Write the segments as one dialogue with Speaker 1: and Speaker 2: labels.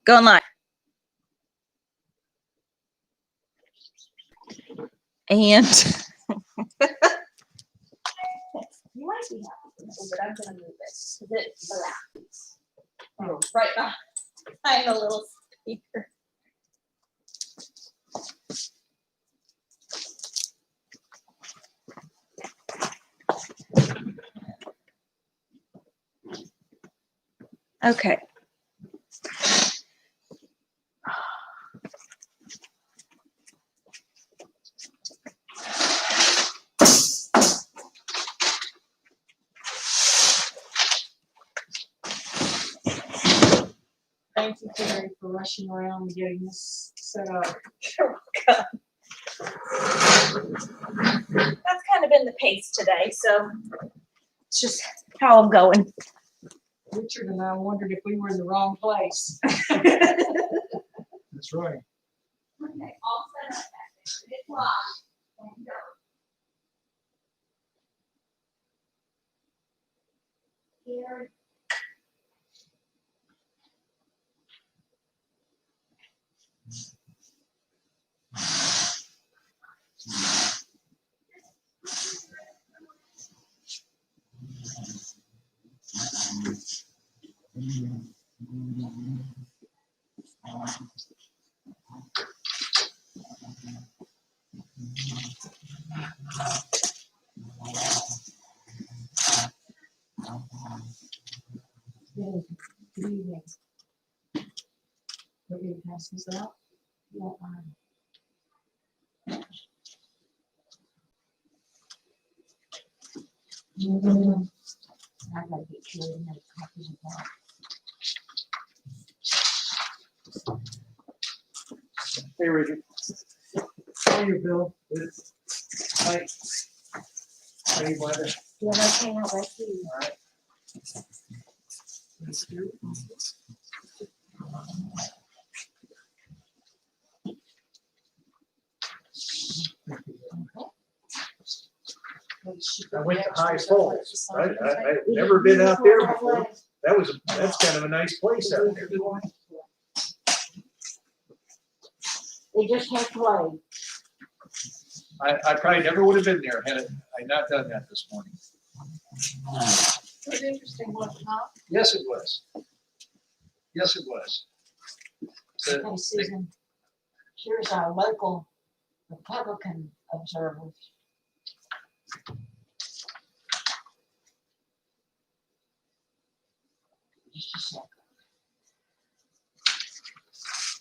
Speaker 1: Going live. And
Speaker 2: You might be happy with this, but I'm gonna move it because it collapses. Oh, right behind the little speaker.
Speaker 1: okay.
Speaker 3: Thank you, Terry, for rushing around and getting this set up.
Speaker 2: You're welcome. That's kind of been the pace today, so it's just how I'm going.
Speaker 3: Richard and I wondered if we were in the wrong place.
Speaker 4: That's right.
Speaker 2: Okay, all set up back there. It's live. There you go. Here.
Speaker 3: Good evening. We're going to pass this out. You won't mind. I gotta get sure you have copies of that.
Speaker 4: Hey, Richard. How are you, Bill? Good. Hi. How you, Wanda?
Speaker 3: Yeah, okay, how about you?
Speaker 4: All right.
Speaker 3: Let's do
Speaker 4: I went to High Falls. I've never been out there before. That's kind of a nice place out there.
Speaker 3: They just had play.
Speaker 4: I probably never would have been there had I not done that this morning.
Speaker 3: It was interesting, wasn't it?
Speaker 4: Yes, it was. Yes, it was. So,
Speaker 3: Hey, Susan, here's our local Republican observers. Just a second.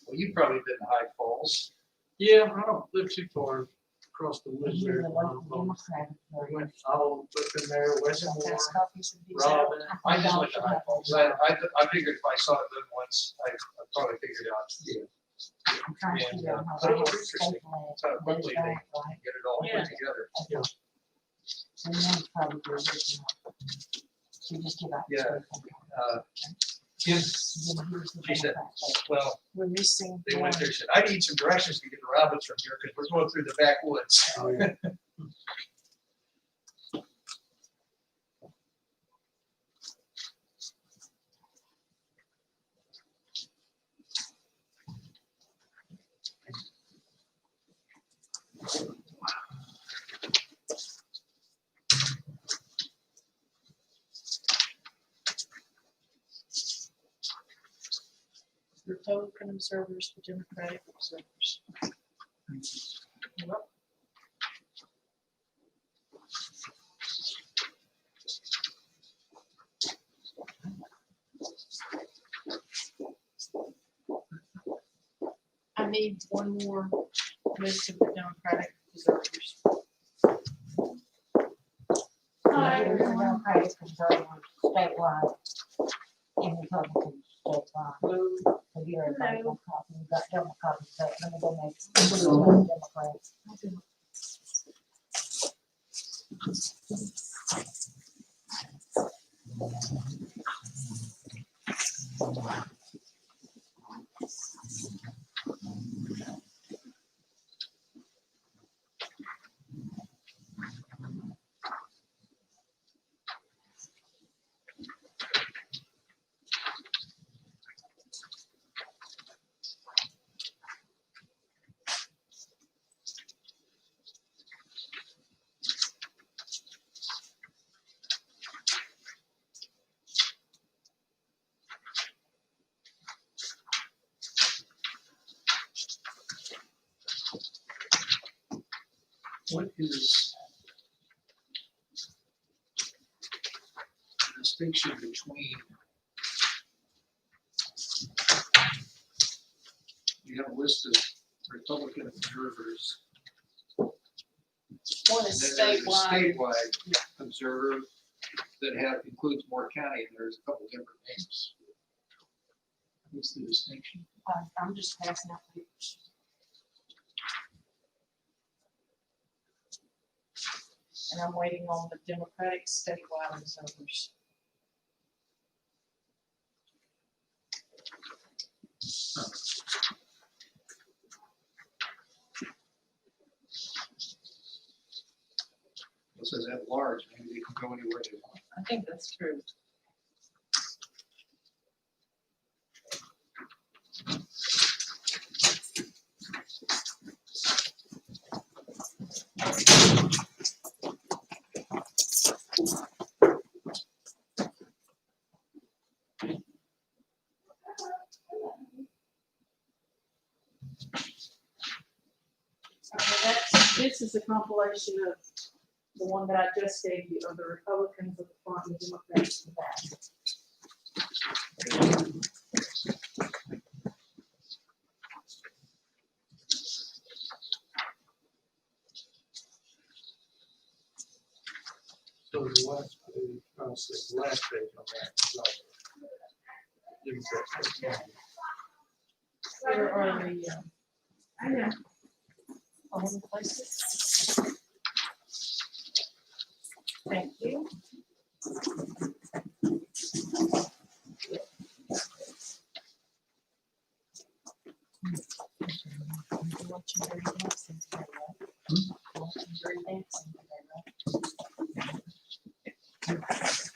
Speaker 4: well, you've probably been to High Falls.
Speaker 5: Yeah, I don't live too far across the woods
Speaker 3: Here's
Speaker 5: there.
Speaker 3: the local Democratic Party.
Speaker 5: Went all up in there, Westmore,
Speaker 3: Pass copies of these
Speaker 5: Robin.
Speaker 3: out.
Speaker 4: I just went to High Falls. I figured if I saw it then once, I probably figured out. Yeah.
Speaker 3: I'm trying to figure out how
Speaker 4: But
Speaker 3: they
Speaker 4: it was
Speaker 3: have
Speaker 4: interesting.
Speaker 3: state land.
Speaker 4: That's how quickly they
Speaker 3: Those don't, right?
Speaker 4: get it all
Speaker 5: Yeah.
Speaker 4: put together.
Speaker 3: Okay. And then probably the original. So just give out. the
Speaker 4: Yeah.
Speaker 3: state land.
Speaker 4: Kim,
Speaker 3: Then here's the
Speaker 4: she said,
Speaker 3: Democrat vote.
Speaker 4: well,
Speaker 3: We're missing.
Speaker 4: they went
Speaker 3: one.
Speaker 4: there, said, I need some directions to get to Robbins from here because we're going through the backwoods.
Speaker 5: Republican observers, the Democratic observers. Yep. I need one more list of the Democratic observers.
Speaker 3: Here's the Democratic observers statewide and Republican statewide.
Speaker 5: Blue,
Speaker 3: So here everybody got a copy. We got Democrats, so let me go make Democrats.
Speaker 1: What is the distinction between, you have a list of Republican observers,
Speaker 5: One
Speaker 1: and
Speaker 5: is
Speaker 1: then there's a
Speaker 5: statewide.
Speaker 1: statewide observer that includes Moore County, and there's a couple different names. What's the distinction?
Speaker 5: I'm just passing out papers. And I'm waiting on the Democratic statewide observers.
Speaker 1: It says at large, maybe they can go anywhere they want.
Speaker 5: I think that's true. This is a compilation of the one that I just gave you, of the Republicans at the front and Democrats at the back.
Speaker 4: So the last page, honestly, the last page on that. is like Democrats.
Speaker 5: Here are the, I know. All the places. Thank you.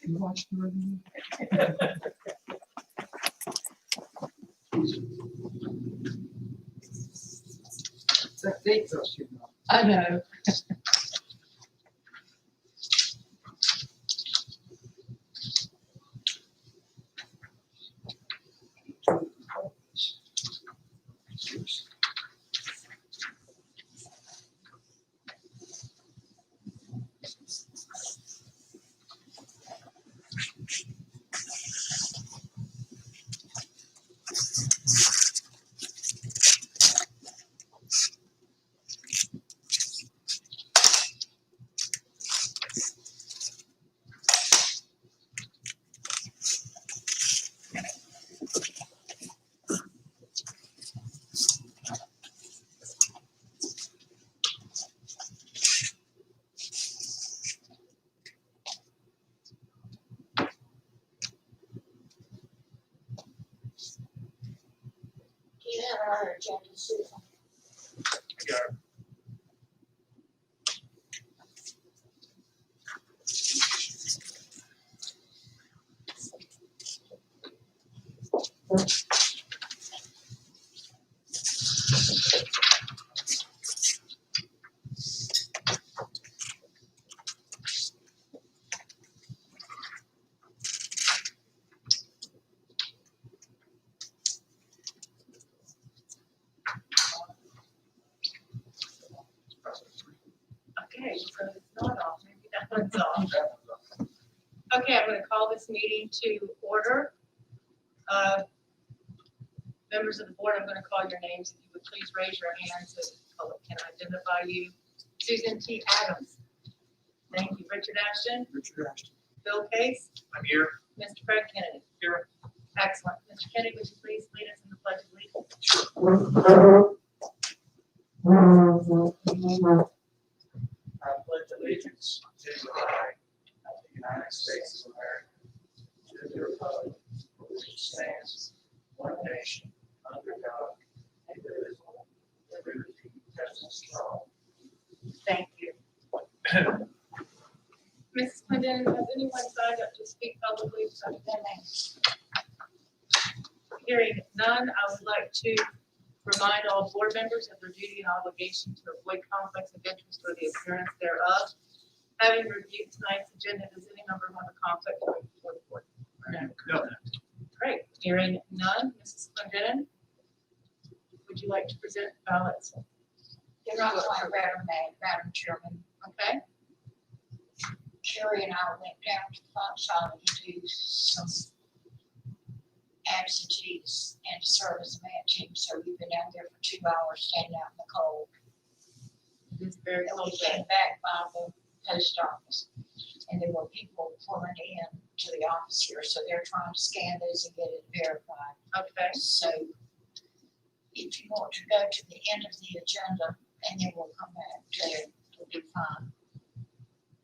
Speaker 1: You watched the review? That date throws you off.
Speaker 5: I know.
Speaker 2: Do you have another agenda, Susan?
Speaker 5: Okay, so it's not off, maybe that one's off. Okay, I'm gonna call this meeting to order. Members of the board, I'm gonna call your names. If you would please raise your hands so the public can identify you. Susan T. Adams. Thank you. Richard Ashton.
Speaker 1: Richard Ashton.
Speaker 5: Bill Case.
Speaker 4: I'm here.
Speaker 5: Mr. Fred Kennedy. Here. Excellent. Mr. Kennedy, would you please lead us in the pledge of allegiance?
Speaker 6: I pledge allegiance to the flag of the United States of America, to the republic for which it stands, one nation, under God, indivisible, with liberty and justice for all.
Speaker 5: Thank you. Mrs. Clinton, has anyone signed up to speak publicly for their name? Hearing none, I would like to remind all board members of their duty and obligation to avoid conflicts of interest or the appearance thereof. Having reviewed tonight's agenda, does any member have a conflict before the board?
Speaker 1: No.
Speaker 5: Great. Hearing none, Mrs. Clinton, would you like to present ballots?
Speaker 3: You're not going Madam Chairman.
Speaker 5: Okay,
Speaker 3: Carrie and I went down to Sunshine to do some absentees and to serve as a man team, so we've been down there for 2 hours standing out in the cold.
Speaker 5: it's very
Speaker 3: And
Speaker 5: cold
Speaker 3: we
Speaker 5: there.
Speaker 3: came back by the post office, and there were people pulling in to the office here, so they're trying to scan those and get it verified.
Speaker 5: Okay,
Speaker 3: So if you want to go to the end of the agenda, and then we'll come back to it, it'll be fine.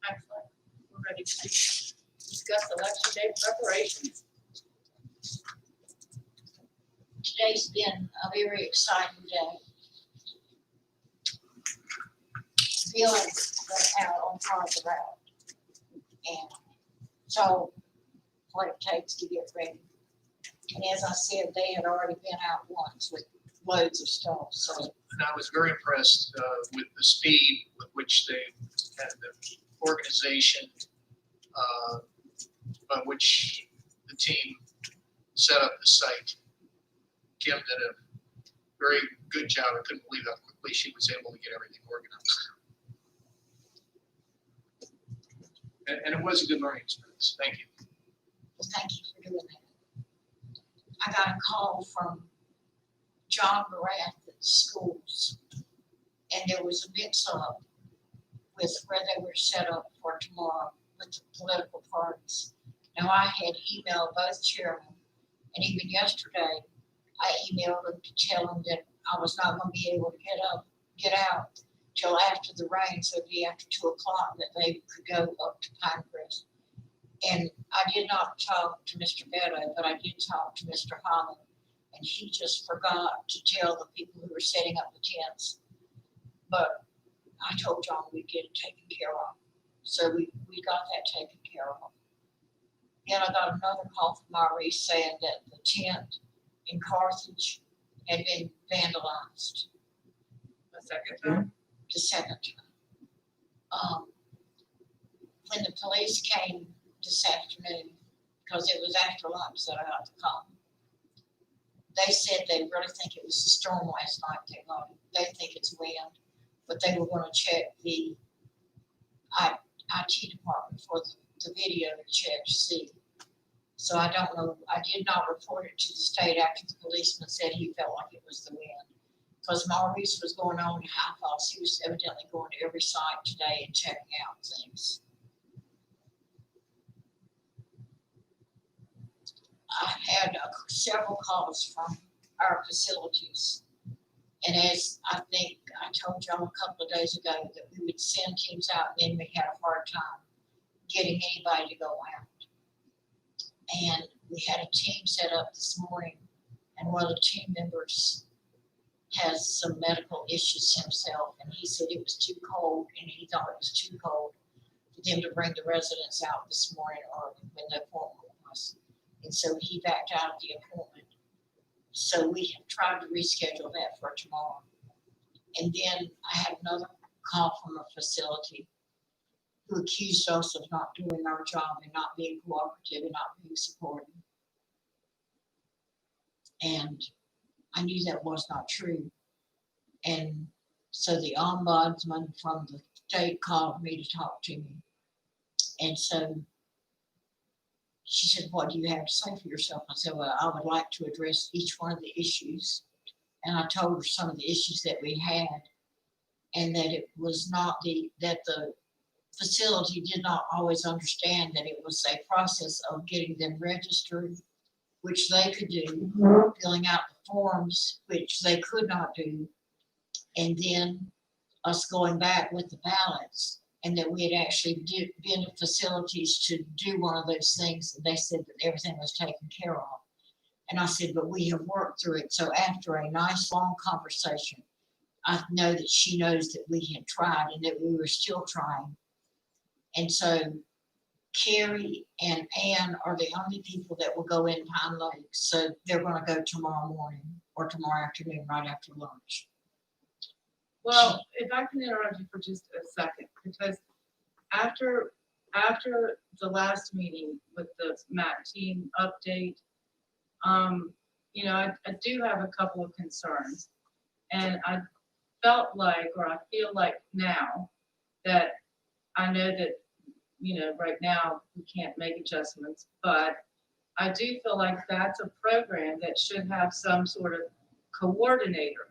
Speaker 5: excellent. We're ready to discuss election day preparations.
Speaker 3: Today's been a very exciting day. Bill went out on part of the route and saw what it takes to get ready. And as I said, they had already been out once with loads of stuff, so
Speaker 1: And I was very impressed with the speed with which they had the organization by which the team set up the site. Kim did a very good job. I couldn't believe how quickly she was able to get everything organized. And it was a good learning experience. Thank you.
Speaker 3: thank you for doing that. I got a call from John Barath at the schools, and there was a mix-up with where they were set up for tomorrow with the political parties. Now, I had emailed both chairmen, and even yesterday, I emailed them to tell them that I was not gonna be able to get out till after the rain, so it'd be after 2 o'clock that they could go up to Pinecrest. And I did not talk to Mr. Beto, but I did talk to Mr. Holland, and he just forgot to tell the people who were setting up the tents. But I told John we'd get it taken care of, so we got that taken care of. Then I got another call from Maurice saying that the tent in Carthage had been vandalized
Speaker 5: A second time?
Speaker 3: the second time. When the police came this afternoon, because it was after lunch that I got the call, they said they really think it was a storm last night. They think it's wind, but they were going to check the IT department for the video to check to see. So I don't know. I did not report it to the state after the policeman said he felt like it was the wind. Because Maurice was going on in High Falls. He was evidently going to every site today and checking out things. I had several calls from our facilities. And as I think I told y'all a couple of days ago, that we would send teams out, and then we had a hard time getting anybody to go out. And we had a team set up this morning, and one of the team members has some medical issues himself, and he said it was too cold, and he thought it was too cold for them to bring the residents out this morning or when the appointment was. And so he backed out of the appointment. So we have tried to reschedule that for tomorrow. And then I had another call from a facility who accused us of not doing our job and not being cooperative and not being supportive. And I knew that was not true. And so the ombudsman from the state called me to talk to me. And so she said, "What do you have to say for yourself?" I said, "Well, I would like to address each one of the issues." And I told her some of the issues that we had, and that it was not that the facility did not always understand that it was a process of getting them registered, which they could do, filling out the forms, which they could not do, and then us going back with the ballots, and that we had actually been in facilities to do one of those things, and they said that everything was taken care of. And I said, but we have worked through it. So after a nice long conversation, I know that she knows that we had tried and that we were still trying. And so Carrie and Ann are the only people that will go in Pine Lake. So they're gonna go tomorrow morning or tomorrow afternoon, right after lunch.
Speaker 5: Well, if I can interrupt you for just a second, because after the last meeting with the MAC team update, I do have a couple of concerns. And felt like, or I feel like now, that I know that, right now, we can't make adjustments, but I do feel like that's a program that should have some sort of coordinator.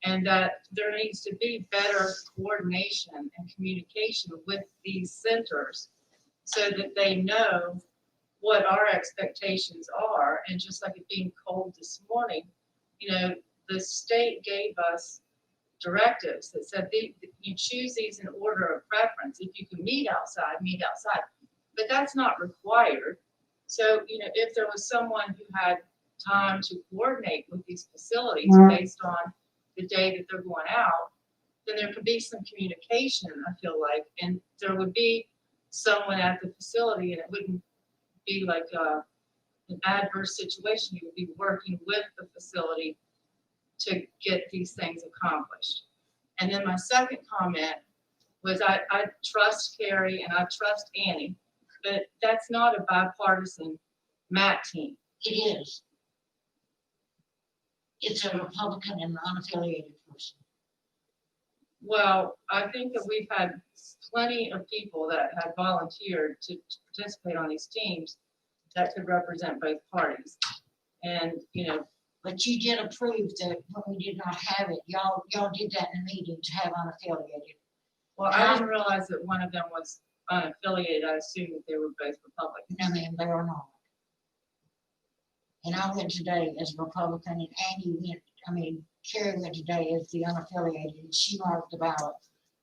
Speaker 5: And that there needs to be better coordination and communication with these centers so that they know what our expectations are. And just like it being cold this morning, the state gave us directives that said you choose these in order of preference. If you can meet outside, meet outside. But that's not required. So, if there was someone who had time to coordinate with these facilities based on the day that they're going out, then there could be some communication, I feel like, and there would be someone at the facility, and it wouldn't be like an adverse situation. You would be working with the facility to get these things accomplished. And then my second comment was I trust Carrie and I trust Annie, but that's not a bipartisan MAT team.
Speaker 3: It is. It's a Republican and unaffiliated person.
Speaker 5: Well, I think that we've had plenty of people that have volunteered to participate on these teams that could represent both parties. And,
Speaker 3: But you did approve that when we did not have it, y'all did that in the meeting to have unaffiliated.
Speaker 5: well, I didn't realize that one of them was unaffiliated. I assumed that they were both Republican.
Speaker 3: No, ma'am, they are not. And I went today as a Republican, and Carrie went today as the unaffiliated, and she marked the ballot.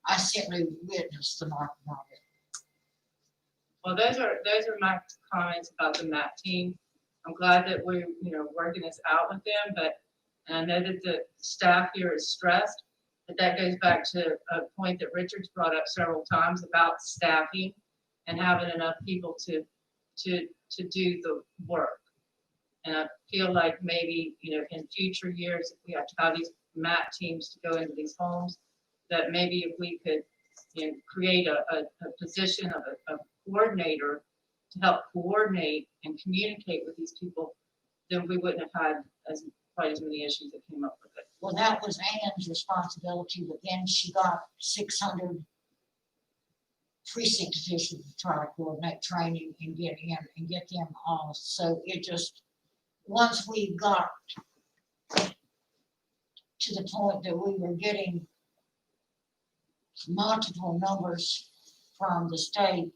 Speaker 3: I simply witnessed the marking of it.
Speaker 5: Well, those are my comments about the MAT team. I'm glad that we're, working this out with them, and I know that the staff here is stressed, but that goes back to a point that Richard's brought up several times about staffing and having enough people to do the work. And I feel like maybe, in future years, if we have to have these MAT teams to go into these homes, that maybe if we could, create a position of a coordinator to help coordinate and communicate with these people, then we wouldn't have had quite as many issues that came up with it.
Speaker 3: Well, that was Ann's responsibility, but then she got 600 precinct officials to try to coordinate training and get in and get them all. So it just, once we got to the point that we were getting multiple numbers from the state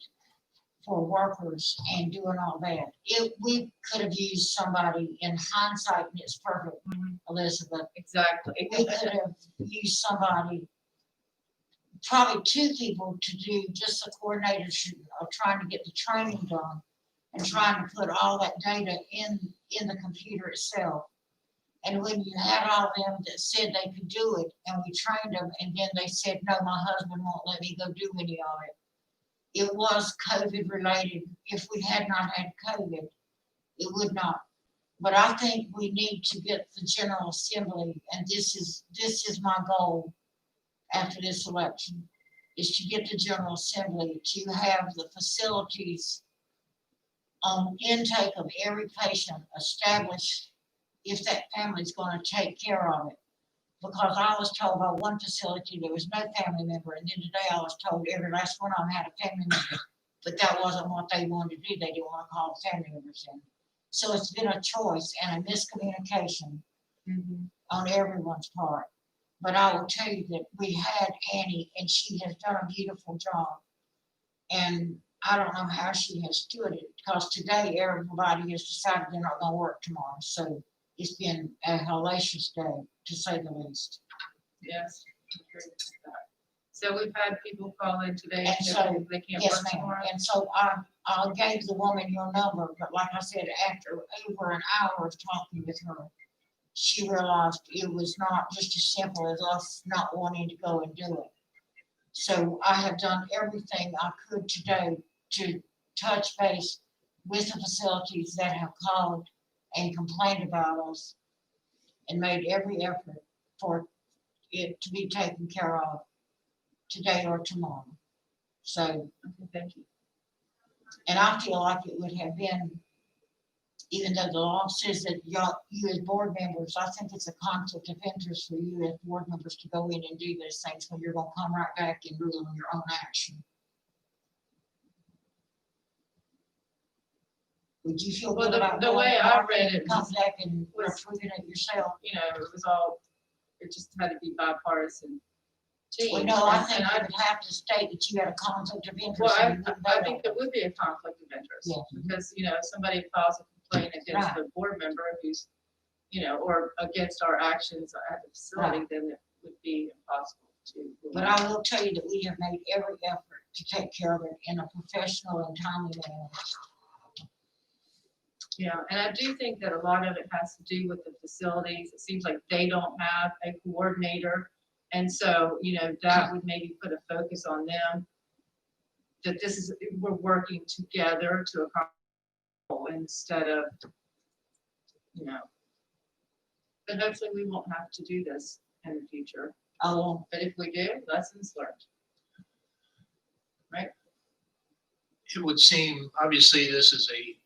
Speaker 3: for workers and doing all that, we could have used somebody, in hindsight, and it's perfect, Elizabeth,
Speaker 5: Exactly.
Speaker 3: we could have used somebody, probably two people, to do just the coordinators of trying to get the training done and trying to put all that data in the computer itself. And when you had all them that said they could do it, and we trained them, and then they said, no, my husband won't let me go do any of it. It was COVID related. If we had not had COVID, it would not. But I think we need to get the General Assembly, and this is my goal after this election, is to get the General Assembly to have the facilities on intake of every patient established if that family's going to take care of it. Because I was told by one facility there was no family member, and then today I was told every last one of them had a family member, but that wasn't what they wanted to do. They didn't want to call the family members in. So it's been a choice and a miscommunication on everyone's part. But I will tell you that we had Annie, and she has done a beautiful job. And I don't know how she has stood it, because today everybody has decided they're not going to work tomorrow. So it's been a hellacious day, to say the least.
Speaker 5: Yes. I agree with that. So we've had people call in today
Speaker 3: And
Speaker 5: and
Speaker 3: so,
Speaker 5: say they can't
Speaker 3: Yes,
Speaker 5: work
Speaker 3: ma'am.
Speaker 5: tomorrow.
Speaker 3: And so I gave the woman your number, but like I said, after over an hour of talking with her, she realized it was not just as simple as us not wanting to go and do it. So I have done everything I could today to touch base with the facilities that have called and complained about us, and made every effort for it to be taken care of today or tomorrow. So,
Speaker 5: Okay, thank you.
Speaker 3: and I feel like it would have been even though the law says that y'all, you as board members, I think it's a conflict of interest for you as board members to go in and do those things when you're gonna come right back and rule on your own action. Would you feel
Speaker 5: Well,
Speaker 3: good about
Speaker 5: the
Speaker 3: going
Speaker 5: way
Speaker 3: in
Speaker 5: I
Speaker 3: March
Speaker 5: read
Speaker 3: and
Speaker 5: it
Speaker 3: come
Speaker 5: was-
Speaker 3: back and
Speaker 5: was-
Speaker 3: approving it yourself?
Speaker 5: You know, it was all, it just had to be bipartisan.
Speaker 3: Well,
Speaker 5: change,
Speaker 3: no, I
Speaker 5: and-
Speaker 3: think
Speaker 5: and
Speaker 3: you would have to state that you had a conflict of
Speaker 5: Well,
Speaker 3: interest. and you wouldn't
Speaker 5: I
Speaker 3: vote
Speaker 5: think
Speaker 3: on
Speaker 5: there
Speaker 3: it.
Speaker 5: would be a conflict of interest.
Speaker 3: Yeah.
Speaker 5: Because, you know, if somebody files a complaint against
Speaker 3: Right.
Speaker 5: the board member who's, you know, or against our actions at the facility,
Speaker 3: Right.
Speaker 5: then it would be impossible to.
Speaker 3: But I will tell you that we have made every effort to take care of it in a professional and timely manner.
Speaker 5: Yeah, and I do think that a lot of it has to do with the facilities. It seems like they don't have a coordinator. And so, you know, that would maybe put a focus on them. That this is, we're working together to accomplish a goal instead of, you know. But hopefully we won't have to do this in the future.
Speaker 3: Oh,
Speaker 5: But if we do, lessons learned.
Speaker 1: It would seem, obviously, this is a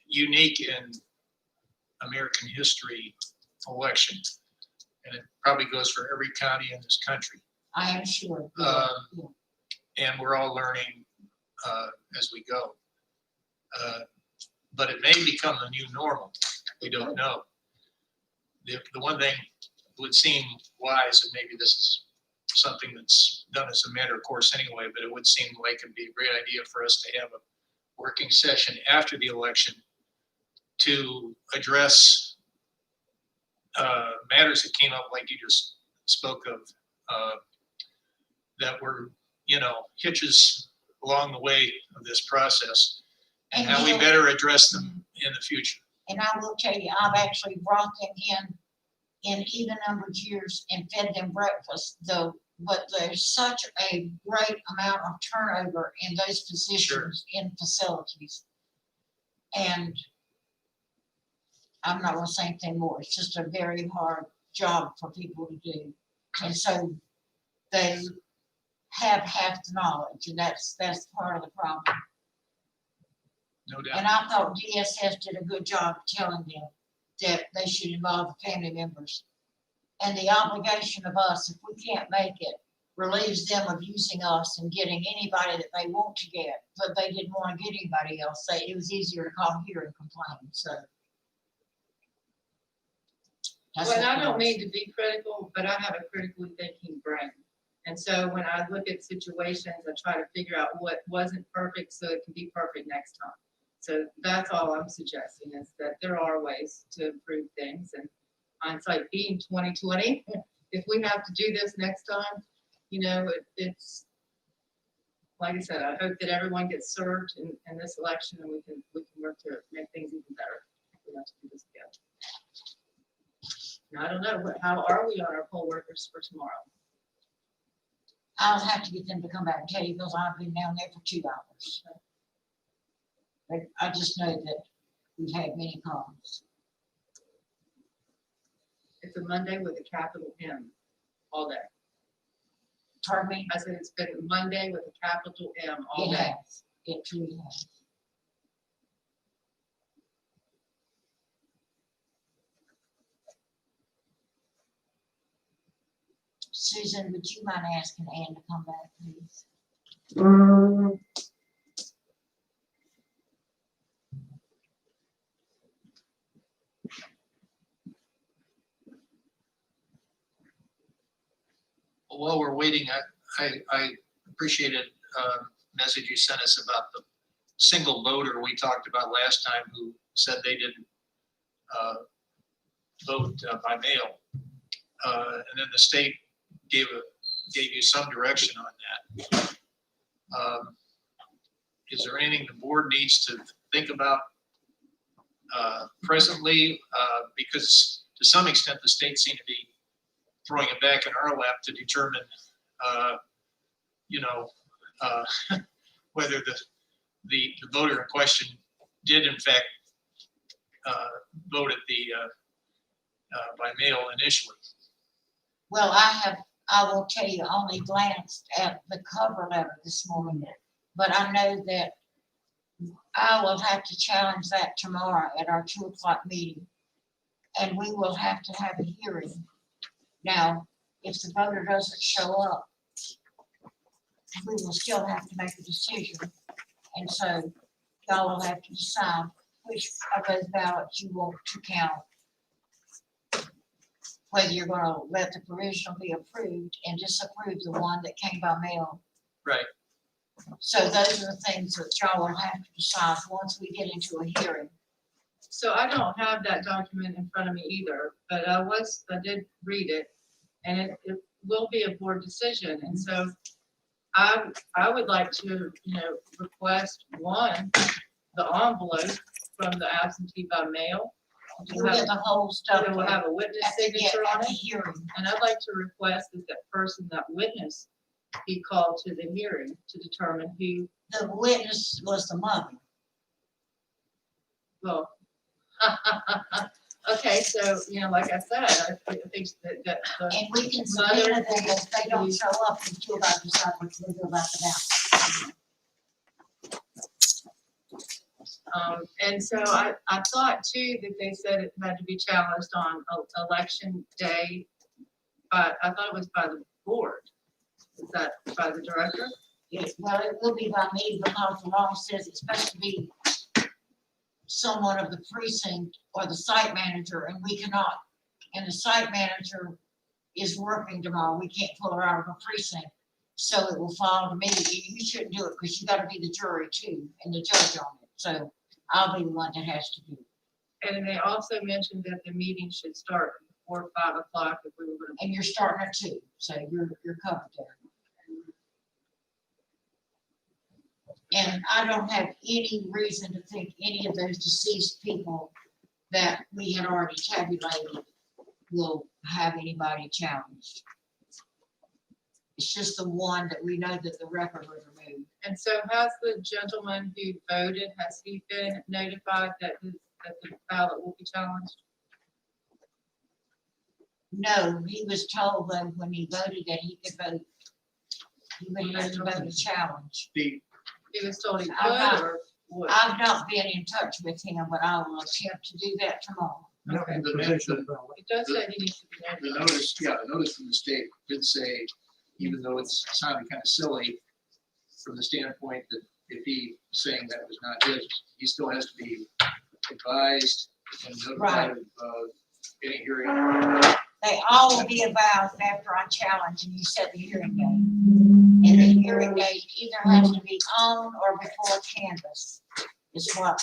Speaker 1: unique in American history election. And it probably goes for every county in this country.
Speaker 3: I am sure.
Speaker 1: And we're all learning as we go. But it may become the new normal. We don't know. The one thing would seem wise, and maybe this is something that's done as a matter of course anyway, but it would seem like it'd be a great idea for us to have a working session after the election to address matters that came up, like you just spoke of, that were, you know, hitches along the way of this process, and how we
Speaker 3: Neil,
Speaker 1: better address them in the future.
Speaker 3: And I will tell you, I've actually brought them in even numbered years and fed them breakfast, though. But there's such a great amount of turnover in those positions in facilities. And I'm not gonna say anything more. It's just a very hard job for people to do. And so they have half the knowledge, and that's part of the problem.
Speaker 1: No doubt.
Speaker 3: And I thought DSS did a good job of telling them that they should involve the family members. And the obligation of us, if we can't make it, relieves them of using us and getting anybody that they want to get, but they didn't want to get anybody else. It was easier to call here and complain, so. That's
Speaker 5: Well,
Speaker 3: what
Speaker 5: I don't
Speaker 3: it
Speaker 5: mean
Speaker 3: was.
Speaker 5: to be critical, but I have a critically thinking brain. And so when I look at situations, I try to figure out what wasn't perfect so it can be perfect next time. So that's all I'm suggesting, is that there are ways to improve things, and hindsight being 2020, if we have to do this next time, you know, it's, like I said, I hope that everyone gets served in this election, and we can work to make things even better. We have to do this together. Now, I don't know, how are we on our poll workers for tomorrow?
Speaker 3: I'll have to get them to come back and tell you, because I've been down there for 2 hours. But I just know that we've had many calls.
Speaker 5: It's a Monday with a capital M, all day.
Speaker 3: Pardon me?
Speaker 5: I said it's been a Monday with a capital M all
Speaker 3: It
Speaker 5: day.
Speaker 3: has. It truly has. Susan, would you mind asking Ann to come back, please?
Speaker 1: While we're waiting, I appreciated message you sent us about the single voter we talked about last time who said they didn't vote by mail. And then the state gave you some direction on that. Is there anything the board needs to think about presently? Because to some extent, the state seemed to be throwing it back in our lap to determine, whether the voter in question did in fact vote at the by mail initially.
Speaker 3: Well, I will tell you, only glanced at the cover letter this morning, but I know that I will have to challenge that tomorrow at our 2 o'clock meeting. And we will have to have a hearing. Now, if the voter doesn't show up, we will still have to make a decision. And so y'all will have to decide which of those ballots you want to count. Whether you're gonna let the provisional be approved and disapprove the one that came by mail.
Speaker 1: Right.
Speaker 3: So those are the things that y'all will have to decide once we get into a hearing.
Speaker 5: So I don't have that document in front of me either, but I did read it, and it will be a board decision, and so I would like to, request one, the envelope from the absentee by mail.
Speaker 3: You'll get the whole stuff.
Speaker 5: It will have a witness signature on
Speaker 3: At the
Speaker 5: it,
Speaker 3: hearing.
Speaker 5: and I'd like to request that that person, that witness, be called to the hearing to determine who,
Speaker 3: The witness was the mother.
Speaker 5: well, okay, so, like I said, I think that the
Speaker 3: And we can
Speaker 5: Mother-
Speaker 3: subpoena them if they don't show up until I decide what to do about the ballot.
Speaker 5: And so I thought too that they said it had to be challenged on election day, but I thought it was by the board. Is that by the director?
Speaker 3: Well, it will be by me because the law says it's supposed to be someone of the precinct or the site manager, and we cannot. And the site manager is working tomorrow. We can't pull her out of a precinct. So it will fall to me. You shouldn't do it because you gotta be the jury too and the judge on it. So I'll be the one that has to do it.
Speaker 5: And they also mentioned that the meeting should start before 5 o'clock if we were gonna.
Speaker 3: And you're starting at 2, so you're covered there. And I don't have any reason to think any of those deceased people that we had already tabulated will have anybody challenged. It's just the one that we know that the record was removed.
Speaker 5: And so has the gentleman who voted, has he been notified that the ballot will be challenged?
Speaker 3: No, he was told that when he voted that he could vote. He wouldn't have to vote a challenge.
Speaker 5: He was told he
Speaker 3: I'm not-
Speaker 5: could or would?
Speaker 3: I've not been in touch with him, but I will attempt to do that tomorrow.
Speaker 5: Okay.
Speaker 4: The provisional ballot.
Speaker 5: It does say he needs to be
Speaker 1: The
Speaker 5: notified.
Speaker 1: the notice from the state did say, even though it's sounded kind of silly from the standpoint that if he saying that was not his, he still has to be advised and notified of any hearing.
Speaker 3: They all will be advised after I challenge and you set the hearing date. And the hearing date either has to be on or before canvas, is what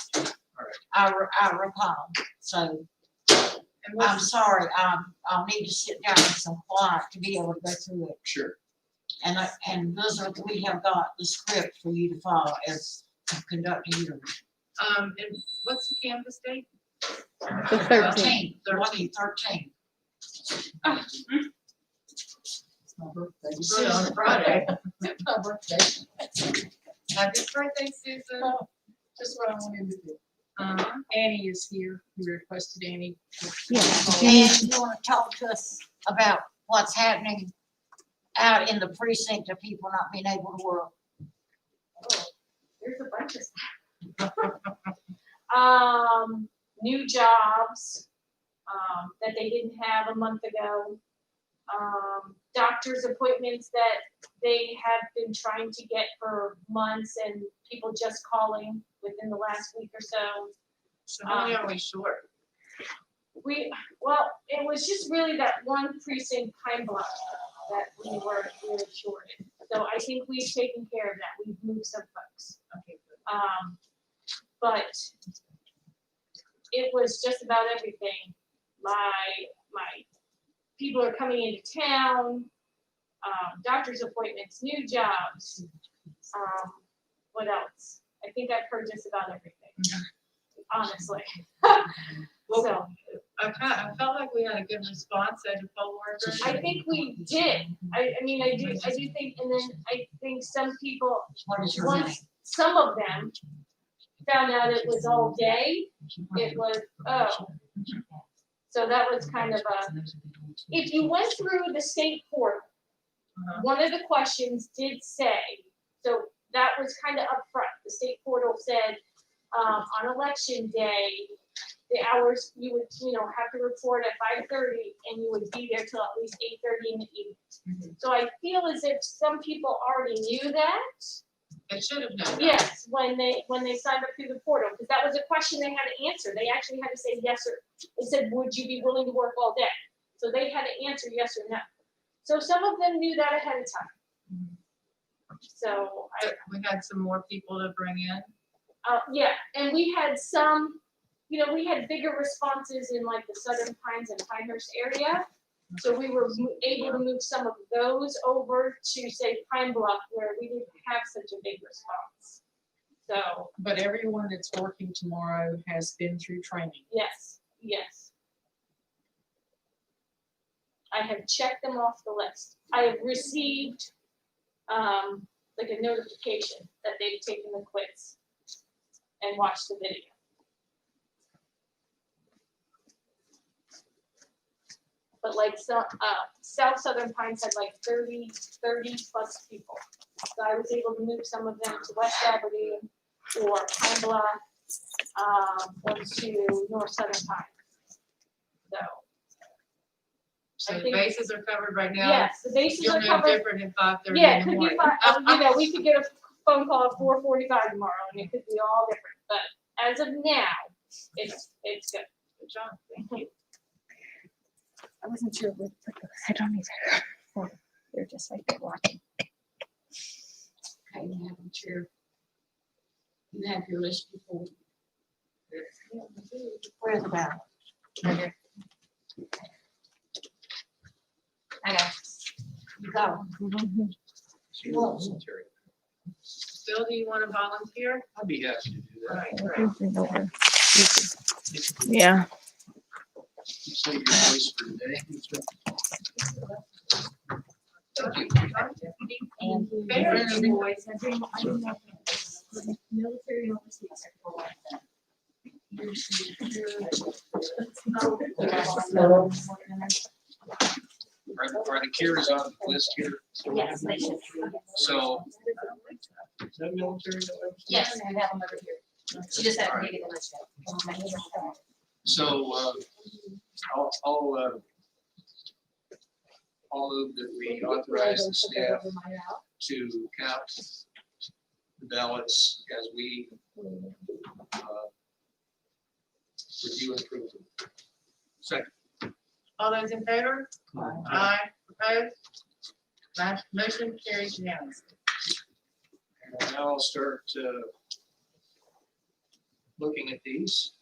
Speaker 3: I recall. So
Speaker 5: And
Speaker 3: I'm
Speaker 5: what's,
Speaker 3: sorry, I'll need to sit down with some quiet to be able to go through it.
Speaker 1: Sure.
Speaker 3: And Elizabeth, we have got the script for you to follow as to conduct a hearing.
Speaker 5: and what's the canvas date?
Speaker 7: The 13th.
Speaker 3: 13.
Speaker 5: Right on Friday. Happy birthday, Susan.
Speaker 8: Just what I wanted to do.
Speaker 5: Uh,
Speaker 8: Annie is here. We requested Annie.
Speaker 3: And you want to talk to us about what's happening out in the precinct of people not being able to work?
Speaker 2: There's a bunch of stuff. New jobs, that they didn't have a month ago. Doctor's appointments that they have been trying to get for months and people just calling within the last week or so.
Speaker 5: so how many are we short?
Speaker 2: Well, it was just really that one precinct, Pine Bluff, that we were really shorted. So I think we've taken care of that. We've moved some folks.
Speaker 5: Okay, good.
Speaker 2: But it was just about everything. My people are coming into town, doctor's appointments, new jobs. What else? I think I've heard just about everything, honestly. So
Speaker 5: I felt like we had a good response at the poll workers.
Speaker 2: I think we did. I mean, I do think, and then I think some people,
Speaker 3: What is your name?
Speaker 2: once some of them found out it was all day, it was, oh. So that was kind of if you went through the state portal,
Speaker 5: Uh-huh.
Speaker 2: one of the questions did say, so that was kind of upfront. The state portal said, on election day, the hours you would, have to report at 5:30 and you would be there till at least 8:30 in the evening. So I feel as if some people already knew that.
Speaker 5: They should have known. that.
Speaker 2: Yes, when they signed up through the portal, because that was a question they had to answer. They actually had to say yes or, it said, would you be willing to work all day? So they had to answer yes or no. So some of them knew that ahead of time. So
Speaker 5: We had some more people to bring in.
Speaker 2: yeah, and we had some, we had bigger responses in like the Southern Pines and Pinehurst area. So we were able to move some of those over to say Pine Bluff where we didn't have such a big response. So,
Speaker 8: But everyone that's working tomorrow has been through training.
Speaker 2: yes. I have checked them off the list. I have received, like a notification that they've taken the quiz and watched the video. But like some, South Southern Pines had like 30 plus people. So I was able to move some of them to West Aberdeen or Pine Bluff, or to North Southern Pines.
Speaker 5: So
Speaker 2: I
Speaker 5: the
Speaker 2: think-
Speaker 5: bases are covered right now.
Speaker 2: Yes, the bases
Speaker 5: You'll
Speaker 2: are
Speaker 5: know
Speaker 2: covered.
Speaker 5: different at 5:30
Speaker 2: Yeah,
Speaker 5: in
Speaker 2: it
Speaker 5: the
Speaker 2: could be
Speaker 5: morning.
Speaker 2: fine. We could get a phone call at 4:45 tomorrow and it could be all different. But as of now, it's good.
Speaker 5: Good job. Thank you.
Speaker 7: I wasn't sure where to put those. I don't either. Oh, they're just like they're watching.
Speaker 3: Okay, Madam Chair. You have your list before. Where's the ballot?
Speaker 5: Okay.
Speaker 3: I got. You got them. Well,
Speaker 5: Bill, do you want to volunteer?
Speaker 1: I'd be happy to do
Speaker 5: All
Speaker 1: that.
Speaker 5: right, great.
Speaker 7: Yeah.
Speaker 1: Save your voice for today.
Speaker 3: And
Speaker 5: Very boys.
Speaker 7: Military overseas.
Speaker 1: Are the cures on the list here?
Speaker 7: Yes, they should.
Speaker 1: So,
Speaker 6: Is that military?
Speaker 7: Yes, we have them over here. She just had to get the list.
Speaker 1: so, I'll move that we authorize the staff to count the ballots as we review and approve them. Second.
Speaker 5: All those in favor? Aye. Opposed? Motion carries unanimously.
Speaker 1: And now I'll start looking at these.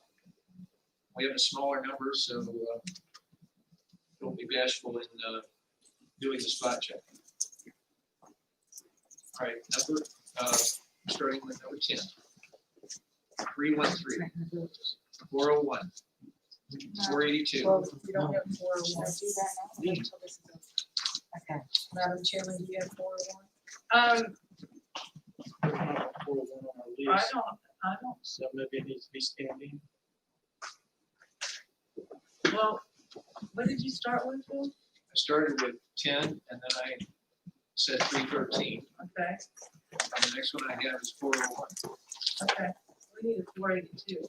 Speaker 1: We have a smaller number, so don't be bashful in doing the spot check. All right, starting with number 10. 313, 401, 482.
Speaker 8: Well, we don't have 401.
Speaker 3: Okay.
Speaker 8: Madam Chairman, do you have 401?
Speaker 5: I don't,
Speaker 6: So maybe it needs to be standing.
Speaker 5: well, what did you start with, Bill?
Speaker 1: I started with 10 and then I said 313.
Speaker 5: Okay,
Speaker 1: And the next one I have is 401.
Speaker 5: okay. We need a 482.
Speaker 1: Well,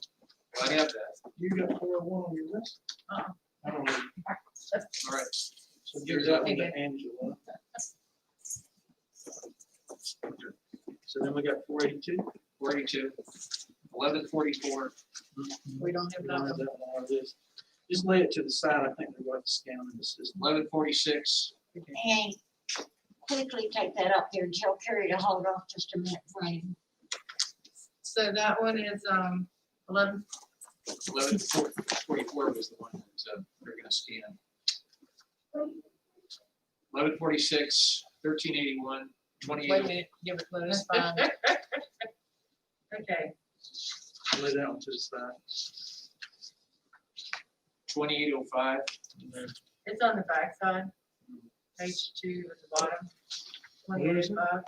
Speaker 1: I have that.
Speaker 6: You got 401 on your list?
Speaker 5: Uh-uh.
Speaker 6: I don't know.
Speaker 1: All right.
Speaker 6: So give that one to Angela. So then we got 482.
Speaker 1: 482, 1144,
Speaker 8: We don't have
Speaker 6: We don't have
Speaker 8: that.
Speaker 6: that one on our list. Just lay it to the side. I think we're going to scan in the system.
Speaker 1: 1146,
Speaker 3: And quickly take that up here and tell Carrie to hold off just a minute, Frank.
Speaker 5: So that one is 11.
Speaker 1: 1144 was the one that they're going to scan. 1146, 1381,
Speaker 8: Wait a
Speaker 1: 28,
Speaker 8: minute, give it, let us find.
Speaker 5: Okay,
Speaker 6: Lay that one to the side.
Speaker 1: 2805,
Speaker 5: it's on the back side. Page 2 at the bottom.
Speaker 6: Where is it?
Speaker 5: 2885.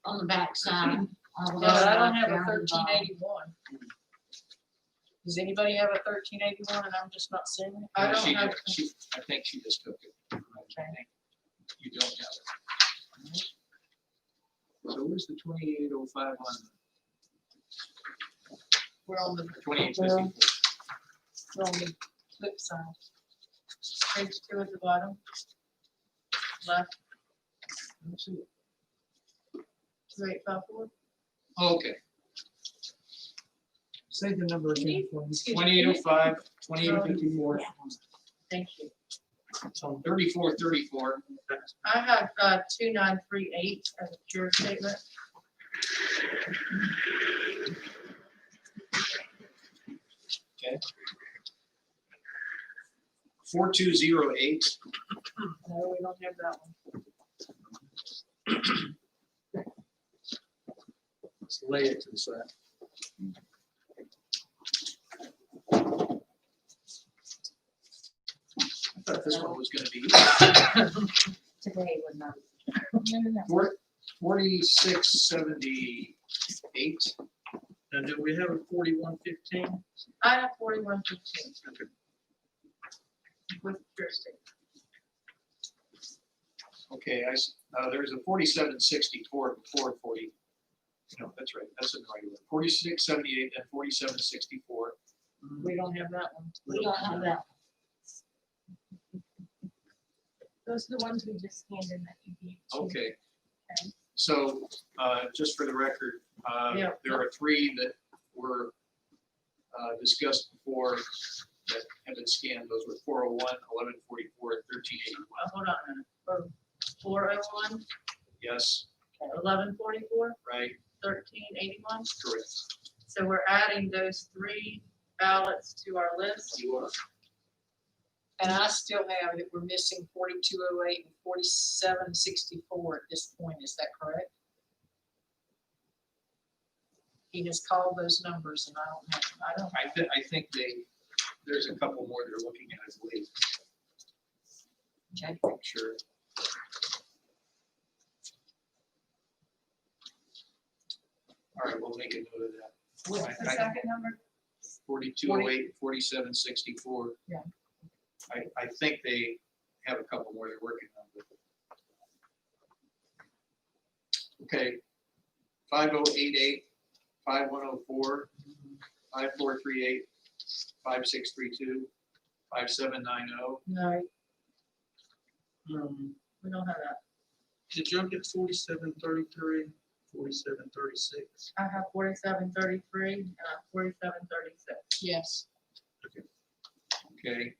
Speaker 3: On the back side.
Speaker 8: No, I don't have a 1381. Does anybody have a 1381 and I'm just not seeing it?
Speaker 5: I don't
Speaker 1: she,
Speaker 5: have,
Speaker 1: I think she just took it. I think you don't have it. So where's the 2805 on?
Speaker 8: We're on the,
Speaker 1: 2854.
Speaker 8: we're on the flip side.
Speaker 5: Page 2 at the bottom. Left. 2854.
Speaker 1: Okay,
Speaker 6: Say the number again for me.
Speaker 1: 2805, 2854,
Speaker 5: Thank you.
Speaker 6: So
Speaker 1: 3434.
Speaker 5: I have 2938 as a pure statement.
Speaker 1: Okay. 4208.
Speaker 8: no, we don't have that one.
Speaker 6: let's lay it to the side.
Speaker 1: I thought this one was gonna be
Speaker 7: Today would not.
Speaker 1: 4678.
Speaker 6: And do we have a 4115?
Speaker 5: I have 4115. With pure statement.
Speaker 1: Okay, there's a 4764 before 40. No, that's right, that's in the right order. 4678 and 4764.
Speaker 8: We don't have that one.
Speaker 3: We don't have that.
Speaker 2: Those are the ones we just handed that you gave. to-
Speaker 1: Okay.
Speaker 2: Okay.
Speaker 1: So, just for the record,
Speaker 5: Yeah.
Speaker 1: there are three that were discussed before that have been scanned. Those were 401, 1144, and 1381.
Speaker 5: Hold on a minute. 401,
Speaker 1: Yes,
Speaker 5: 1144,
Speaker 1: right,
Speaker 5: 1381.
Speaker 1: correct.
Speaker 5: So we're adding those 3 ballots to our list.
Speaker 1: You are.
Speaker 8: And I still have that we're missing 4208 and 4764 at this point. Is that correct? He has called those numbers and I don't have,
Speaker 1: I think there's a couple more they're looking at, I believe.
Speaker 8: Okay.
Speaker 1: Sure. All right, we'll make a note of that.
Speaker 5: What's the
Speaker 1: I-
Speaker 5: second number?
Speaker 1: 4208, 4764.
Speaker 8: Yeah.
Speaker 1: I think they have a couple more they're working on. but- Okay, 5088, 5104, 5438, 5632, 5790.
Speaker 5: No,
Speaker 6: Um,
Speaker 5: we don't have that.
Speaker 6: Did y'all get 4733, 4736?
Speaker 5: I have 4733 and I have 4736.
Speaker 8: yes.
Speaker 1: Okay,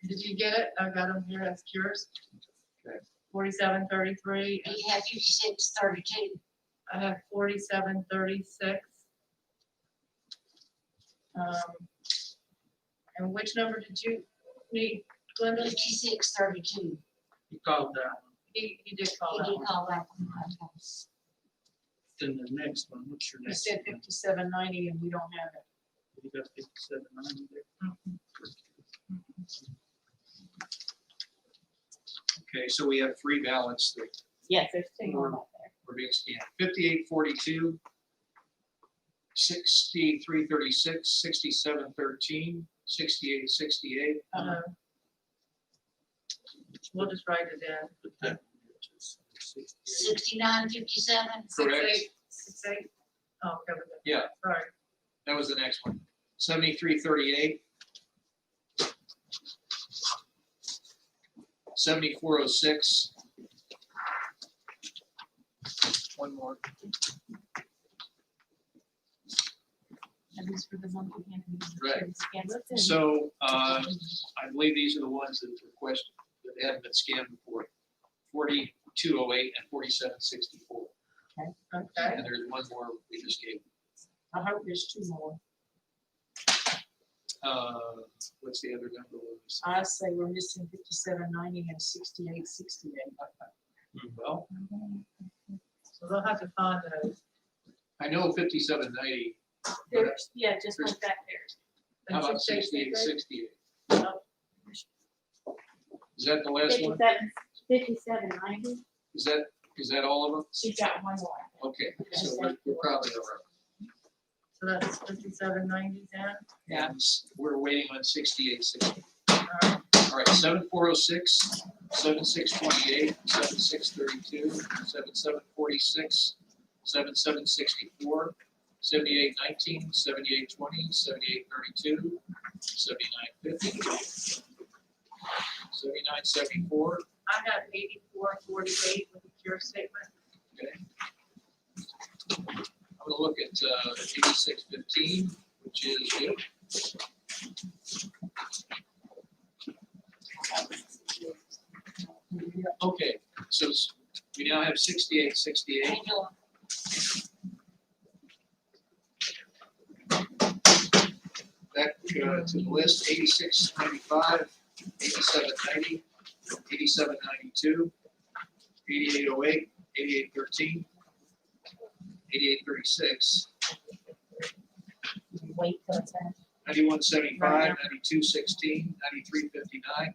Speaker 5: Did you get it? I got them here as yours.
Speaker 1: Okay.
Speaker 5: 4733.
Speaker 3: You have 5632.
Speaker 5: I have 4736. And which number did you need, Glenda?
Speaker 3: 5632.
Speaker 6: You called that one.
Speaker 5: He did call
Speaker 3: He
Speaker 5: that
Speaker 3: did
Speaker 5: one.
Speaker 3: call that one. Okay.
Speaker 6: Then the next one, what's your
Speaker 8: You
Speaker 6: next?
Speaker 8: said
Speaker 6: one?
Speaker 8: 5790 and we don't have it.
Speaker 6: You got 5790 there.
Speaker 1: okay, so we have 3 ballots that
Speaker 2: Yes, there's 2 more out there.
Speaker 1: were being scanned. 5842, 6336, 6713, 6868.
Speaker 5: We'll just write it in.
Speaker 6: But that one is 68.
Speaker 3: 6957.
Speaker 5: 68, 68. Oh, covered that.
Speaker 1: Yeah.
Speaker 5: Sorry.
Speaker 1: That was the next one. 7338. 7406. One more.
Speaker 2: And these were the ones we handed. you.
Speaker 1: Right.
Speaker 2: Scan what's in.
Speaker 1: So, I believe these are the ones that were questioned, that hadn't been scanned before. 4208 and 4764.
Speaker 5: Okay.
Speaker 1: And there's one more we just gave.
Speaker 8: I hope there's 2 more.
Speaker 1: What's the other number? was?
Speaker 8: I say we're missing 5790 and 6868.
Speaker 1: Well,
Speaker 5: So they'll have to find those.
Speaker 1: I know 5790.
Speaker 2: There's, yeah, just
Speaker 1: There's-
Speaker 2: like that there.
Speaker 1: How about 6868? Is that the last one?
Speaker 2: 5790.
Speaker 1: Is that all of them?
Speaker 2: She's got one more.
Speaker 1: Okay, so we're probably all right.
Speaker 5: So that's 5790 then.
Speaker 1: And we're waiting on 6860.
Speaker 5: All right.
Speaker 1: All right, 7406, 7628, 7632, 7746, 7764, 7819, 7820, 7832, 7950, 7974.
Speaker 5: I have 8448 with a cure statement.
Speaker 1: Okay. I'm gonna look at 8615, which is good. Okay, so we now have 6868.
Speaker 3: Angela,
Speaker 1: Back to the list, 8695, 8790, 8792, 8808, 8813, 8836,
Speaker 8: Wait till it's in.
Speaker 1: 9175, 9216, 9359,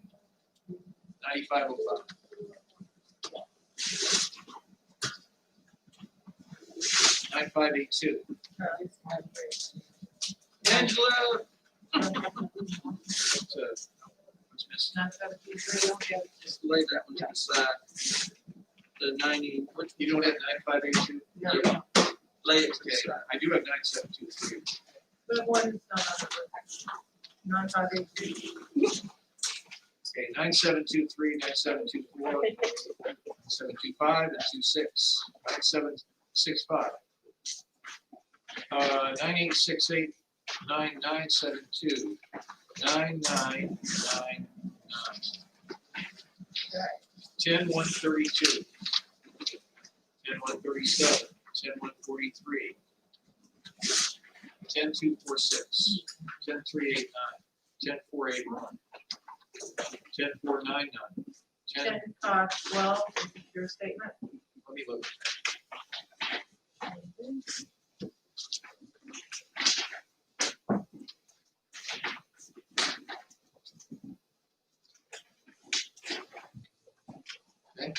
Speaker 1: 9505. Nine five eight two. Angela. What's missing?
Speaker 5: 973, okay.
Speaker 6: Just lay that one to the side. The 90, what,
Speaker 1: You don't have 9582?
Speaker 5: No.
Speaker 6: lay it to the
Speaker 1: Okay,
Speaker 6: side.
Speaker 1: I do have 9723.
Speaker 5: But one is not on the list. 9583.
Speaker 1: Okay, 9723, 9724, 725, and 26, 9765. 9868, 9972, 9999. 10132, 10137, 10143, 10246, 10389, 10481, 10499, 10,
Speaker 5: 12 with a cure statement.
Speaker 1: let me look. Okay.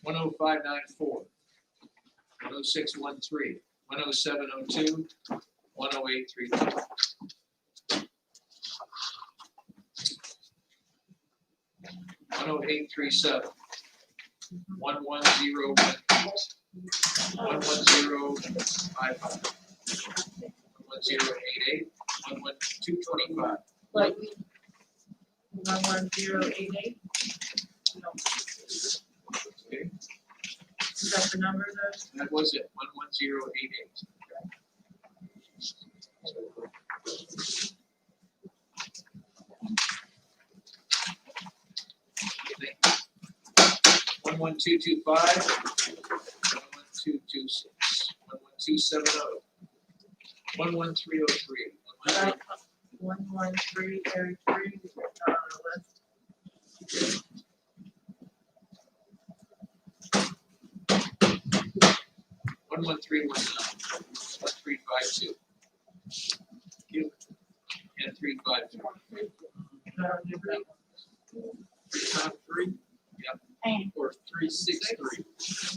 Speaker 1: 10594, 10613, 10702, 10832. 10837, 11018, 11055, 11088, 11225.
Speaker 5: Like 11088. No.
Speaker 1: Okay,
Speaker 5: Is that the number though?
Speaker 1: that was it, 11088. One one two two five, 11226, 11270, 11303,
Speaker 5: 11383 is not on the list.
Speaker 1: 11319, 1352. And 353.
Speaker 5: Not on the list.
Speaker 6: 353
Speaker 7: And
Speaker 6: or 363.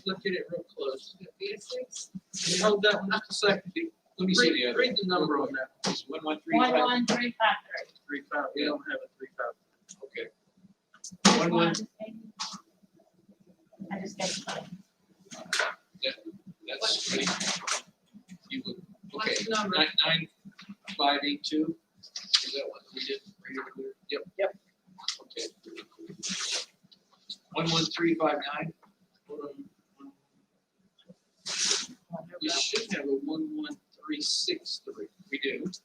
Speaker 6: Look at it real close.
Speaker 5: Be a 6.
Speaker 6: Can you hold that one just a second?
Speaker 1: Let me see the other.
Speaker 6: Read the number on that.
Speaker 1: It's 1135.
Speaker 7: 11353.
Speaker 6: 35. We don't have a 35.
Speaker 1: Okay.
Speaker 7: This
Speaker 1: 11.
Speaker 7: one, I just got it.
Speaker 1: That's you look, okay.
Speaker 5: What's the number?
Speaker 1: 9582. Is that what we did right over there? Yep.
Speaker 8: Yep.
Speaker 1: Okay. 11359.
Speaker 6: We should have a 11363.
Speaker 1: We do. But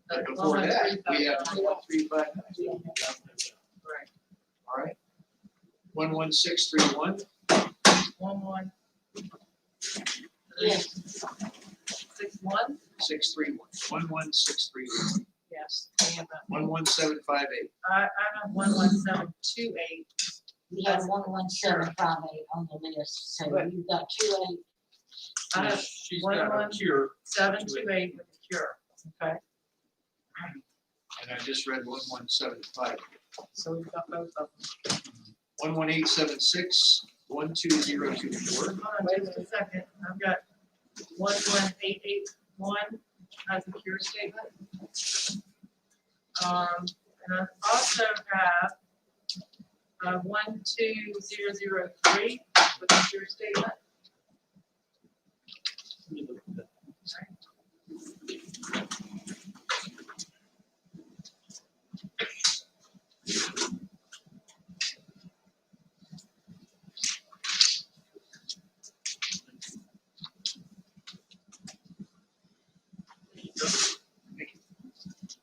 Speaker 5: That's
Speaker 1: before that, we have
Speaker 5: 11359.
Speaker 1: 11359.
Speaker 5: Right.
Speaker 1: All right. 11631.
Speaker 5: 11.
Speaker 3: yes,
Speaker 5: 61.
Speaker 1: 631. 11631.
Speaker 5: Yes. I have that.
Speaker 1: 11758.
Speaker 5: I have 11728.
Speaker 3: we have 11758 on the list, so
Speaker 5: Right.
Speaker 3: you've got 28.
Speaker 5: I have
Speaker 6: She's got a cure.
Speaker 5: 728 with a cure. Okay.
Speaker 1: And I just read 1175.
Speaker 5: So we've got both of them.
Speaker 1: 11876. 12024.
Speaker 5: Hold on just a second. I've got 11881 as a cure statement. And I also have 12003 with the your statement.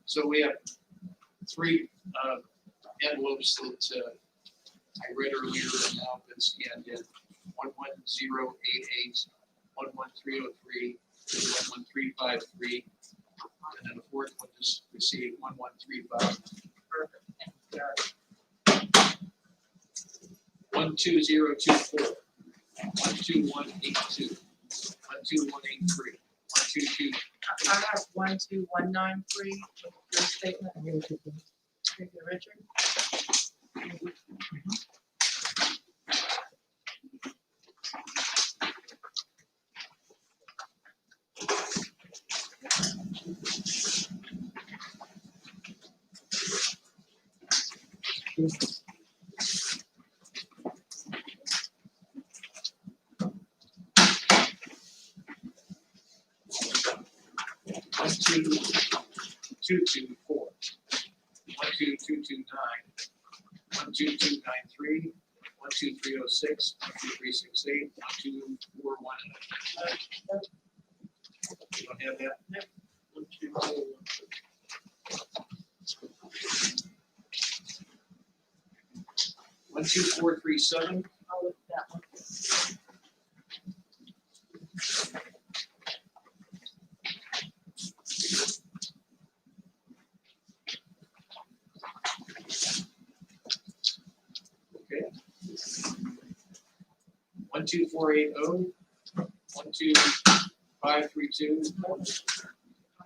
Speaker 1: So we have three envelopes that I read earlier and now been scanned in. 11088, 11303, 11353, and then the fourth one just received 1135.
Speaker 5: Perfect. Got it.
Speaker 1: 12024, 12182, 12183, 122.
Speaker 5: I have 12193 with your statement. Thank you, Richard.
Speaker 1: One, two, two, two, four. 12229, 12293, 12306, 12368, 12410. You don't have that?
Speaker 5: Nope.
Speaker 1: 12437,
Speaker 5: I'll look at that one.
Speaker 1: okay. 12480, 12532,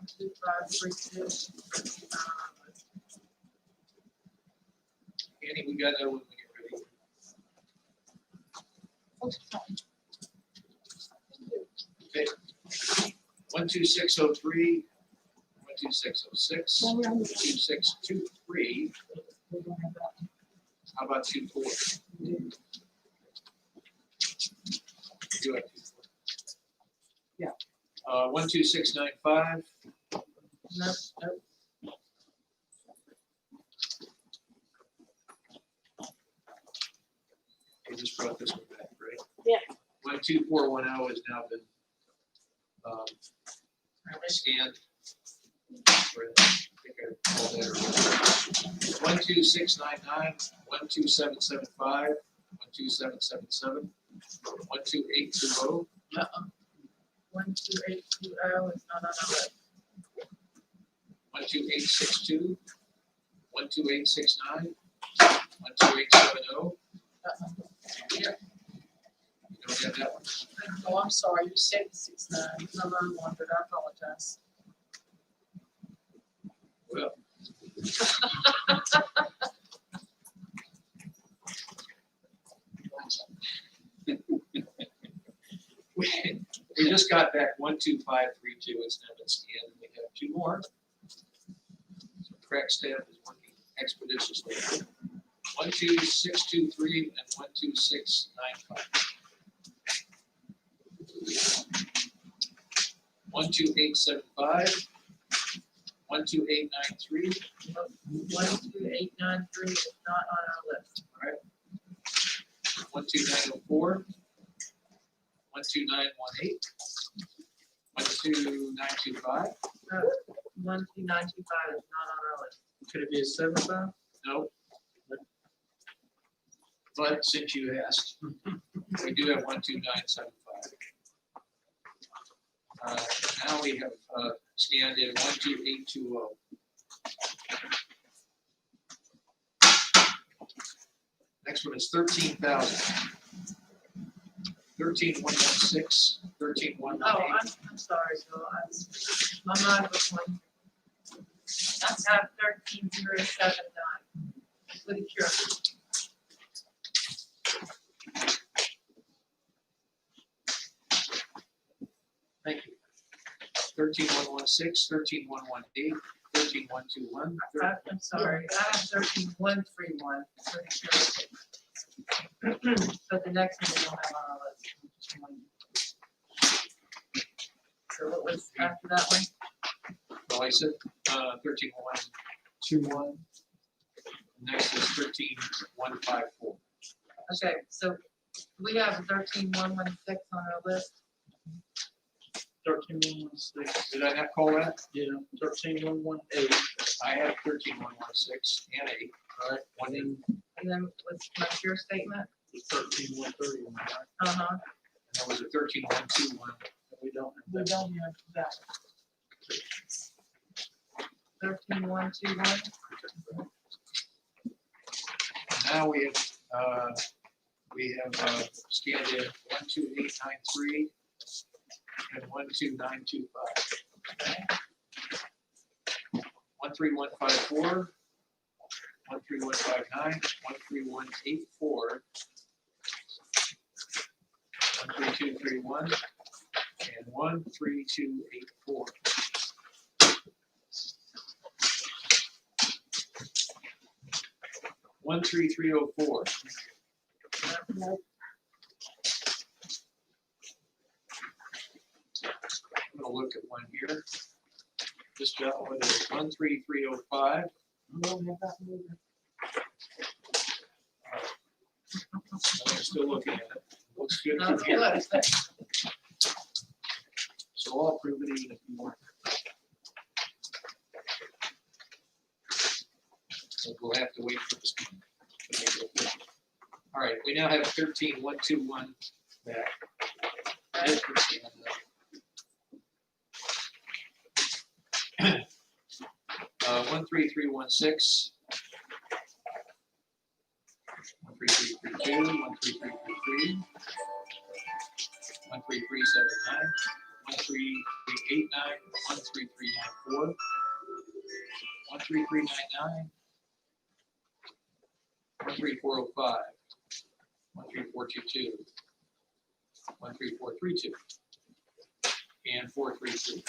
Speaker 5: 12532.
Speaker 1: Annie, we got that when we get ready. 12603, 12606, 12623. How about 24? You do have 24.
Speaker 5: Yeah.
Speaker 1: 12695,
Speaker 5: Nope, nope.
Speaker 1: you just brought this one back, right?
Speaker 2: Yeah.
Speaker 1: 12410 has now been scanned. I think I called that earlier. 12699, 12775, 12777, 12820,
Speaker 5: 12820 is not on our list.
Speaker 1: 12862, 12869, 12870.
Speaker 5: Yeah.
Speaker 1: You don't have that one?
Speaker 5: Oh, I'm sorry, you said 69, number one, but I apologize.
Speaker 1: Well. We just got back 12532. It's now been scanned. We have two more. So track staff is working expeditiously. 12623 and 12695. 12875. 12893.
Speaker 5: 12893 is not on our list.
Speaker 1: 12904. 12918. 12925.
Speaker 5: 12925 is not on our list.
Speaker 6: Could it be a 75?
Speaker 1: No. But since you asked, we do have 12975. Now we have scanned in 12820. Next one is 13,000. 13116,
Speaker 5: Oh,
Speaker 1: 13118.
Speaker 5: I'm sorry, Bill. My mind was one. That's have 13079 with a cure.
Speaker 1: Thank you. 13116, 13118, 13-121.
Speaker 5: I'm sorry, I have 13-131 for the sheriff. But the next one we don't have on our list. So what was after that one?
Speaker 1: Well, I said, 13-121. Next is 13-154.
Speaker 5: Okay, so we have 13-116 on our list.
Speaker 8: 13-116.
Speaker 1: Did I not call that?
Speaker 8: Yeah, 13-118.
Speaker 1: I have 13-116 and 8.
Speaker 8: All right.
Speaker 1: One in,
Speaker 5: And then what's my pure statement?
Speaker 8: 13-131.
Speaker 5: Uh-huh.
Speaker 1: and there was a 13-121.
Speaker 8: We don't
Speaker 5: We
Speaker 8: have that.
Speaker 5: don't have that. 13-121.
Speaker 1: Now we have scanned in 12893 and 12925. 13154, 13159, 13184, 13231, and 13284. One three three oh four. I'm gonna look at one here. This gentleman is 13305. I'm still looking at it. Looks good. to me. So I'll approve it even if you want. So we'll have to wait for this. All right, we now have 13-121 back. This one's scanned up. 13316. 13332, 13333, 13379, 13389, 13394, 13399, 13405, 13422, 13432, and 433.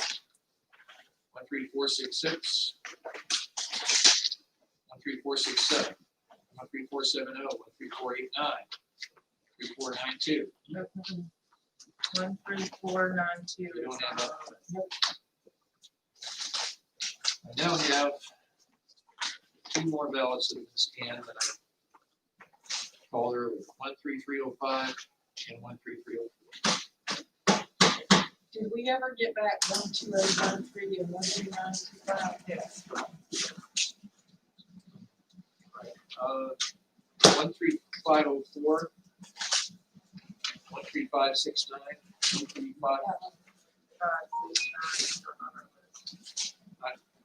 Speaker 1: 13466, 13467, 13470, 13489, 3492.
Speaker 5: 13492.
Speaker 1: We don't have that. I now have two more ballots that have been scanned that I called her 13305 and 13304.
Speaker 8: Did we ever get back 12813 and 12925?
Speaker 5: Yes.
Speaker 1: 13504, 13569, 135.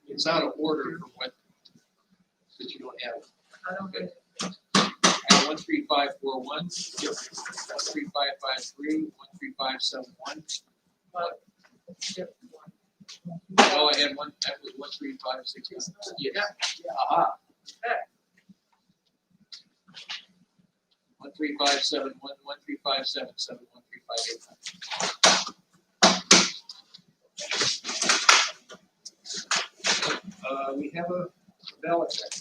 Speaker 1: It's out of order from what that you don't have.
Speaker 5: I don't get it.
Speaker 1: 13541, 13553, 13571.
Speaker 5: But it's a different one.
Speaker 1: Oh, I had one, that was 13569. Yes. Aha.
Speaker 5: Okay.
Speaker 1: 13571, 13577, 13589. We have a ballot check.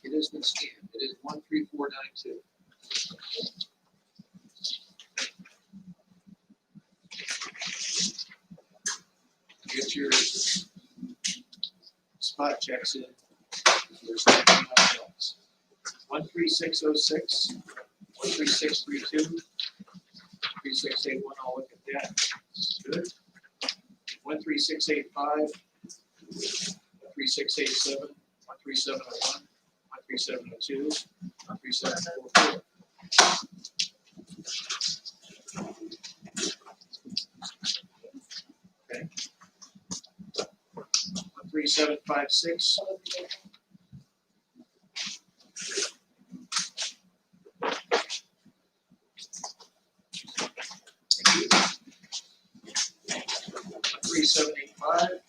Speaker 1: It has been scanned. It is 13492. Get your spot checks in. There's nothing else. 13606, 13632, 3681. I'll look at that. Good. 13685, 13687, 13701, 13702, 13744. Okay. 13756. Thank you. 13785 and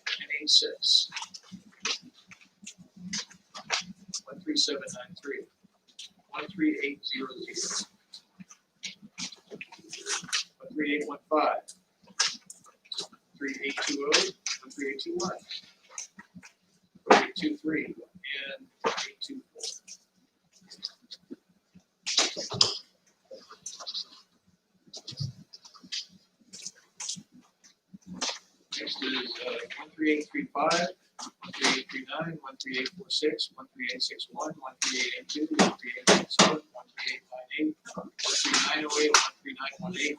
Speaker 1: 86. 13793. 13800. 13815. 3820. 13821. 823 and 824. Next is 13835, 13839, 13846, 13861, 13882, 13887, 13898, 13908, 13918,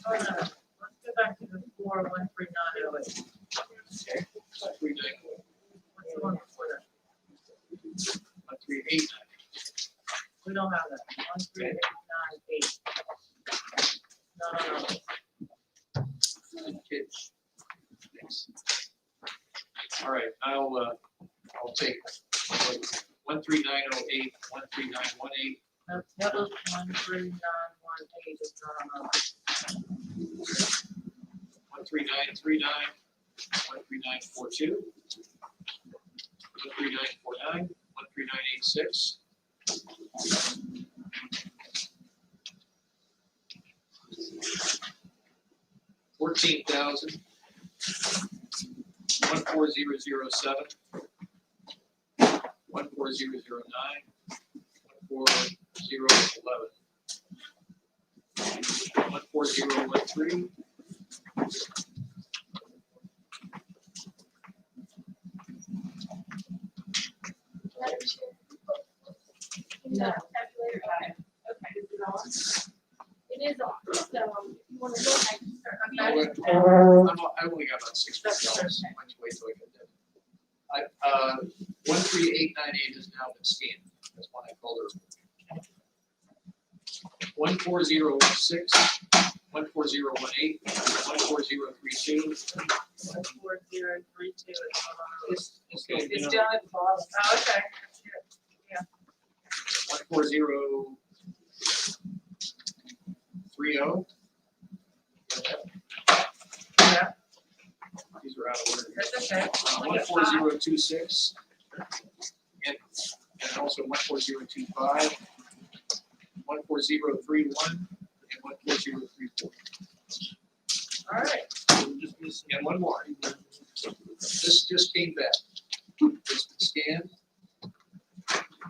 Speaker 5: Hold on. Let's go back to the 41390.
Speaker 1: 13908,
Speaker 5: What's the one before that?
Speaker 1: 13898.
Speaker 5: We don't have that. 13898. No.
Speaker 1: Kids. Thanks. All right, I'll take 13908, 13918,
Speaker 5: That was 13918. It's not on our.
Speaker 1: 13939, 13942, 13949, 13986. 14,000, 14007, 14009, 14011, 14013,
Speaker 2: Madam Chair?
Speaker 5: No.
Speaker 2: Calculator, okay, okay, is it on? It is on, so if you wanna look, I can start.
Speaker 1: I only got about $6 dollars. I might wait till I get that. 13898 has now been scanned. That's why I called her. 14016, 14018, 14032.
Speaker 5: 14032 is not on our list.
Speaker 1: Okay,
Speaker 5: It's down at the bottom. Oh, okay.
Speaker 1: 14030.
Speaker 5: Yeah,
Speaker 1: These are out of order.
Speaker 5: that's okay.
Speaker 1: 14026. And also 14025, 14031, and 14034.
Speaker 5: All right.
Speaker 1: And one more. This just came back. It's been scanned.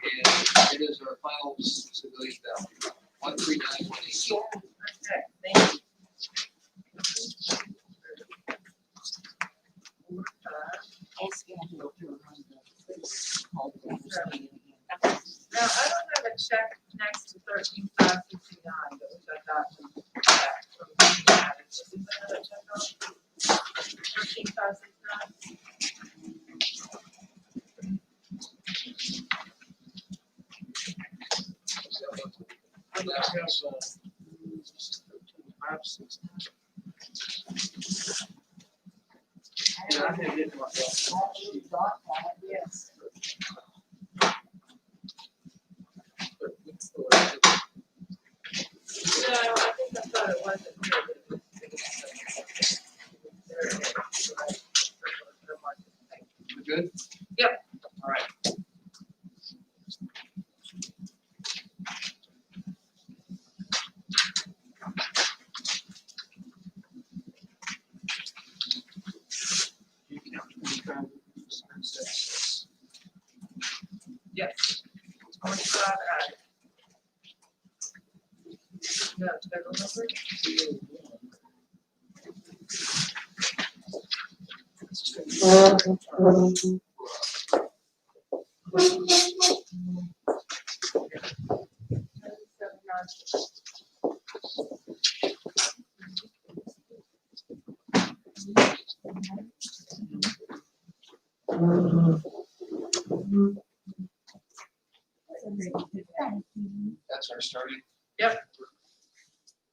Speaker 1: And it is our final civilian value, 13918.
Speaker 5: Okay, thank you. Now, I don't have a check next to 13,569, but which I got from back from the attic. Is there another check on 13,569?
Speaker 6: Yeah, I had it in my.
Speaker 5: Yes. No, I think I thought it wasn't here. But there it is. Right.
Speaker 1: We good?
Speaker 5: Yep.
Speaker 1: All right.
Speaker 5: Yes. 25 added. No, total number?
Speaker 1: That's our starting.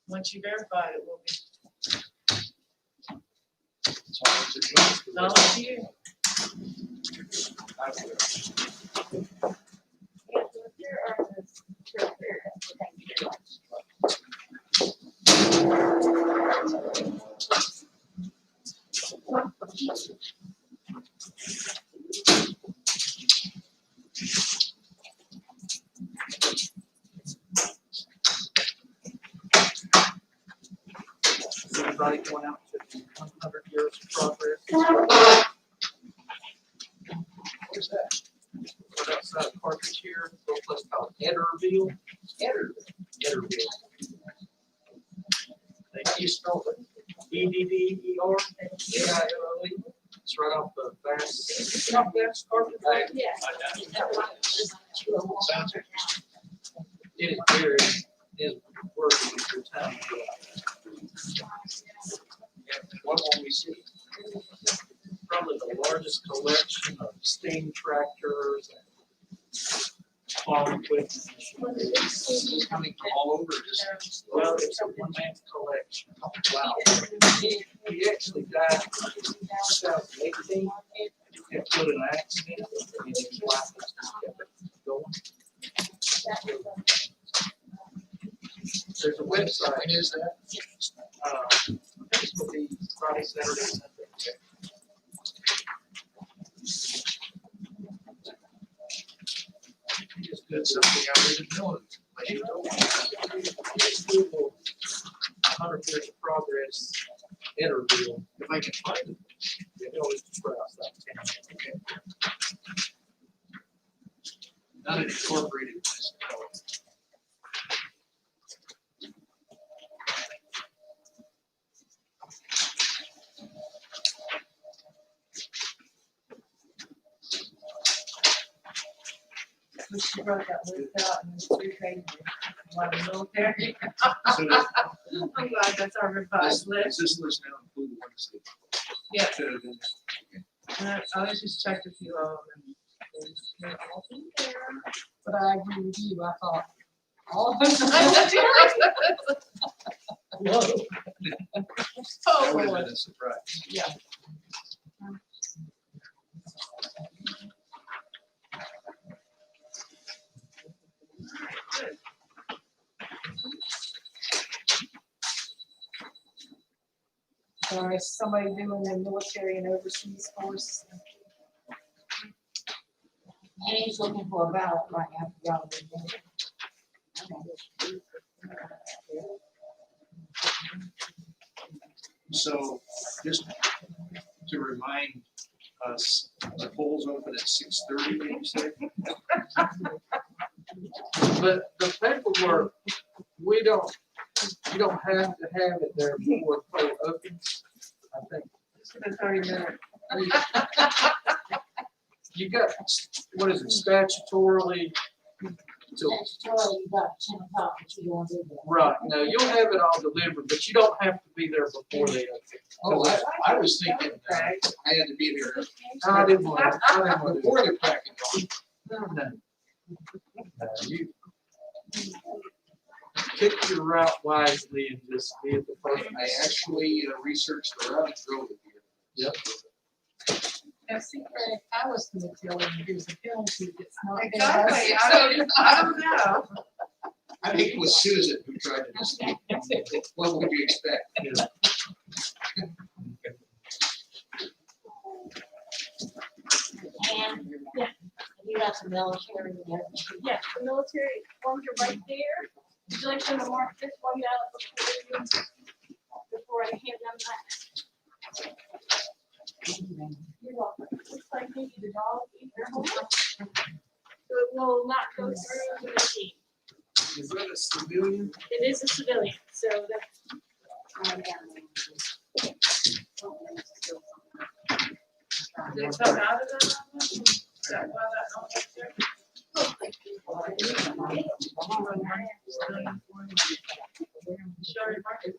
Speaker 5: Once you verify it, will be.
Speaker 1: It's all up to you.
Speaker 5: Not up to you.
Speaker 6: Is everybody going out to 100 years of progress? Where's that? Right outside of Carthage here, a little place called Ederville. Ederville. They used to spell it Edder. AILLE. It's right off the Bass. Off Bass Carthage.
Speaker 2: Yeah.
Speaker 1: Sounds interesting.
Speaker 6: It is very, is worth your time. What will we see? Probably the largest collection of steam tractors and farm equipment.
Speaker 1: Coming from all over, just
Speaker 6: Well, it's a one-man collection. Wow. He actually died in 2018. Had put an accident and his wife just kept it going. There's a website.
Speaker 1: when is that?
Speaker 6: This will be Friday, Saturday, Sunday.
Speaker 1: Just did something I didn't know. But you told me.
Speaker 6: Just Google 100 Years of Progress interview.
Speaker 1: If I can find it.
Speaker 6: You know, it's just outside town.
Speaker 1: Okay. Not an incorporated municipality.
Speaker 5: We should write that list out and it's 3 pages. Like the military.
Speaker 1: So does
Speaker 5: I'm glad that's our revised
Speaker 1: does
Speaker 5: list.
Speaker 1: this list now include the ones that
Speaker 5: Yeah,
Speaker 1: should have been?
Speaker 5: I was just checked a few of them. They're all in there.
Speaker 8: But I agree with you, I thought, all of them.
Speaker 1: That
Speaker 5: Oh,
Speaker 1: would have
Speaker 5: Lord.
Speaker 1: been a surprise.
Speaker 5: Yeah.
Speaker 8: Or is somebody doing the military and overseas force?
Speaker 3: And he's looking for a ballot right now. for y'all to do.
Speaker 1: So just to remind us, the polls open at 6:30, did you say?
Speaker 6: But the paperwork, you don't have to have it there before the poll opens. I think
Speaker 5: It's been 30 minutes.
Speaker 6: you got, what is it, statutorily? till-
Speaker 3: That's why you got 10 o'clock, but you don't do that.
Speaker 6: Right, no, you'll have it all delivered, but you don't have to be there before they open.
Speaker 1: Oh, I was thinking I had to be there
Speaker 6: I didn't want to.
Speaker 1: before the cracking dawn.
Speaker 6: No. No, you pick your route wisely and just be at the first.
Speaker 1: I actually researched the route and drove it here.
Speaker 6: Yep.
Speaker 8: Now, see, Craig, I was gonna tell you, there's a penalty that's not.
Speaker 5: Exactly, I don't know.
Speaker 1: I think it was Susan who tried to just, what would you expect?
Speaker 3: And you got some military there.
Speaker 2: Yeah, the military ones are right there. Would you like them to mark this one out before I hand them that? You're welcome. Looks like maybe the dog ate their home. So it will not go through the machine.
Speaker 6: Is that a civilian?
Speaker 2: It is a civilian, so that's.
Speaker 5: Did it come out of the? Is that why that don't get there? Sure, mark it.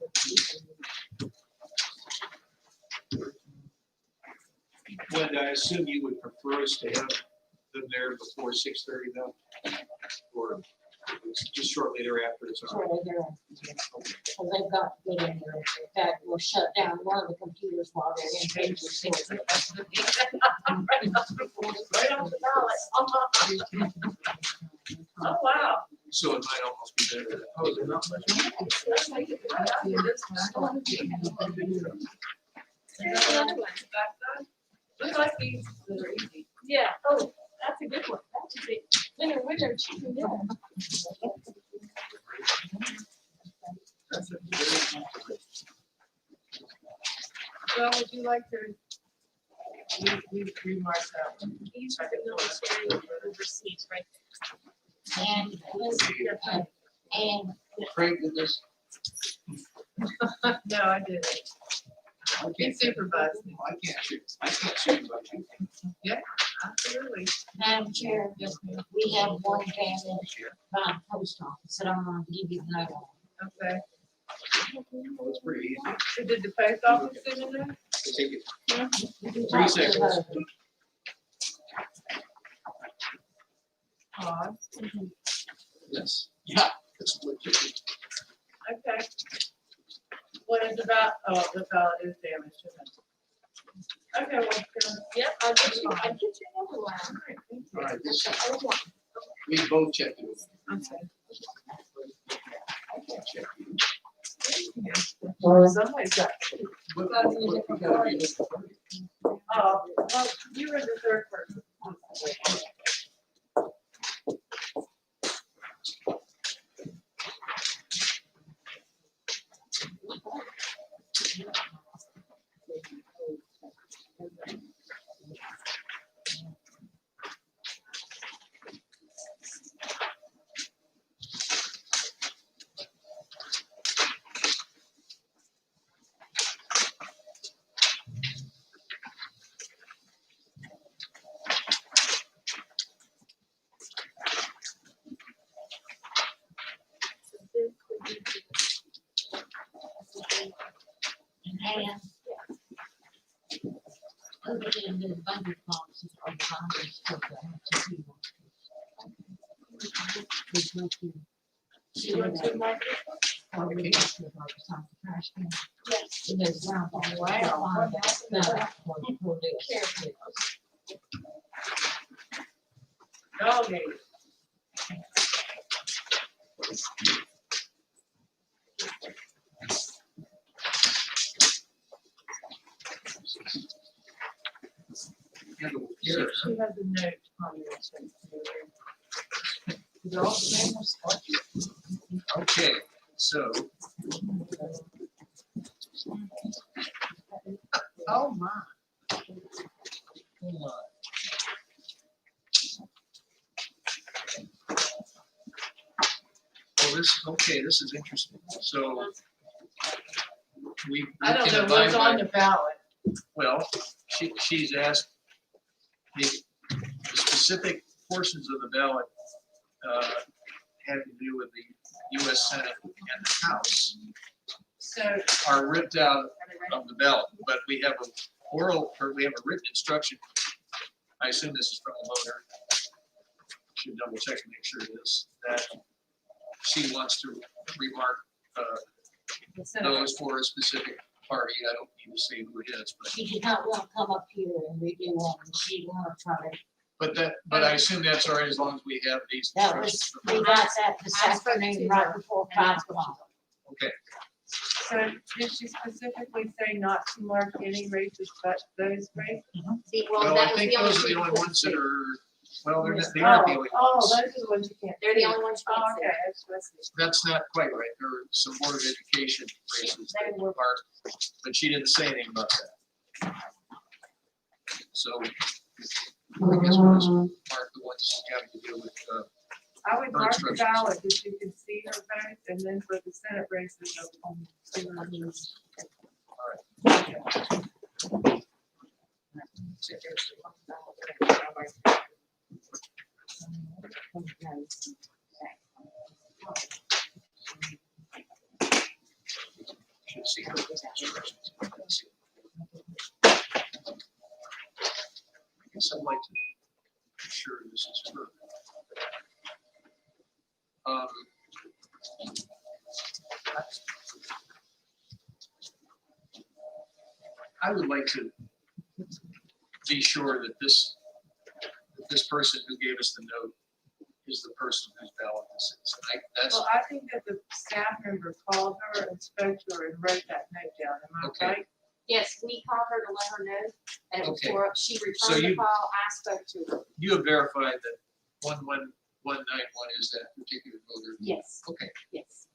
Speaker 1: When I assume you would prefer us to have them there before 6:30 though? Or just shortly thereafter, it's all right.
Speaker 3: Shortly thereafter. So they've got to get in there. In fact, we'll shut down one of the computers while they're in pages.
Speaker 2: Right on the ballot.
Speaker 5: Oh, wow.
Speaker 1: So it might almost be better. to-
Speaker 6: Oh, they're not much.
Speaker 2: Let's make it right after this one. Here's another one.
Speaker 5: We like these that are easy.
Speaker 2: Yeah, oh, that's a good one. That should be winner, chicken dinner.
Speaker 6: That's a very.
Speaker 5: Well, would you like to We remarked that one.
Speaker 2: These are the military overseas, right?
Speaker 3: And listen, and
Speaker 6: Craig did this.
Speaker 5: No, I didn't.
Speaker 6: I
Speaker 5: He
Speaker 6: can't,
Speaker 5: supervised me.
Speaker 6: I can't supervise you.
Speaker 5: Absolutely.
Speaker 3: Madam Chair, we have one family by the post office that I'm gonna give you the note on.
Speaker 5: Okay.
Speaker 6: Well, it's pretty easy.
Speaker 5: So did the post office send it in?
Speaker 6: Take it.
Speaker 3: You can
Speaker 6: 3
Speaker 3: talk to
Speaker 6: seconds.
Speaker 3: her.
Speaker 5: Pause.
Speaker 6: Yes. Yeah. That's what you do.
Speaker 5: Okay. What is about, oh, the ballot is damaged. Okay, well,
Speaker 2: Yep, I'll get you another one.
Speaker 6: All right, this,
Speaker 2: The old one.
Speaker 6: we both checked it.
Speaker 5: okay.
Speaker 6: I can't check you.
Speaker 5: Somebody's got.
Speaker 6: What- what- you gotta be-
Speaker 5: Oh, well, you were the third person.
Speaker 3: And other than the budget policies or Congress, so that have to be. Which we can see
Speaker 5: You want to
Speaker 3: that,
Speaker 5: mark
Speaker 3: or we can see about the side of the trash can.
Speaker 2: Yes.
Speaker 3: And there's ground ball.
Speaker 5: Wow.
Speaker 3: No, for this.
Speaker 5: Dog ate.
Speaker 6: Here.
Speaker 5: She has a note on this. They're all famous.
Speaker 6: Okay, so,
Speaker 5: Oh, my.
Speaker 6: hold on. Oh, this is interesting. So we
Speaker 5: I don't
Speaker 6: can
Speaker 5: know
Speaker 6: abide
Speaker 5: what's
Speaker 6: by-
Speaker 5: on the ballot.
Speaker 6: Well, she's asked the specific portions of the ballot having to do with the US Senate and the House
Speaker 5: So,
Speaker 6: are ripped out of the ballot, but we have we have a written instruction. I assume this is from the voter. Should double check and make sure it is, that she wants to remark
Speaker 5: the Senate.
Speaker 6: those for a specific party. I don't need to say who it is, but
Speaker 3: She did not want to come up here and redo one, she wanted to try to,
Speaker 6: but I assume that's all right as long as we have these
Speaker 3: that
Speaker 6: instructions.
Speaker 3: was, we got that this
Speaker 2: I spoke to
Speaker 3: afternoon, right
Speaker 2: her,
Speaker 3: before
Speaker 2: and that's
Speaker 3: 5
Speaker 2: what she
Speaker 3: o'clock.
Speaker 6: Okay,
Speaker 5: So did she specifically say not to mark any races but those races?
Speaker 2: See,
Speaker 6: well,
Speaker 2: that
Speaker 6: I
Speaker 2: was
Speaker 6: think
Speaker 2: the only
Speaker 6: those are
Speaker 2: two
Speaker 6: the only
Speaker 2: you
Speaker 6: ones that
Speaker 2: couldn't
Speaker 6: are, well, they aren't the only
Speaker 5: Oh,
Speaker 6: ones.
Speaker 5: those are the ones you can't.
Speaker 2: see. They're the
Speaker 5: see.
Speaker 2: only ones you
Speaker 5: Oh,
Speaker 2: can't
Speaker 5: okay,
Speaker 2: see.
Speaker 5: that's what I see.
Speaker 6: That's not quite right. There are some Board of Education races that
Speaker 2: They were-
Speaker 6: are, but she didn't say anything about that. So I guess we'll just mark the ones having to do with,
Speaker 5: I would mark the
Speaker 6: instructions.
Speaker 5: ballot that you can see her vote, and then for the Senate races, I'll see her names.
Speaker 6: should see her instructions. I guess I'd like to be sure this is her. I would like to be sure that this person who gave us the note is the person whose ballot this is. That's,
Speaker 5: Well, I think that the staff member called her and spoke to her and wrote that note down, am
Speaker 6: Okay.
Speaker 5: I right?
Speaker 2: Yes, we called her to let her know that it was
Speaker 6: Okay.
Speaker 2: for, she
Speaker 6: So
Speaker 2: returned the
Speaker 6: you-
Speaker 2: call, I spoke to her.
Speaker 6: you have verified that 11191 is that particular voter.
Speaker 2: Yes,
Speaker 6: Okay,
Speaker 2: yes.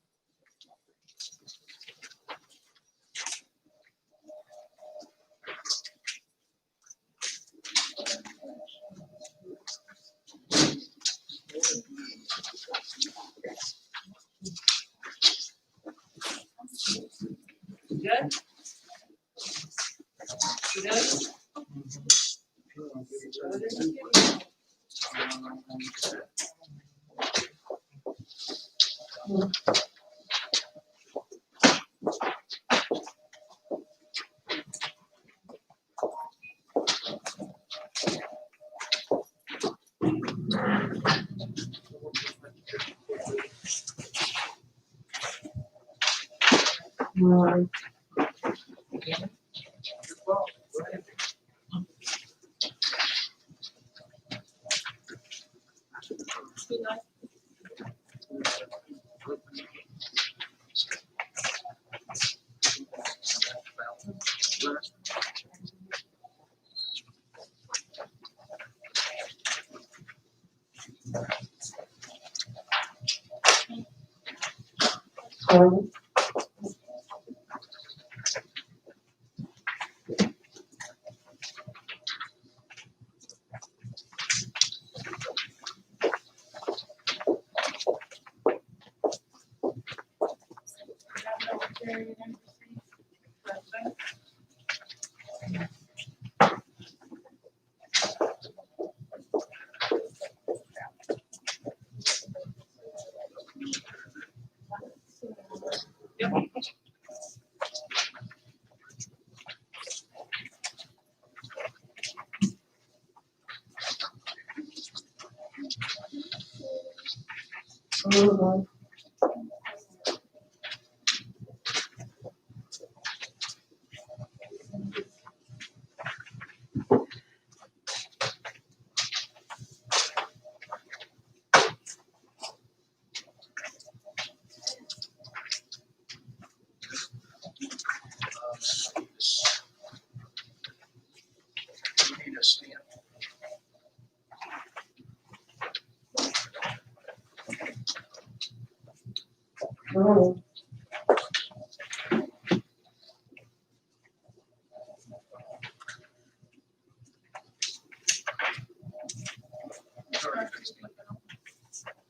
Speaker 1: You need a stamp.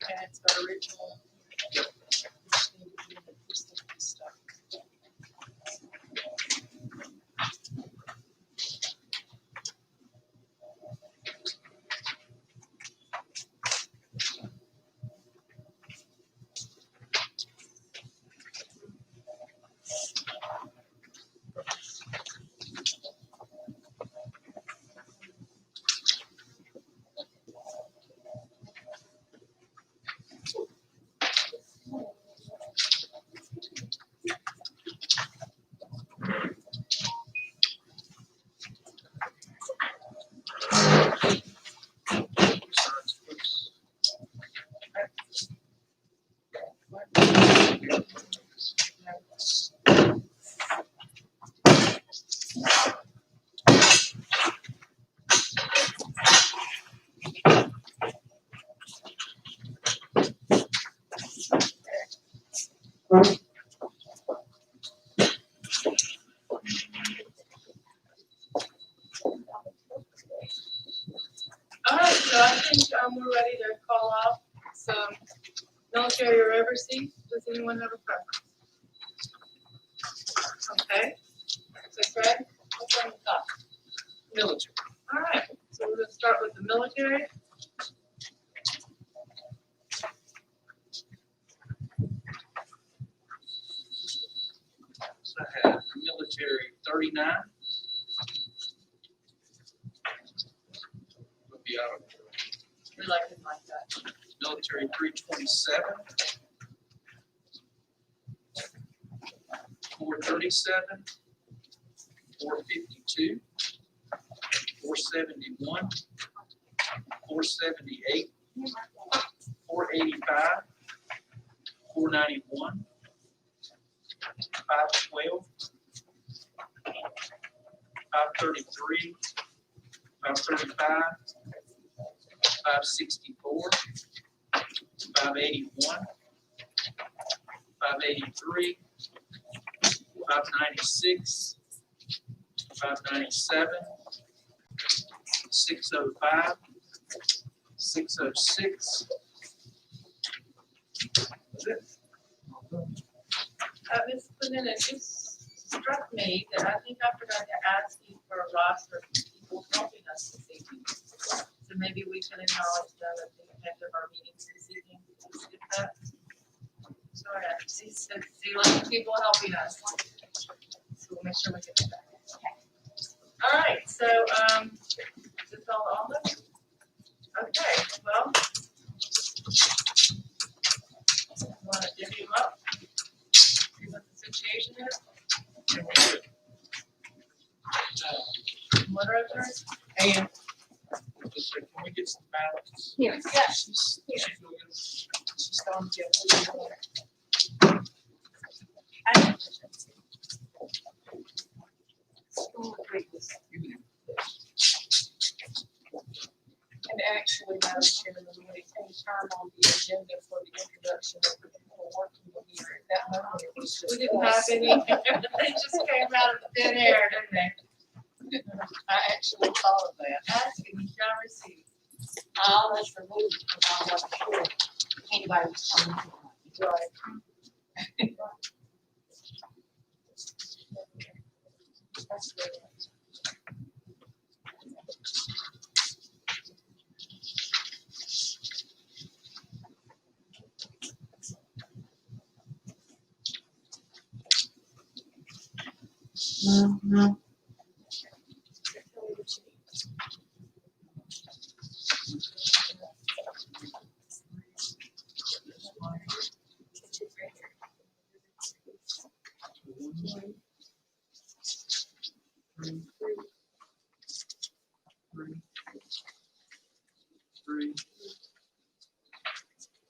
Speaker 5: And it's got original.
Speaker 1: Yep.
Speaker 5: Just need to do the sticky stuff. All right, so I think we're ready to call off some military or overseas. Does anyone have a preference? Okay, so Fred, what's on the top?
Speaker 1: Military.
Speaker 5: All right, so we're gonna start with the military.
Speaker 6: So I have military 39. Would be out of
Speaker 5: We like it like that.
Speaker 6: military 327. 437. 452. 471. 478. 485. 491. 512. 533. 535. 564. 581. 583. 596. 597. 605. 606. That's it.
Speaker 5: Ms. Clinton, it just struck me that I think I forgot to ask you for a roster of people helping us this evening. So and maybe we can acknowledge that at the end of our meetings this evening. Let's get that. Sorry, I see lots of people helping us. So we'll make sure we get that. All right, so, is this all on this? Okay, well. Want to divvy them up? See what the situation is? Moderator?
Speaker 8: And
Speaker 6: Just say, can we get some ballots?
Speaker 7: Here.
Speaker 5: Yeah.
Speaker 8: she's gone to. And actually, Madam Chairman, when it came time on the agenda for the introduction of the people working here, at that moment, it was just.
Speaker 5: We didn't have any, they just came out of thin air, didn't they?
Speaker 8: I actually thought of that.
Speaker 5: Ask and you shall receive.
Speaker 3: I almost removed it because I wasn't sure if anybody was coming.
Speaker 8: Right. That's good.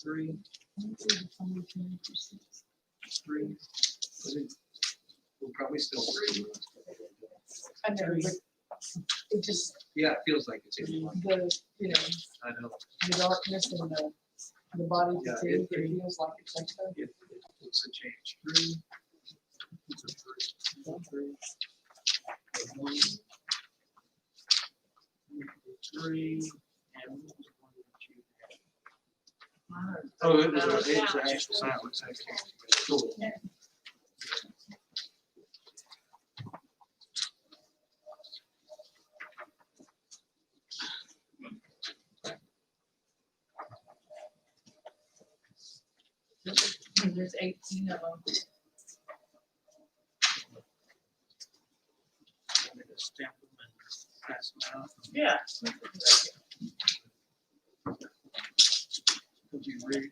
Speaker 6: Three. We'll probably still three.
Speaker 8: I know, but it just,
Speaker 6: Yeah, it feels like it's in one.
Speaker 8: the, you know,
Speaker 6: I know.
Speaker 8: the darkness and the body
Speaker 6: Yeah,
Speaker 8: fatigue,
Speaker 6: it-
Speaker 8: it feels like it's like that.
Speaker 6: It's a change. Three. It's a three. Three. One. Three. And what was the one that you had? Oh, it was an actual silence. Okay. Cool.
Speaker 5: There's 18 of them.
Speaker 6: I'm gonna stamp them and pass them out.
Speaker 5: Yeah.
Speaker 6: Would you read?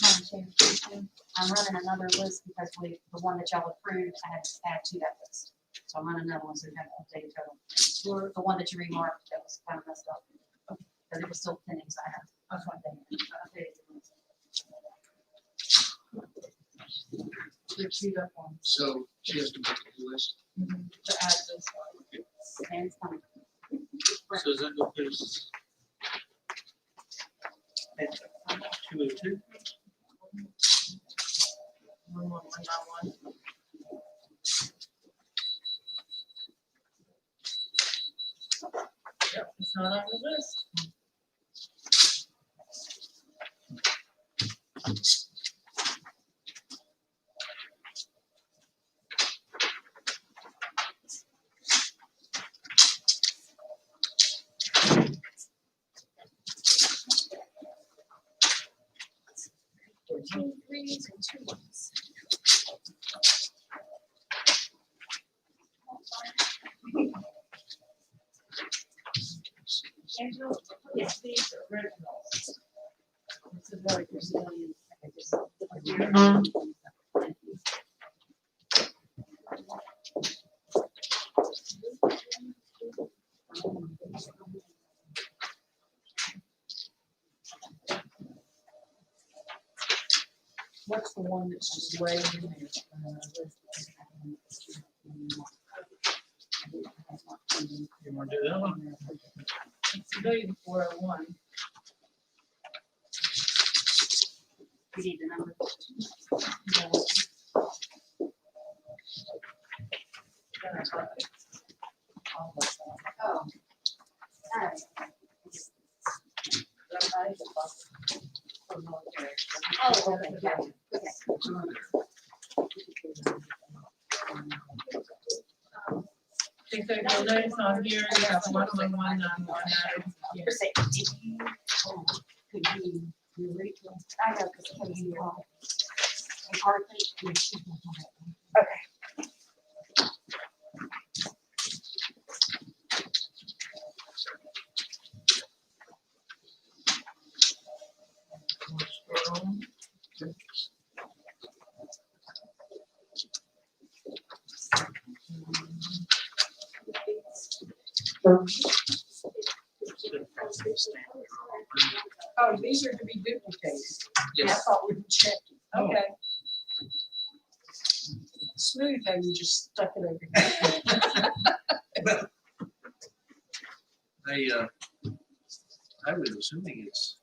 Speaker 7: Madam Chair, I'm running another list because the one that y'all approved, I had to add to that list. So I'm running another one, so we have to update total. For the one that you remarked, that was kind of messed up. But it was still pending, so I have to update the list.
Speaker 8: They're chewed up on
Speaker 6: So she has to make a list.
Speaker 8: to add this one.
Speaker 7: And it's coming.
Speaker 6: So does that go put us at 202?
Speaker 5: One by one. Yep, it's not on the list.
Speaker 7: Two threes and two ones.
Speaker 5: Angela, yes, these are originals. This is very Brazilian.
Speaker 8: What's the one that's just way in there?
Speaker 6: You want to do that one?
Speaker 5: It's civilian 401.
Speaker 7: We need the number.
Speaker 5: Then I thought that-
Speaker 7: Oh. Alright. Oh, okay, yeah, okay.
Speaker 5: think that you'll notice on here, you have one point one added. Yeah.
Speaker 7: For safety.
Speaker 3: Could be Eureka.
Speaker 7: I know, because it can be wrong. And Hartley,
Speaker 3: Yeah, she's gonna have it.
Speaker 8: Oh, these are to be duplicated. I
Speaker 1: Yes.
Speaker 8: thought we were checking.
Speaker 3: Oh.
Speaker 8: Okay. Smooth how you just stuck it over here.
Speaker 6: I was assuming it's.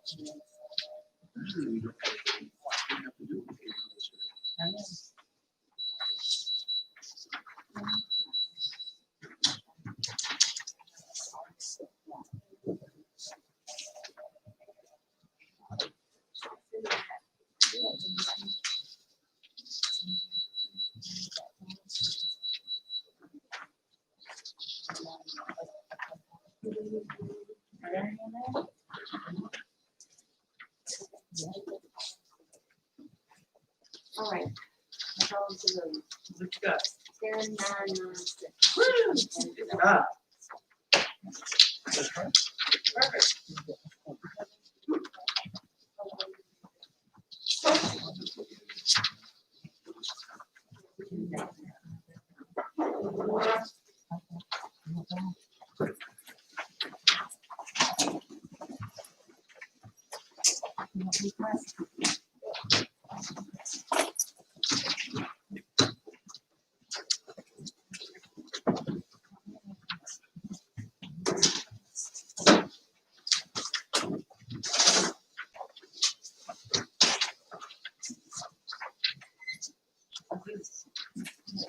Speaker 6: Usually we don't have to do it.
Speaker 8: I know.
Speaker 7: all right. That's all it's a room.
Speaker 6: What you got?
Speaker 7: 10,996.
Speaker 6: Good job.
Speaker 5: Just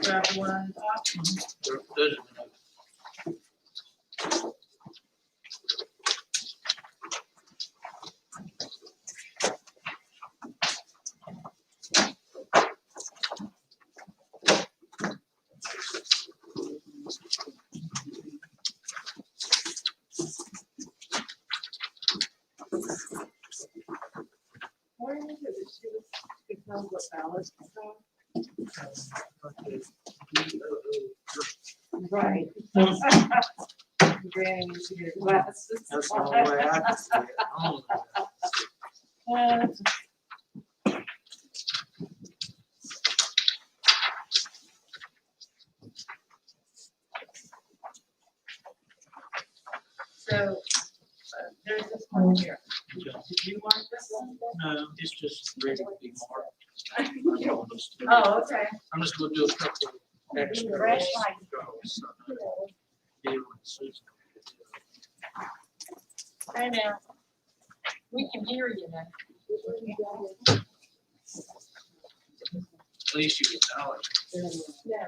Speaker 5: grab the one on top. Why is it that she was, becomes what ballast is on?
Speaker 8: Right. Granny needs to get her glasses.
Speaker 6: That's the only way I can see it. Oh,
Speaker 5: So, there's this one here. Did you want this one?
Speaker 6: No, it's just ready to be marked.
Speaker 5: Oh, okay.
Speaker 6: I'm just gonna do a couple of extra.
Speaker 7: Fresh light.
Speaker 6: Deal with Susan.
Speaker 8: Hey now. We can hear you now.
Speaker 6: At least you acknowledge.
Speaker 5: Yeah.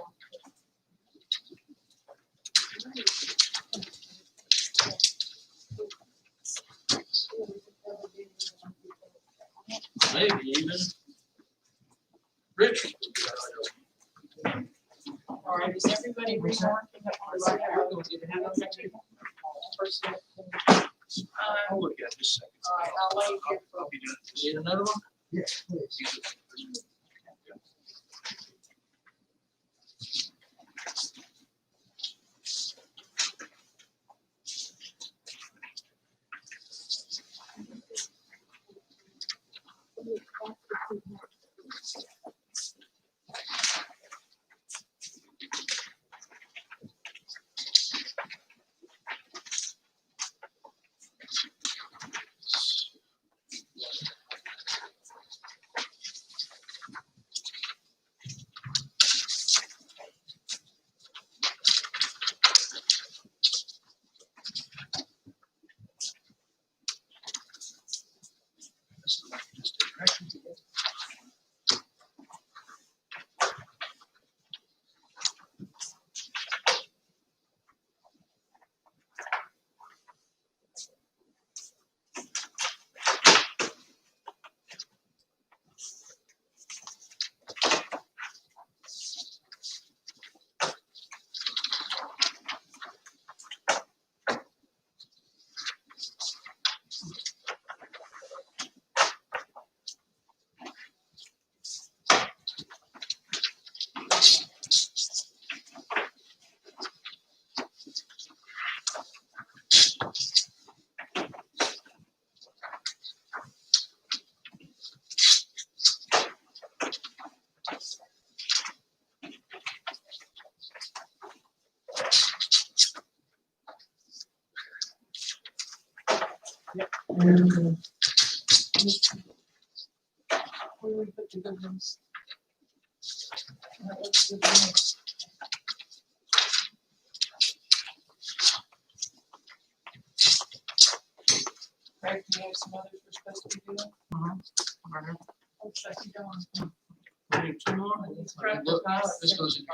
Speaker 6: Maybe even Richard.
Speaker 8: All right, is everybody remarking up on the first one?
Speaker 6: I'll look at it just a second.
Speaker 8: All right, I'll wait here for.
Speaker 6: I'll be doing this. Need another one?
Speaker 4: Yes, please.
Speaker 8: Where we put the good ones? That looks good to me. Craig, do you have some others we're supposed to be doing? Oh, check it down.
Speaker 6: Two more?
Speaker 8: Craig, the pilot.
Speaker 6: This goes in.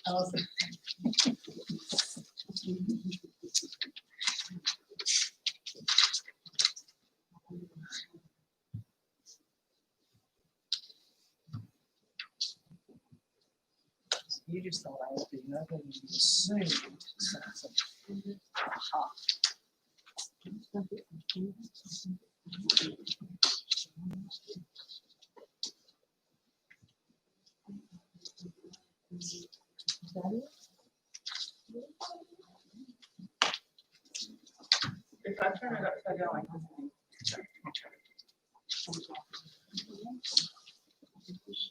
Speaker 8: Oh, you just thought I would do nothing, you assumed something. Aha. If I turn it upside down like this.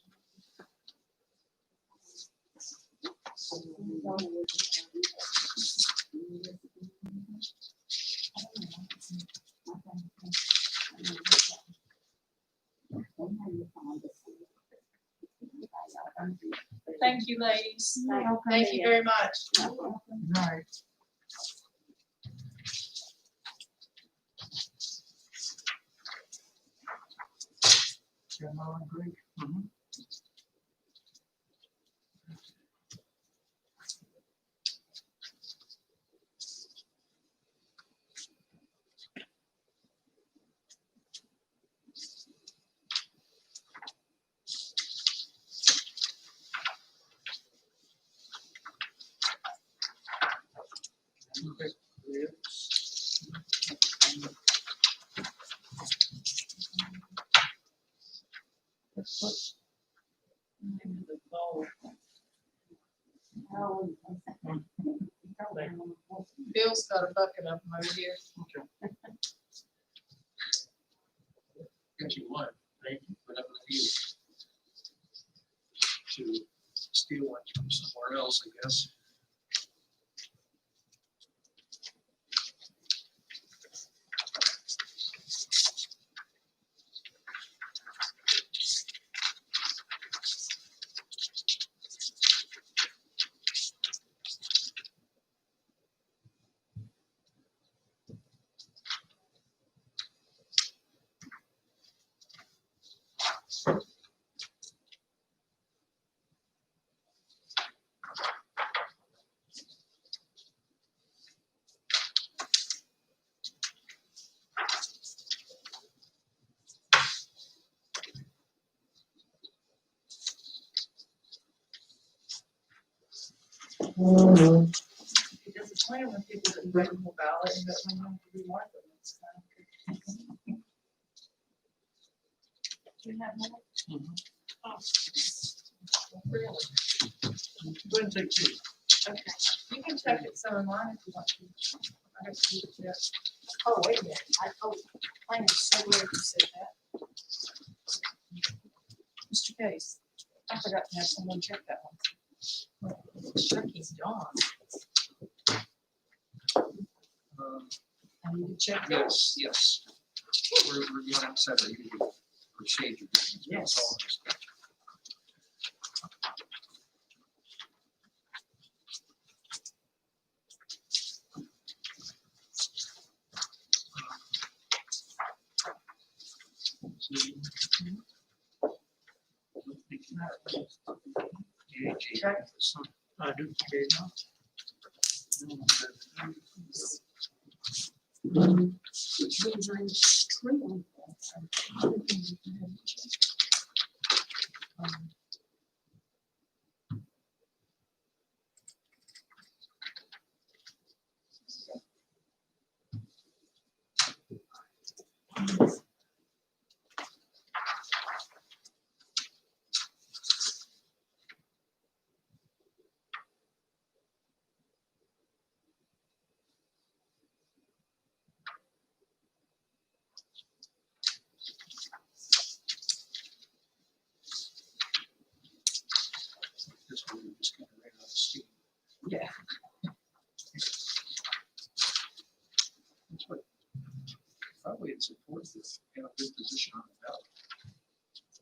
Speaker 8: Thank you, ladies. Thank you very much.
Speaker 6: Right. General Greek.
Speaker 8: Bill's got a bucket of them over here.
Speaker 6: Got you one, thank you, but I'm gonna use to steal one from somewhere else, I guess.
Speaker 5: It doesn't plan when people that write the ballot, but when you have to do more than it's kind of. Do you have more? Oh. Really?
Speaker 6: Go ahead and take two.
Speaker 5: Okay, you can check it some of mine if you want to. I don't see it yet.
Speaker 8: Oh, wait a minute. I am so glad you said that. Mr. Case, I forgot to have someone check that one. Sure, he's gone. I need to check that.
Speaker 6: Yes. We're going outside our usual procedure.
Speaker 8: Yes.
Speaker 6: Check. I do. support this, have a good position on the ballot.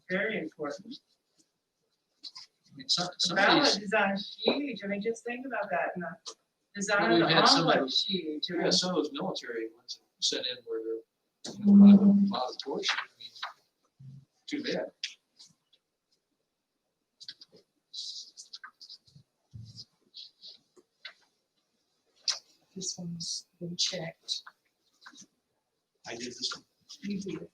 Speaker 5: Very important.
Speaker 6: I mean, some
Speaker 5: The
Speaker 6: of
Speaker 5: ballot
Speaker 6: these,
Speaker 5: design is huge. I mean, just think about that. And the design
Speaker 6: Well,
Speaker 5: of the
Speaker 6: we've had some of
Speaker 5: envelope's huge. I
Speaker 6: yeah,
Speaker 5: mean,
Speaker 6: some of those military ones that sent in where they're, you know, a lot of portion, I mean, too bad.
Speaker 8: This one's been checked.
Speaker 6: I did this one.
Speaker 8: You did.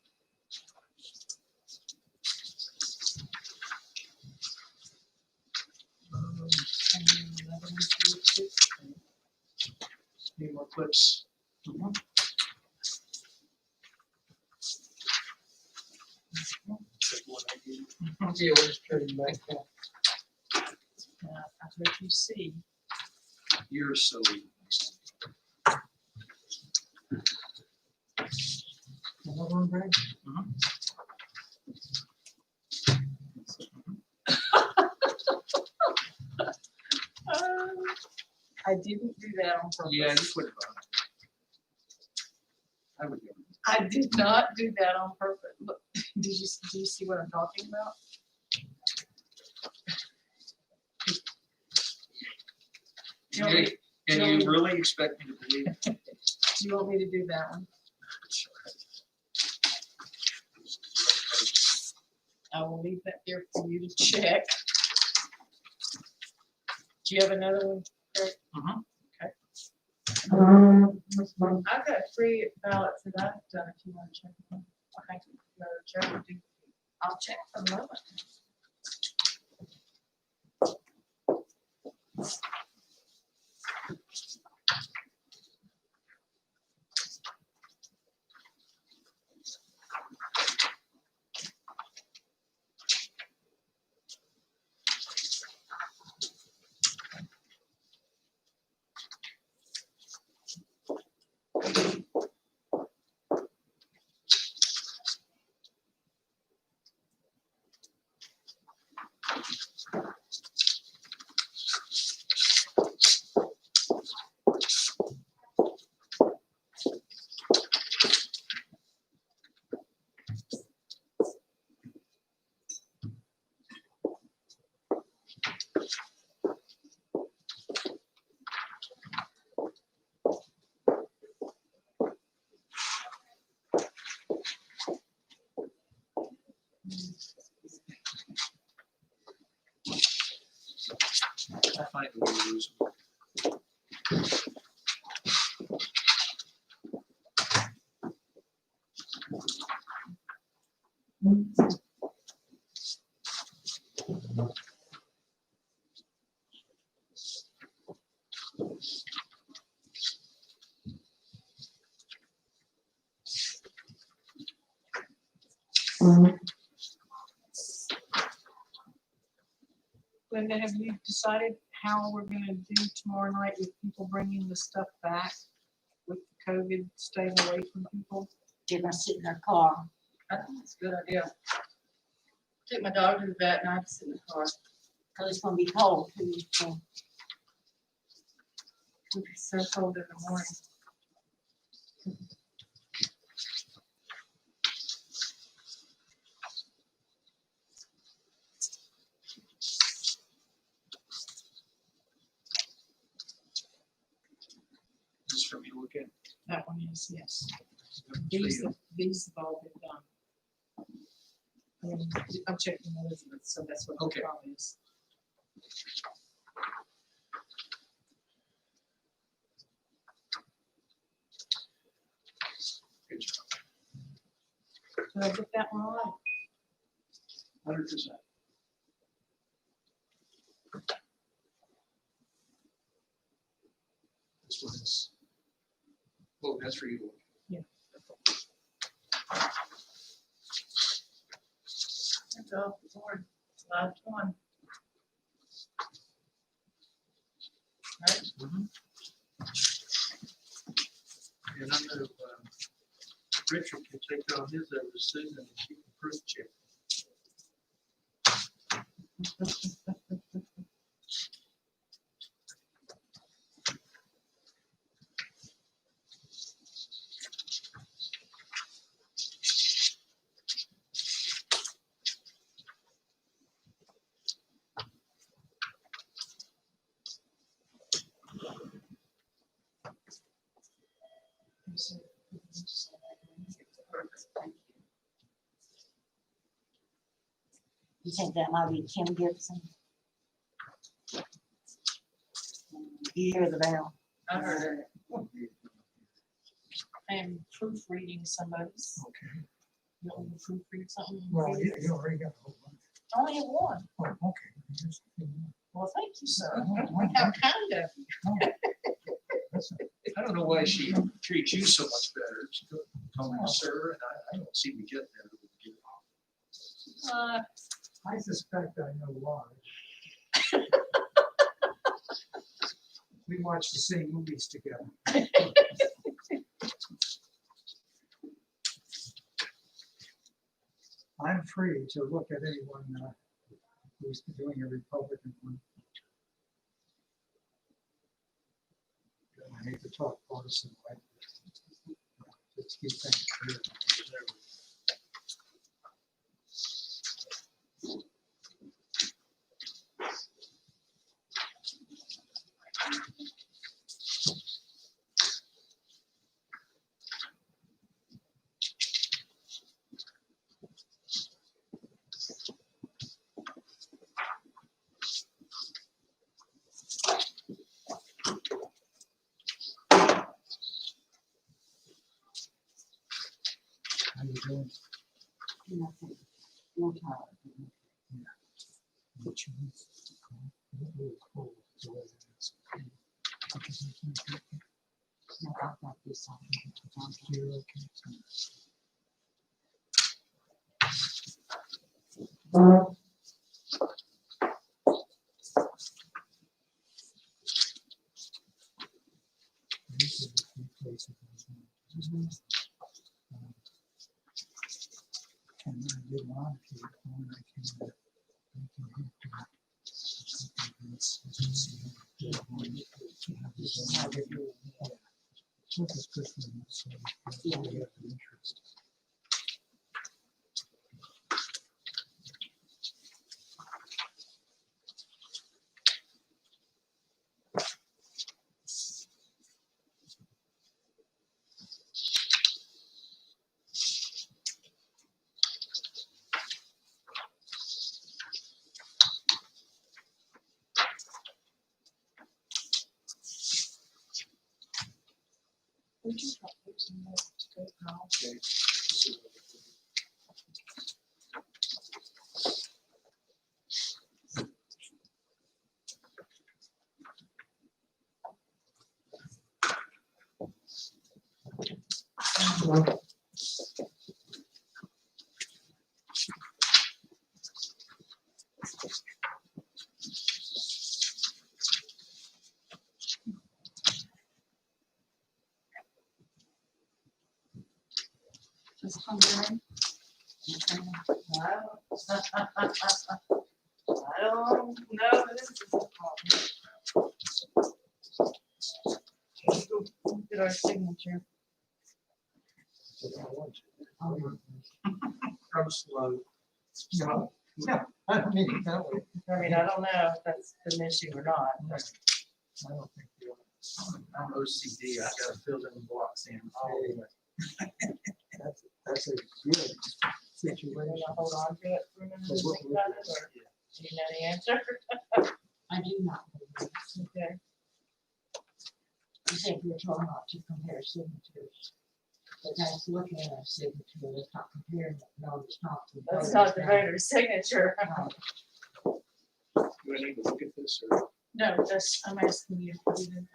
Speaker 8: And then another one for you to do.
Speaker 6: Need more clips.
Speaker 8: Yeah, we're just putting back up. I let you see.
Speaker 6: You're so.
Speaker 8: Another one, Brad? I didn't do that on purpose.
Speaker 6: Yeah, you put it on. I would go.
Speaker 8: I did not do that on purpose. Look, do you see what I'm talking about? Do you want me-
Speaker 6: And you really expect me to believe?
Speaker 8: do you want me to do that one? I will leave that there for you to check. Do you have another one?
Speaker 5: I've got 3 ballots that I've done if you want to check them. Okay. Check.
Speaker 8: I'll check for a moment.
Speaker 6: I find it really lose.
Speaker 8: Linda, have you decided how we're gonna do tomorrow night with people bringing the stuff back? With COVID staying away from people?
Speaker 3: They're gonna sit in their car.
Speaker 5: I think it's a good idea. Take my dog to the vet and I have to sit in the car.
Speaker 3: Cause it's gonna be cold too, so.
Speaker 5: It's so cold in the morning.
Speaker 6: This is for me to look at.
Speaker 8: That one is, yes.
Speaker 6: For
Speaker 8: These,
Speaker 6: you.
Speaker 8: these have all been done. I'm checking Elizabeth, so that's what the
Speaker 6: Okay.
Speaker 8: problem is.
Speaker 6: Good job.
Speaker 8: Did I get that one right?
Speaker 6: 100%. This one is. Oh, that's for you. to look at.
Speaker 5: That's off the board. Last one. Right?
Speaker 6: And I'm gonna, Richard can take on his everything and keep the proof check.
Speaker 3: You think that might be Kim Gibson? You hear the bell?
Speaker 5: I heard it.
Speaker 8: I am proofreading somebody's.
Speaker 6: Okay.
Speaker 8: You want me to proofread something?
Speaker 6: Well, you already got a whole bunch.
Speaker 8: I only have one.
Speaker 6: Oh, okay. Just a few more.
Speaker 8: Well, thank you, sir.
Speaker 6: Oh,
Speaker 8: How kind of you.
Speaker 1: I don't know why she treats you so much better. She calls me sir, and I don't seem to get that.
Speaker 6: I suspect I know why. We watch the same movies together. I'm free to look at anyone who's doing a Republican one. I hate to talk partisan, right? Let's keep things clear. How you doing?
Speaker 3: Nothing. No time.
Speaker 6: What you need to call? What will call the way it is.
Speaker 3: No, I've got this on.
Speaker 6: You're okay. These are the three places I was in. And I did one here, when I came back. I can hit that. Look at good for them, so we have an interest.
Speaker 8: Would you help me some more to go now?
Speaker 7: Is it Hungarian?
Speaker 5: I don't know, but this is a problem. Look at our signature.
Speaker 6: I'm slow. No, no, I don't mean it that way.
Speaker 5: I mean, I don't know if that's an issue or not.
Speaker 6: I don't think you are.
Speaker 1: I'm OCD. I gotta fill in the blocks in.
Speaker 6: That's a good
Speaker 5: You
Speaker 6: situation.
Speaker 5: wanna hold on to it for a minute and
Speaker 6: But what
Speaker 5: think about it, or do you know the answer?
Speaker 3: I do not believe.
Speaker 5: Okay.
Speaker 3: You think we're talking about to compare signatures. But that's looking at a signature, it's not comparing it, no, it's not.
Speaker 5: That's not the voter's signature.
Speaker 3: No.
Speaker 1: Do I need to look at this or?
Speaker 8: No, that's, I'm asking you,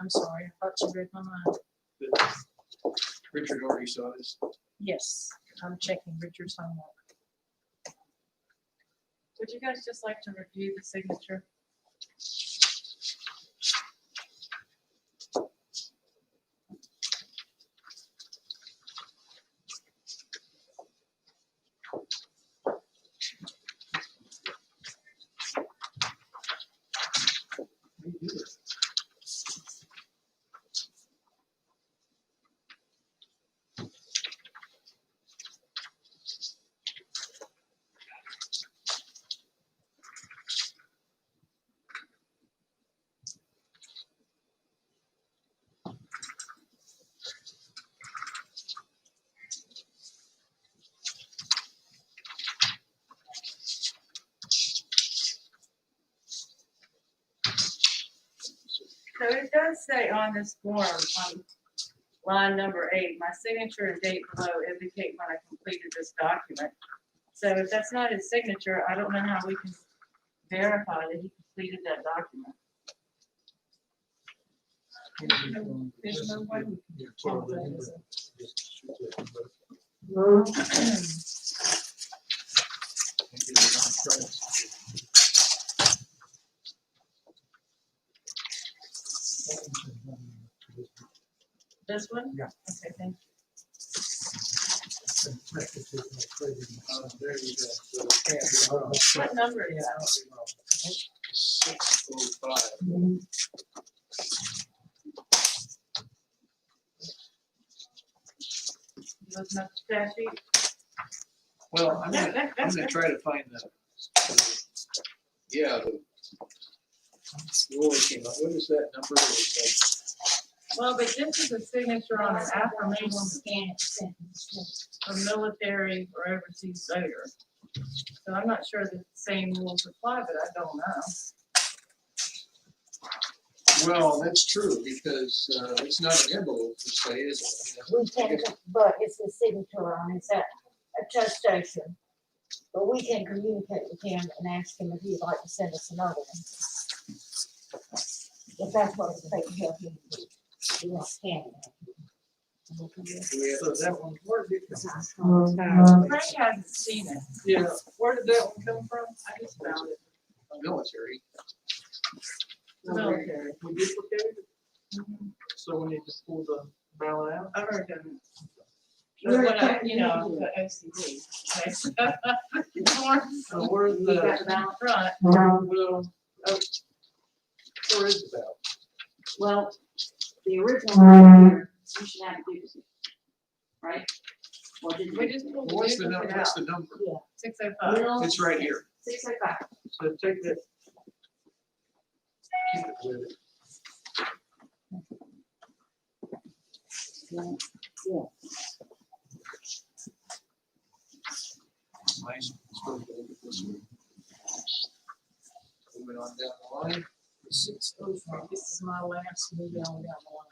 Speaker 8: I'm sorry, I thought you read my mind.
Speaker 1: Richard already saw this.
Speaker 8: Yes, I'm checking Richard's homework.
Speaker 5: Would you guys just like to review the signature? So it does say on this form, on line number 8, my signature and date below indicate when I completed this document. So if that's not his signature, I don't know how we can verify that he completed that document.
Speaker 8: There's no way we
Speaker 4: Yeah,
Speaker 8: can tell that, is there?
Speaker 5: This one?
Speaker 4: Yeah.
Speaker 5: Okay, thank you.
Speaker 4: There you go.
Speaker 5: What number is that?
Speaker 1: 6:05.
Speaker 5: You looking up the statute?
Speaker 1: Well, I'm gonna try to find yeah, the Roy came up, what is that number? It's
Speaker 5: Well, but this is a signature on an affirmation
Speaker 3: Scan it, send it.
Speaker 5: of military or overseas voter. So I'm not sure that the same rules apply, but I don't know.
Speaker 1: well, that's true, because it's not an envelope per se, is it? I mean,
Speaker 3: We can, but it's the signature on it, it's at attestation. But we can communicate with him and ask him if he'd like to send us another one. If that's what it's taking care of him. We won't scan it.
Speaker 1: do we have-
Speaker 4: So that one, where did
Speaker 5: Frank hasn't seen it.
Speaker 4: yeah, where did that one come from?
Speaker 5: I just found it.
Speaker 1: Military.
Speaker 5: Military.
Speaker 4: We duplicated it,
Speaker 5: Mhm.
Speaker 4: so we need to pull the ballot out.
Speaker 5: I've already done it. But what I, you know, the OCD.
Speaker 4: So where's
Speaker 5: You got
Speaker 4: the,
Speaker 5: the ballot front.
Speaker 4: well, where is the ballot?
Speaker 7: Well, the original, one, you should have a duplicate, right? Or did
Speaker 5: We
Speaker 7: you?
Speaker 5: just pulled the
Speaker 1: What's the
Speaker 5: duplicate
Speaker 1: number,
Speaker 5: out.
Speaker 1: what's the number?
Speaker 5: 605.
Speaker 1: It's right here.
Speaker 7: 605.
Speaker 4: So take that. Keep it with it.
Speaker 1: Nice. Let's go look at this one. Moving on down the line.
Speaker 8: 6:05. This is my last meeting on that one.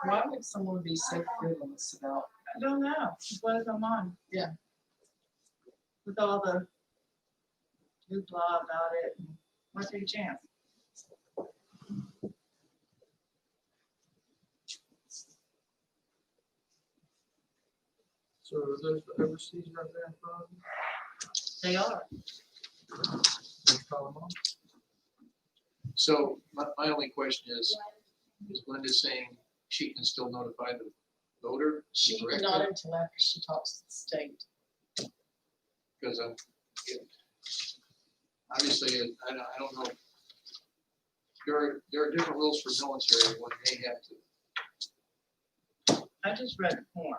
Speaker 8: Why would someone be so frivolous about?
Speaker 5: I don't know. What is on mine?
Speaker 8: Yeah.
Speaker 5: With all the hoopla about it. What's your chance?
Speaker 4: So are those the overseas right there in front of you?
Speaker 5: They are.
Speaker 4: Let's call them on.
Speaker 1: So my only question is Linda saying she can still notify the voter?
Speaker 8: She
Speaker 1: directly?
Speaker 8: not until after she talks to the state.
Speaker 1: Because obviously, I don't know. There are different rules for military when they have to.
Speaker 5: I just read the form.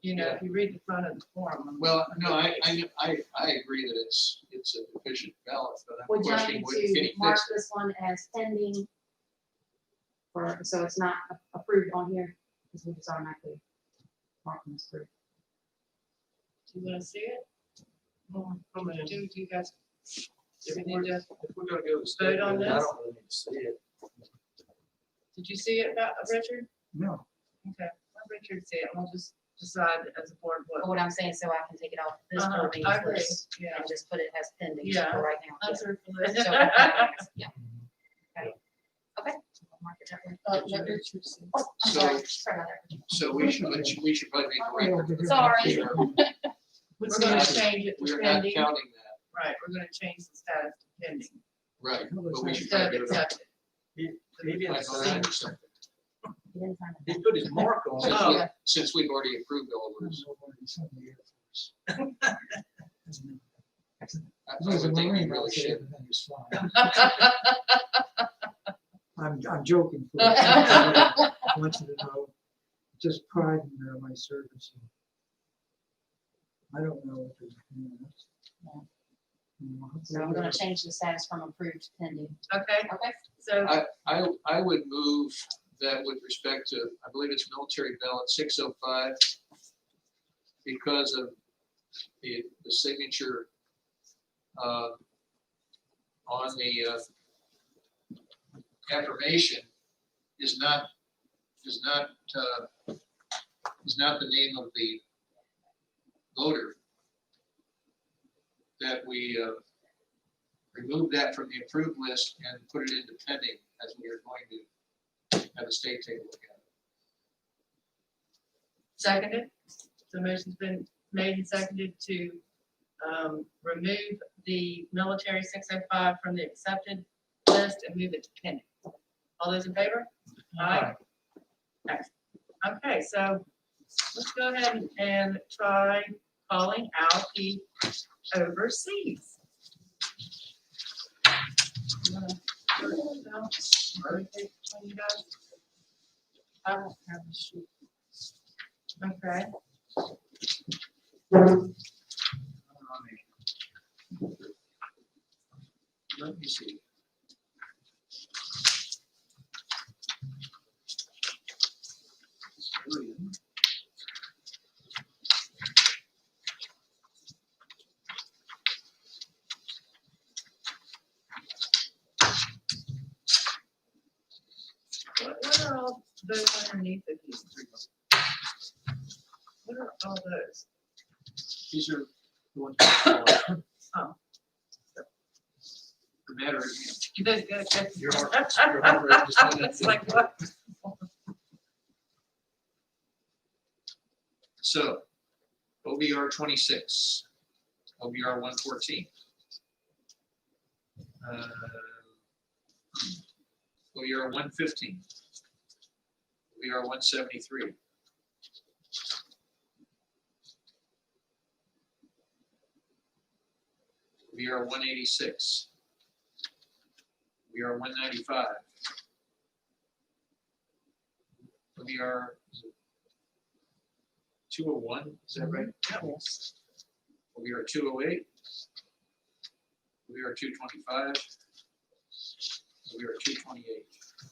Speaker 5: You know, if you read the front of the form.
Speaker 1: Well, no, I agree that it's a deficient ballot, but I'm
Speaker 7: Would you
Speaker 1: questioning,
Speaker 7: like
Speaker 1: can
Speaker 7: to
Speaker 1: he
Speaker 7: mark
Speaker 1: fix it?
Speaker 7: this one as pending? For, so it's not approved on here, because we just automatically mark this through.
Speaker 5: Do you want to see it?
Speaker 4: I mean,
Speaker 5: Do you guys?
Speaker 4: if
Speaker 5: we
Speaker 4: we're
Speaker 5: need to
Speaker 4: if we're gonna go to state,
Speaker 5: vote on
Speaker 4: I
Speaker 5: this?
Speaker 4: don't really need to see it.
Speaker 5: Did you see it, Richard?
Speaker 4: No.
Speaker 5: Okay, let Richard see it. We'll just decide as a board
Speaker 7: But
Speaker 5: what.
Speaker 7: what I'm saying, so I can take it off this
Speaker 5: Uh-huh,
Speaker 7: board meeting
Speaker 5: I agree.
Speaker 7: first
Speaker 5: Yeah.
Speaker 7: and just put it as pending
Speaker 5: Yeah.
Speaker 7: for right now. Yeah.
Speaker 5: That's her.
Speaker 7: So I can- yeah. Okay. Okay. I'll mark it that way.
Speaker 8: Let Richard see.
Speaker 7: Oh, I'm
Speaker 1: So-
Speaker 7: sorry. Sorry about that.
Speaker 1: So we should probably make a record.
Speaker 7: Sorry.
Speaker 5: We're gonna change it to
Speaker 1: We're not
Speaker 5: pending.
Speaker 1: counting that,
Speaker 5: Right, we're gonna change the status to pending.
Speaker 1: right, but we should
Speaker 5: Instead of
Speaker 1: probably do it.
Speaker 5: accepted.
Speaker 4: He didn't
Speaker 1: Like
Speaker 4: say,
Speaker 1: 100%.
Speaker 7: You didn't find
Speaker 4: he
Speaker 7: it.
Speaker 4: put his mark on
Speaker 1: Since
Speaker 4: it.
Speaker 5: Oh.
Speaker 1: we- Since we've already approved all of this. I would think we really should.
Speaker 9: I'm joking. I want you to know
Speaker 6: just pride in my service. I don't know what to do.
Speaker 7: So I'm gonna change the status from approved to pending.
Speaker 5: Okay,
Speaker 7: Okay.
Speaker 5: so,
Speaker 1: I would move that with respect to, I believe it's military ballot 605, because of the signature on the affirmation is not the name of the voter, that we remove that from the approved list and put it into pending, as we are going to have a state take a look at it.
Speaker 5: seconded, the motion's been made and seconded to remove the military 605 from the accepted list and move it to pending. All those in favor? Aye. Okay, so let's go ahead and try calling out the overseas. You wanna sort it out? Or take one, you guys?
Speaker 8: I don't have a sheet.
Speaker 5: Okay,
Speaker 1: Let me see.
Speaker 5: what are all those underneath of you? What are all those?
Speaker 1: These are the ones.
Speaker 5: Oh.
Speaker 1: The matter is,
Speaker 5: Your
Speaker 1: heart rate just went up.
Speaker 5: It's like, what?
Speaker 1: so OBR 26, OBR 114. OBR 115. OBR 173. OBR 186. OBR 195. OBR 201, is that right?
Speaker 8: Yes.
Speaker 1: OBR 208. OBR 225. OBR 228.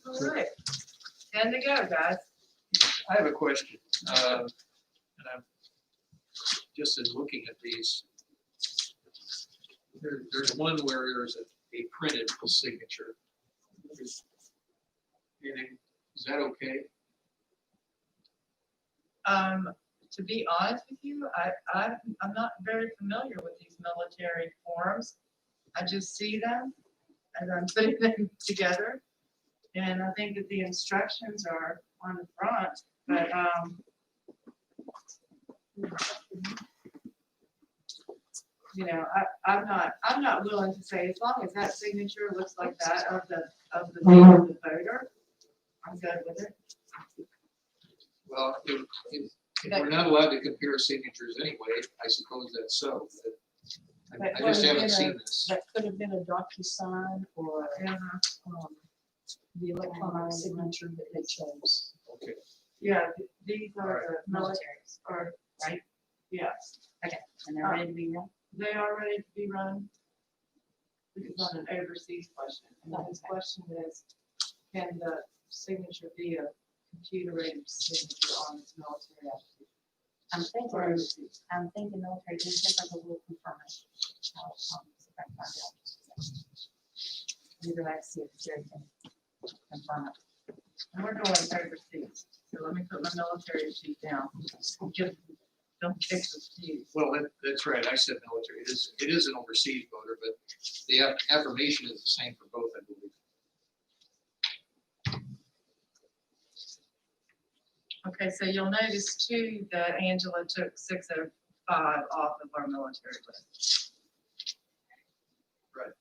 Speaker 5: All right, 10 to go, guys.
Speaker 1: I have a question, and I'm just in looking at these. There's one where there's a printed signature. Is that okay?
Speaker 5: To be honest with you, I'm not very familiar with these military forms. I just see them as I'm putting them together. And I think that the instructions are on the front, but, you know, I'm not willing to say, as long as that signature looks like that of the name of the voter, I'm good with it.
Speaker 1: Well, if we're not allowed to compare signatures anyway, I suppose that's so. But I just haven't seen this.
Speaker 8: That could have been a DocuSign or the electronic signature that they chose.
Speaker 1: Okay.
Speaker 5: Yeah, these are the
Speaker 7: Militaries,
Speaker 5: or,
Speaker 7: right?
Speaker 5: yes,
Speaker 7: And they're ready to be run.
Speaker 5: they are ready to be run. This is not an overseas question, and his question is, can the signature be a computer-rated signature on its military application? For overseas.
Speaker 7: I'm thinking military is different, but we'll confirm it. I'll see if I can find out. Either I see if Jerry can confirm it.
Speaker 5: And we're going overseas, so let me put my military sheet down. Just don't get confused.
Speaker 1: Well, that's right. I said military. It is an overseas voter, but the affirmation is the same for both, I believe.
Speaker 5: Okay, so you'll notice too that Angela took 605 off of our military list.
Speaker 1: Right.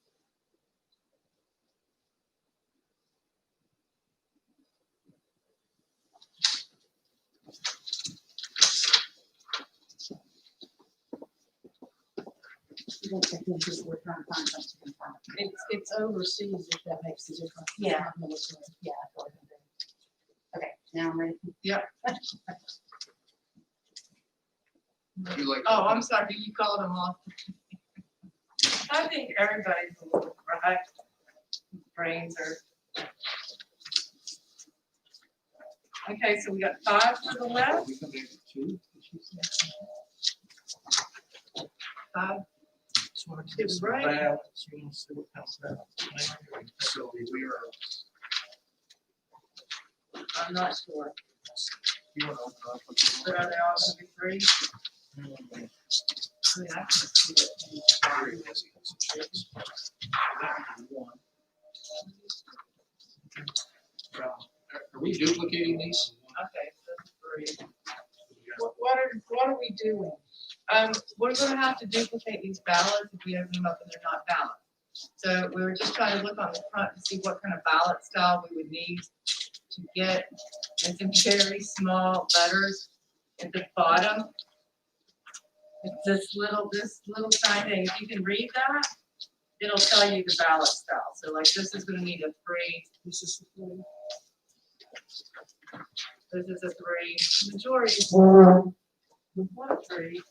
Speaker 7: We're trying to find something to confirm it.
Speaker 8: It's overseas if that makes a difference. It's
Speaker 7: Yeah.
Speaker 8: not military.
Speaker 7: Yeah. I thought it would be. Okay, Now I'm ready.
Speaker 5: Yep.
Speaker 1: You like?
Speaker 5: Oh, I'm sorry, you called them off. I think everybody's a little fried. Brains are. Okay, so we got 5 for the left,
Speaker 6: We can make it 2.
Speaker 5: 5.
Speaker 6: Just wanna
Speaker 5: It
Speaker 6: get
Speaker 5: was
Speaker 6: some
Speaker 5: right.
Speaker 6: balance, you wanna see what comes out.
Speaker 1: So we are,
Speaker 5: I'm not sure,
Speaker 1: you want to open up?
Speaker 5: but are they all gonna be free?
Speaker 6: Mm,
Speaker 5: I mean, I can see it.
Speaker 1: Very busy.
Speaker 6: that'd be one.
Speaker 1: Are we duplicating these?
Speaker 5: Okay, so 3.
Speaker 8: What are we doing?
Speaker 5: We're gonna have to duplicate these ballots if we open them up and they're not ballots. So we were just trying to look on the front to see what kind of ballot style we would need to get. It's in very small letters at the bottom. It's this little tiny thing. If you can read that, it'll tell you the ballot style. So like this is gonna need a 3.
Speaker 8: This is the thing.
Speaker 5: This is a 3. Majority is 1, 3.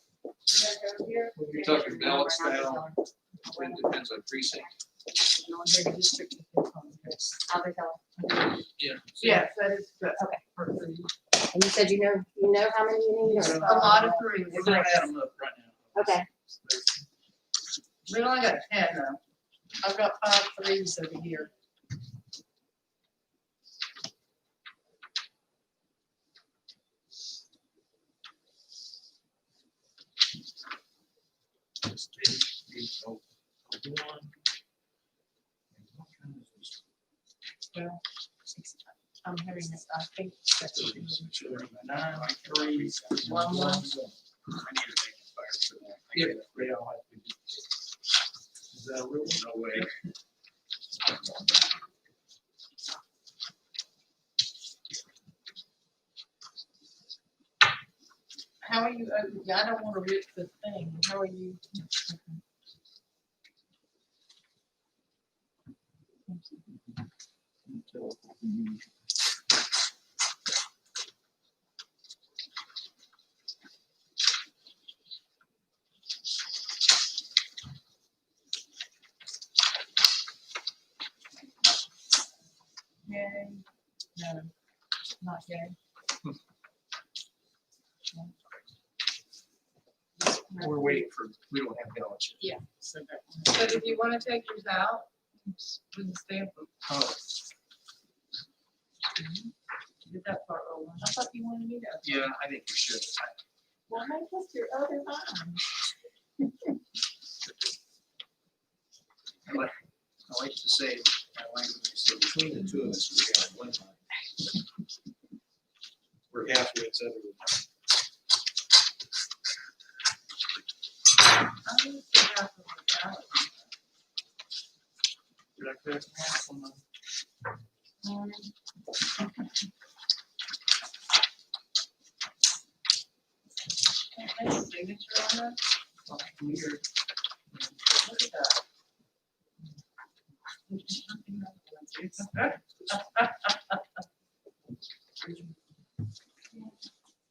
Speaker 1: When you're talking ballot style, it depends on precinct.
Speaker 8: Very district.
Speaker 7: I'll be telling.
Speaker 5: Yes, that is good.
Speaker 7: Okay.
Speaker 5: For 3.
Speaker 9: And you said you know how many you need?
Speaker 5: A lot of 3s.
Speaker 6: We're gonna add them up right now.
Speaker 9: Okay.
Speaker 5: We only got 10 though.
Speaker 8: I've got 5 3s over here. Well, I'm having this, I think that's.
Speaker 6: So there are 9 3s,
Speaker 5: 1 1.
Speaker 6: I need to make a fire for that.
Speaker 1: Yeah.
Speaker 6: They all have to be. Is that a real one? No way.
Speaker 8: How are you, I don't wanna rip the thing, how are you? Yay, no, not yay.
Speaker 1: We're waiting for, we don't have ballots yet.
Speaker 8: So that.
Speaker 5: But if you want to take yours out, we can stamp them.
Speaker 1: Oh,
Speaker 5: Get that part rolling.
Speaker 8: I thought you wanted me to.
Speaker 1: yeah, I think you should.
Speaker 8: Well, make us your other line.
Speaker 1: I like to say, that language, so between the two of us, we have one line. We're halfway, it's other.
Speaker 5: I need to see half of the ballot.
Speaker 6: Like that, half on the-
Speaker 5: Can't make a signature on that?
Speaker 6: Weird.
Speaker 5: Look at that.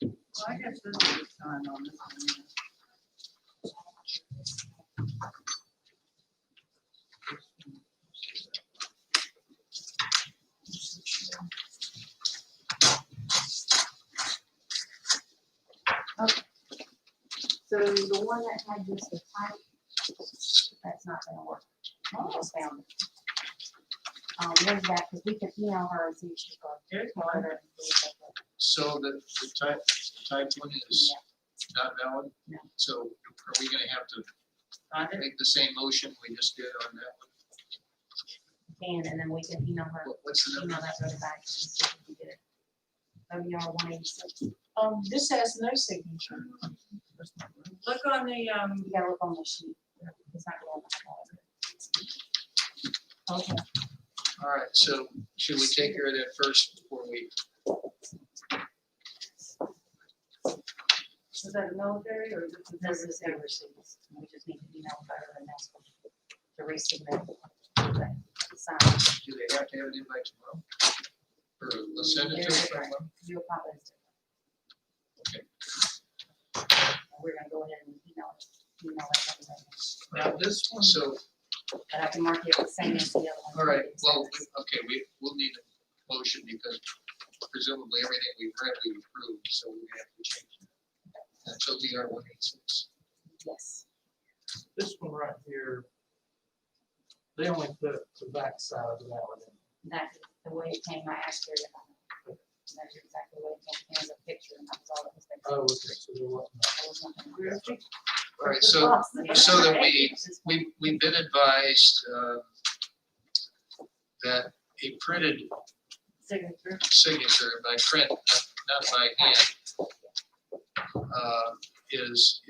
Speaker 5: Well, I guess this is the sign on this one.
Speaker 7: So the one that had just the type, that's not gonna work. I just found it. Where's that? Because we could email her and see if she's got
Speaker 5: Here's
Speaker 7: it.
Speaker 5: one.
Speaker 1: So the type one is not valid?
Speaker 7: No.
Speaker 1: So are we gonna have to
Speaker 5: Find it?
Speaker 1: make the same motion we just did on that
Speaker 7: And then we can email her,
Speaker 1: one? What's the
Speaker 7: email
Speaker 1: number?
Speaker 7: that road back and see if we get it. WR 186.
Speaker 8: This has no signature.
Speaker 5: Look on the,
Speaker 7: You gotta look on the sheet. It's not going to. Okay.
Speaker 1: All right, so should we take care of that first before we,
Speaker 5: is that military or this is?
Speaker 7: This is overseas. We just need to email her and ask her to resubmit. the sign.
Speaker 1: do they have to have it in by tomorrow? Or Or let's send it
Speaker 7: They're
Speaker 1: to them.
Speaker 7: different. Your copy is different.
Speaker 1: Okay.
Speaker 7: And we're gonna go ahead and email it.
Speaker 1: Now, this one, so,
Speaker 7: But I can mark it the same as the other one.
Speaker 1: all right, well, okay, we'll need a motion because presumably everything we've read, we approved, so we have to change it. That's OBR 186.
Speaker 7: Yes.
Speaker 6: This one right here, they only put the back side of that one in.
Speaker 7: That's the way it came, I asked her. That's exactly the way it came, here's a picture, and that was all that was there.
Speaker 6: Oh, okay, so there wasn't.
Speaker 7: There was nothing.
Speaker 1: All right, so that we've been advised that a printed
Speaker 7: Signature.
Speaker 1: signature by print, not by hand, is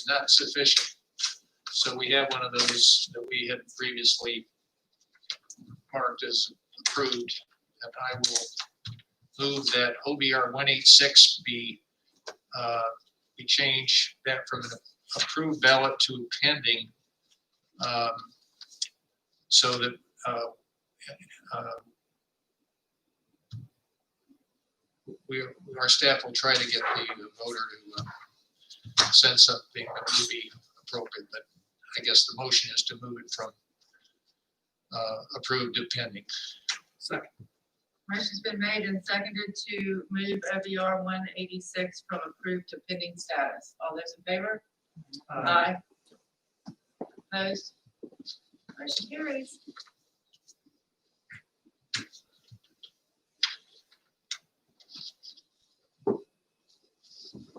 Speaker 1: not sufficient. So we have one of those that we had previously marked as approved, and I will move that OBR 186 be changed that from an approved ballot to pending, so that our staff will try to get the voter to send something that would be appropriate, but I guess the motion is to move it from approved to pending.
Speaker 5: Motion's been made and seconded to move OBR 186 from approved to pending status. All those in favor? Aye. Opposed? Motion carries.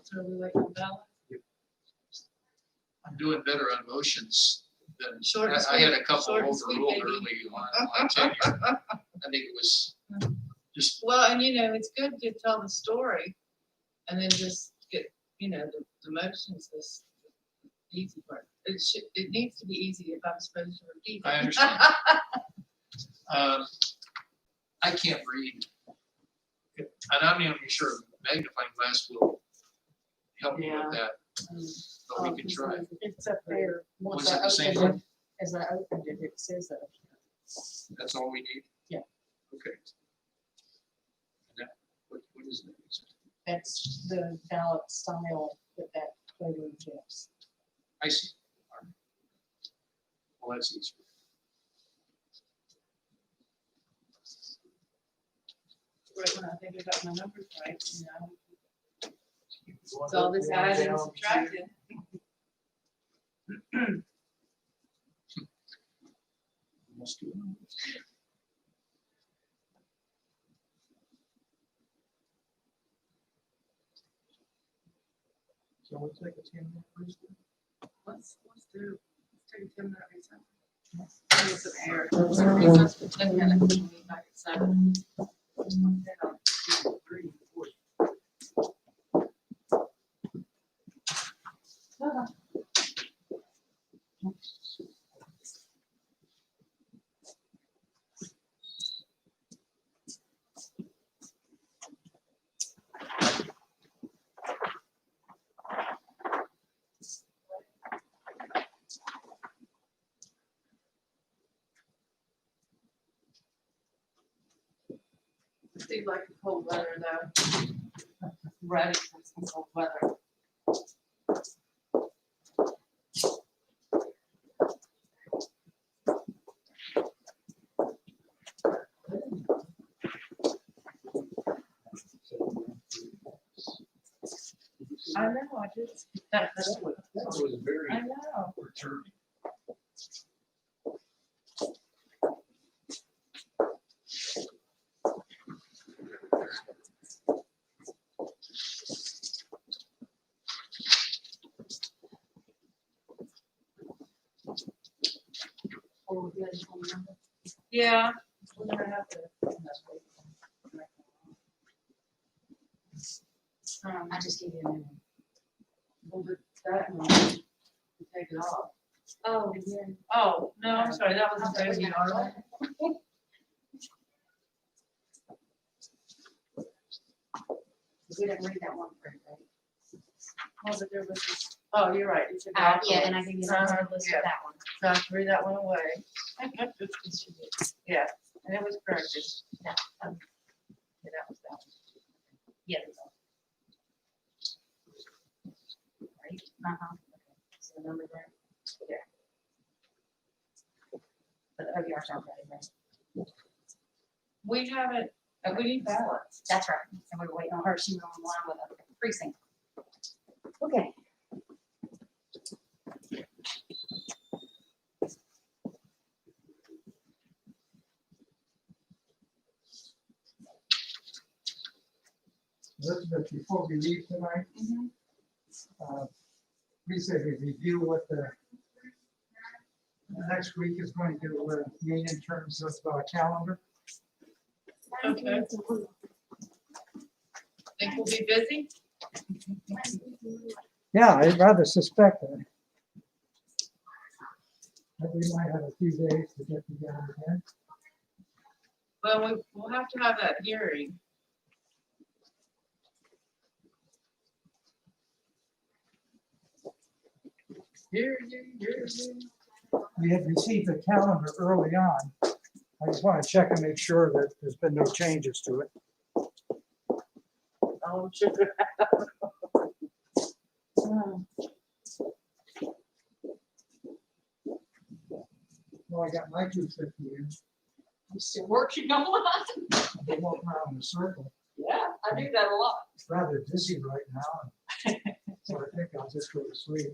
Speaker 5: So we wait for ballot.
Speaker 1: I'm doing better on motions than,
Speaker 5: Short and
Speaker 1: I had
Speaker 5: sweet,
Speaker 1: a couple
Speaker 5: short and sweet,
Speaker 1: overruled
Speaker 5: baby.
Speaker 1: early on tenure. I think it was just,
Speaker 5: Well, and it's good to tell the story and then just get, the motions is the easy part. It needs to be easy if I'm supposed to repeat.
Speaker 1: I
Speaker 5: it.
Speaker 1: understand. I can't read. And I'm not even sure magnifying glass will help me with that, but we can try.
Speaker 8: It's up there.
Speaker 1: Was
Speaker 8: Once
Speaker 1: it
Speaker 8: I
Speaker 1: the same
Speaker 8: opened
Speaker 1: one?
Speaker 8: it, as I opened it, it says that.
Speaker 1: That's all we need?
Speaker 8: Yeah.
Speaker 1: Okay. And that, what is that?
Speaker 8: That's the ballot style that photo gives.
Speaker 1: I see. All right. Well, that's easier.
Speaker 5: Right when I think I got my numbers right, it's all this adding and subtracting.
Speaker 1: Must do it.
Speaker 6: Can we take a 10-minute break?
Speaker 5: Let's take a 10-minute recess. Give us some air. Recess for 10 minutes. We'll be back at 7. Steve like the cold weather though.
Speaker 7: Ready for some cold weather.
Speaker 5: I know, I just.
Speaker 1: That was very
Speaker 5: I know.
Speaker 1: perturbing.
Speaker 5: Yeah. We're gonna have to.
Speaker 7: I just gave you a new one.
Speaker 5: We'll do that one. Take it off.
Speaker 2: Oh, yeah.
Speaker 5: Oh, no, I'm sorry, that was the OBR one.
Speaker 7: We didn't read that one for right?
Speaker 5: Was it there was this- Oh, you're right. It's
Speaker 7: Yeah, and I gave you
Speaker 5: Uh-huh,
Speaker 7: another list
Speaker 5: yeah.
Speaker 7: of that one.
Speaker 5: So I threw that one away. Yeah. And it was corrected. Yeah, that was that. Yeah. Right?
Speaker 7: Uh-huh.
Speaker 5: So the number there.
Speaker 7: But the ODRs aren't ready, right?
Speaker 5: We haven't, we need ballots.
Speaker 7: That's right. And we were waiting on her. She was on the line with a precinct.
Speaker 9: Okay.
Speaker 6: Elizabeth, before we leave tonight, please say we review what the next week is going to mean in terms of calendar.
Speaker 5: Okay. Think we'll be busy?
Speaker 6: Yeah, I'd rather suspect that. But we might have a few days to get together again.
Speaker 5: Well, we'll have to have that hearing.
Speaker 6: We had received the calendar early on. I just want to check and make sure that there's been no changes to it.
Speaker 5: Oh, sure.
Speaker 6: Well, I got my 250 in.
Speaker 2: You still working on
Speaker 6: They walk around in a circle.
Speaker 2: Yeah, I do that a lot.
Speaker 6: It's rather dizzy right now. So I think I'll just go to sleep.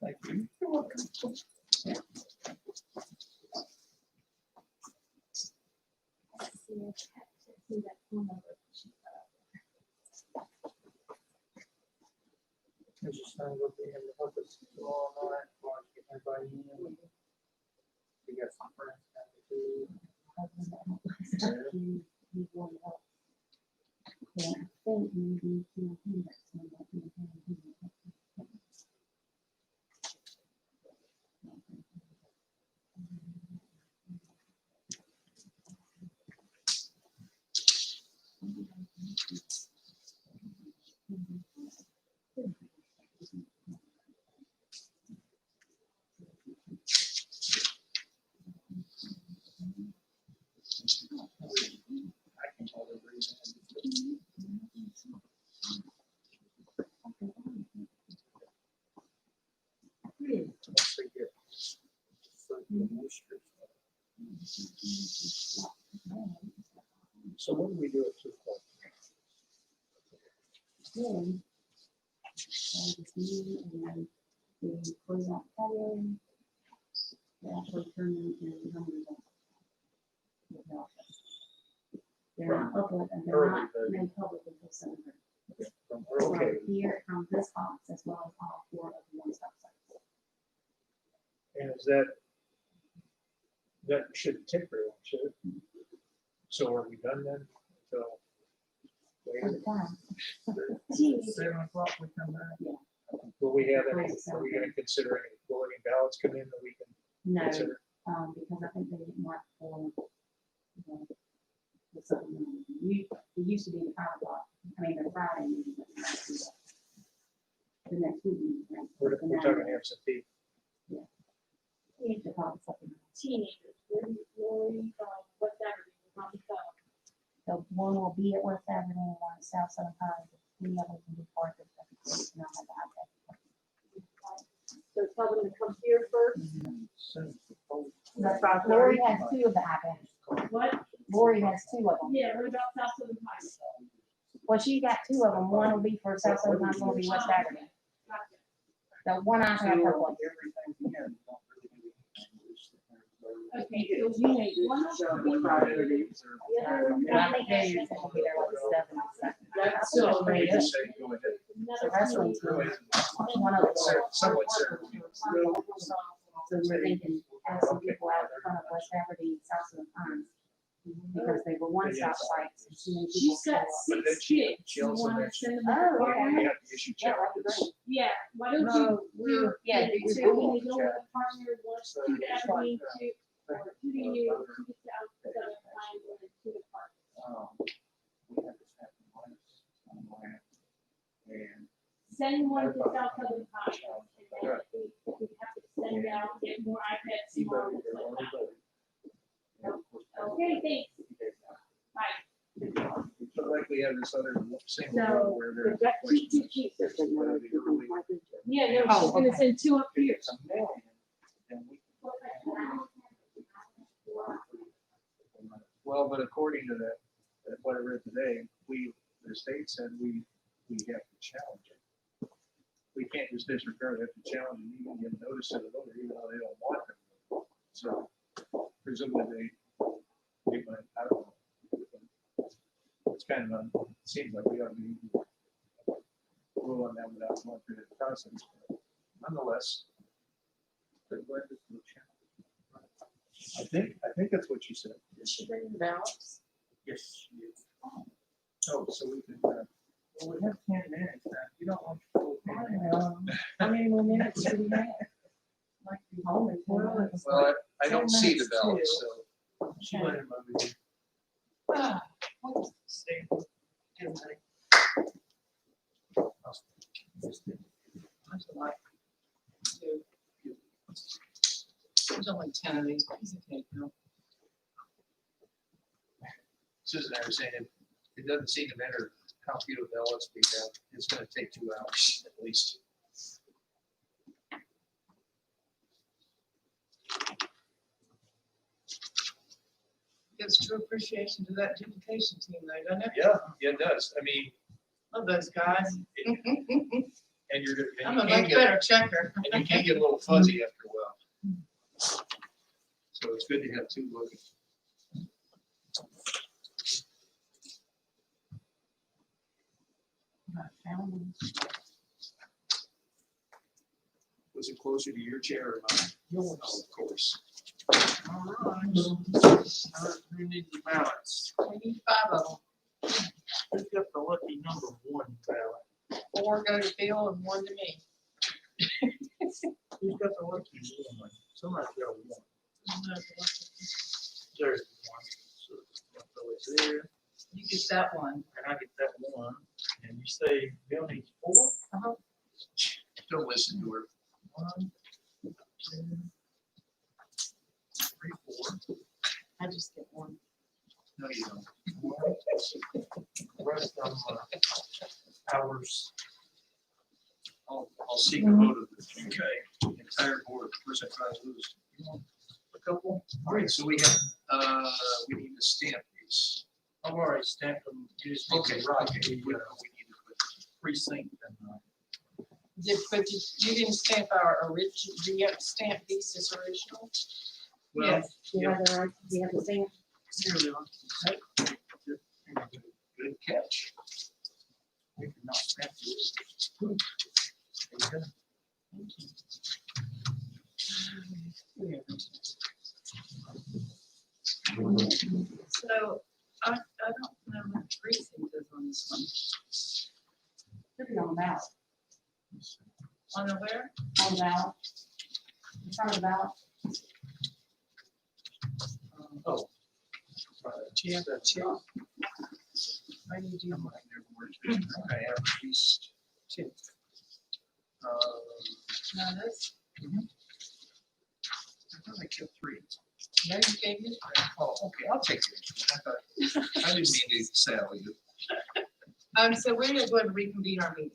Speaker 6: Thank you. You're welcome. There's just not gonna be able to help us all night while I get everybody in. We got some friends that do. I can totally agree. Once they get so what do we do at 2 o'clock?
Speaker 7: They're not open and they're
Speaker 6: Early,
Speaker 7: not
Speaker 6: but-
Speaker 7: made public until 7:30.
Speaker 6: Okay,
Speaker 7: From here, from this box, as well as all 4 of the one-stop sites.
Speaker 6: and is that shouldn't take very long, should it? So are we done then? So.
Speaker 7: For the time.
Speaker 6: 7 o'clock we come back?
Speaker 7: Yeah.
Speaker 6: Will we have any,
Speaker 7: Right,
Speaker 6: are we gonna consider any, will any ballots come in that we can
Speaker 7: No,
Speaker 6: consider?
Speaker 7: because I think they didn't mark for the supplemental. It used to be the 5 o'clock, I mean, the Friday meeting. but now it's the next meeting. right?
Speaker 6: We're
Speaker 7: The
Speaker 6: talking
Speaker 7: night.
Speaker 6: absentee.
Speaker 7: We need to call it supplemental.
Speaker 2: Teenagers, Lori, what's that?
Speaker 7: The one will be at West Avenue, and one at South Southern Pines, any of them can be part of it. And I'll have the iPad.
Speaker 2: So tell them to come here first.
Speaker 7: That's right. Lori has 2 of the iPads.
Speaker 2: What?
Speaker 7: Lori has 2 of them.
Speaker 2: Yeah, what about South Southern Pines?
Speaker 7: Well, she got 2 of them. One will be for South Southern Pines, one will be West Avenue. The one iPad per place.
Speaker 2: Okay, so you need one of them. The other
Speaker 7: And I think they're usually gonna be there like 7.
Speaker 2: That's
Speaker 7: So
Speaker 2: so
Speaker 7: great.
Speaker 6: Just say, go ahead.
Speaker 7: The rest of them, one of them.
Speaker 6: Somewhat ceremony.
Speaker 7: So we're thinking, have some people out in front of West Avenue and South Southern Pines. Because they were one-stop sites. And too many people
Speaker 2: She's
Speaker 7: show
Speaker 2: got
Speaker 7: up.
Speaker 6: But then
Speaker 2: 6
Speaker 6: she-
Speaker 2: kids.
Speaker 6: she
Speaker 2: You
Speaker 6: also
Speaker 2: wanna
Speaker 6: mentioned-
Speaker 2: send them to
Speaker 7: Oh,
Speaker 2: the
Speaker 7: okay.
Speaker 2: farm?
Speaker 6: We have to issue
Speaker 7: Yeah, that'd be
Speaker 6: challenges.
Speaker 7: great.
Speaker 2: Yeah, why don't you?
Speaker 7: Yeah, do
Speaker 2: two,
Speaker 7: two.
Speaker 2: when you go with a partner, one to the Avenue, two, or 2 to you, 2 to South Southern Pines, and then 2 to Park.
Speaker 6: And
Speaker 2: Send one to South Southern Conference, and then we have to send out, get more iPads tomorrow. Okay, thanks. Bye.
Speaker 6: But like we have this other single
Speaker 9: So,
Speaker 6: one where
Speaker 9: the
Speaker 6: they're.
Speaker 9: got two chiefs.
Speaker 2: Yeah, no,
Speaker 8: Oh,
Speaker 2: she's gonna
Speaker 8: okay.
Speaker 2: send two up
Speaker 6: If
Speaker 2: here.
Speaker 6: it's a million, then we. Well, but according to that what I read today, the state said we have to challenge it. We can't just disregard, we have to challenge it, even get notice of the voter, even though they don't want them. So presumably they might, I don't know. It's kind of, seems like we ought to be rule on that without going through the process. But nonetheless. they're going to do challenge. I think that's what you said.
Speaker 8: Is she bringing ballots?
Speaker 6: Yes. Oh, so we can, well, we have 10 minutes now. You don't want to go 10 minutes.
Speaker 8: How many more minutes do we have? Like be home in 10 minutes.
Speaker 6: Well, I
Speaker 8: 10
Speaker 6: don't see the
Speaker 8: minutes
Speaker 6: ballot,
Speaker 8: too.
Speaker 6: so. She let him over here.
Speaker 8: Ah, what's the state? Everybody. I'd like to. There's only 10 of these. Piece of cake, no?
Speaker 1: Susan and I were saying, it doesn't seem to matter how few ballots we have, it's gonna take 2 hours at least.
Speaker 5: Gives true appreciation to that education team though, doesn't it?
Speaker 1: Yeah, it does. I mean,
Speaker 5: Love those guys.
Speaker 1: and you're,
Speaker 5: I'm
Speaker 1: and
Speaker 5: a
Speaker 1: you can
Speaker 5: much
Speaker 1: get,
Speaker 5: better checker.
Speaker 1: and you can get a little fuzzy after a while. So it's good to have 2 looking. Was it closer to your chair or mine? Yours. Oh, of course.
Speaker 6: Who needs the ballots?
Speaker 5: We need 5 of them.
Speaker 6: Who's got the lucky number 1 ballot?
Speaker 5: 4 go to Bill and 1 to me.
Speaker 6: Who's got the lucky one? Somebody's got 1. There's 1. So it's there,
Speaker 5: You get that one.
Speaker 6: and I get that 1. And you say Bill needs 4?
Speaker 1: Don't listen to her.
Speaker 6: 1, 2, 3, 4.
Speaker 5: I just get 1.
Speaker 1: No, you don't.
Speaker 6: The rest of them are ours.
Speaker 1: I'll seek a vote of the entire board. First I try to lose.
Speaker 6: A couple.
Speaker 1: All right, so we have, we need to stamp these.
Speaker 6: I've already stamped them. You just need
Speaker 1: Okay,
Speaker 6: to write
Speaker 1: okay, we
Speaker 6: the
Speaker 1: need to put.
Speaker 6: precinct and,
Speaker 5: But you didn't stamp our original, do you have to stamp these as original?
Speaker 1: Well,
Speaker 5: Yes.
Speaker 9: Do you have the same?
Speaker 6: here they are.
Speaker 1: good catch.
Speaker 6: We can not stamp this. There you go.
Speaker 5: So I don't know what precinct is on this
Speaker 7: Put it on the ballot,
Speaker 5: one. On the where?
Speaker 7: on the ballot. In front of the ballot.
Speaker 6: Oh.
Speaker 5: Chair. I need you.
Speaker 1: I have at least
Speaker 5: 2.
Speaker 1: uh,
Speaker 5: Now this,
Speaker 1: I thought I kept 3.
Speaker 5: no, you gave me.
Speaker 1: Oh, okay, I'll take it. I didn't mean to sally you.
Speaker 5: So we're gonna go ahead and reconvene our meeting.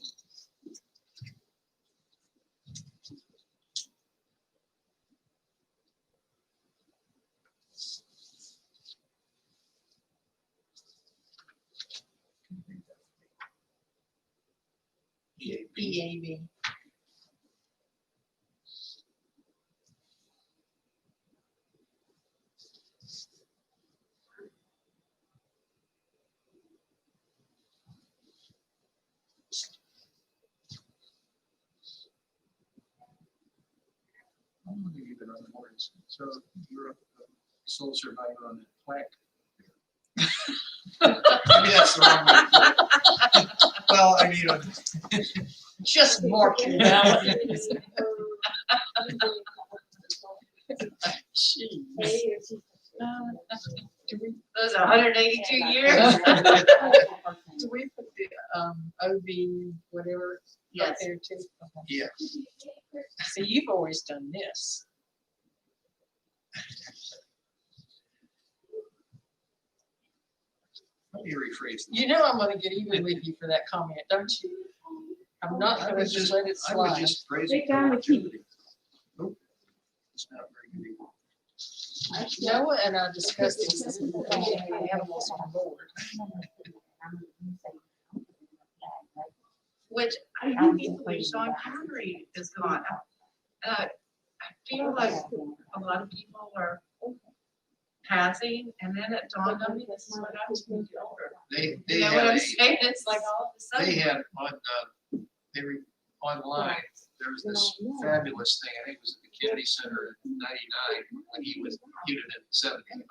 Speaker 5: EAB.
Speaker 1: I'm gonna give it on the boards. So you're a sole survivor on that plaque. Maybe that's the wrong way to put it. Well, I mean,
Speaker 5: Just mark your ballot. Gee. Those 182 years. Do we put the
Speaker 8: OB, whatever, up
Speaker 5: Yes.
Speaker 8: there too? Okay.
Speaker 1: Yeah.
Speaker 8: See, you've always done this.
Speaker 1: Let me rephrase that.
Speaker 8: You know I'm gonna get even with you for that comment, don't you? I'm not
Speaker 1: I
Speaker 8: gonna
Speaker 1: was
Speaker 8: just let it
Speaker 1: I was
Speaker 8: slide.
Speaker 1: just praising
Speaker 9: Take down the key.
Speaker 1: activity. Nope. It's not very good.
Speaker 8: Noah and I discussed this, this is the animals on board.
Speaker 5: Which I think Sean Connery is gone. I feel like a lot of people are passing, and then it dawned on me, this is what I was going to do older.
Speaker 1: They
Speaker 5: You know what
Speaker 1: had
Speaker 5: I'm
Speaker 1: a,
Speaker 5: saying? It's like all of a
Speaker 1: they
Speaker 5: sudden.
Speaker 1: had on, they were online, there was this fabulous thing, I think it was at the Kennedy Center in '99, when he was, he did it in '70. And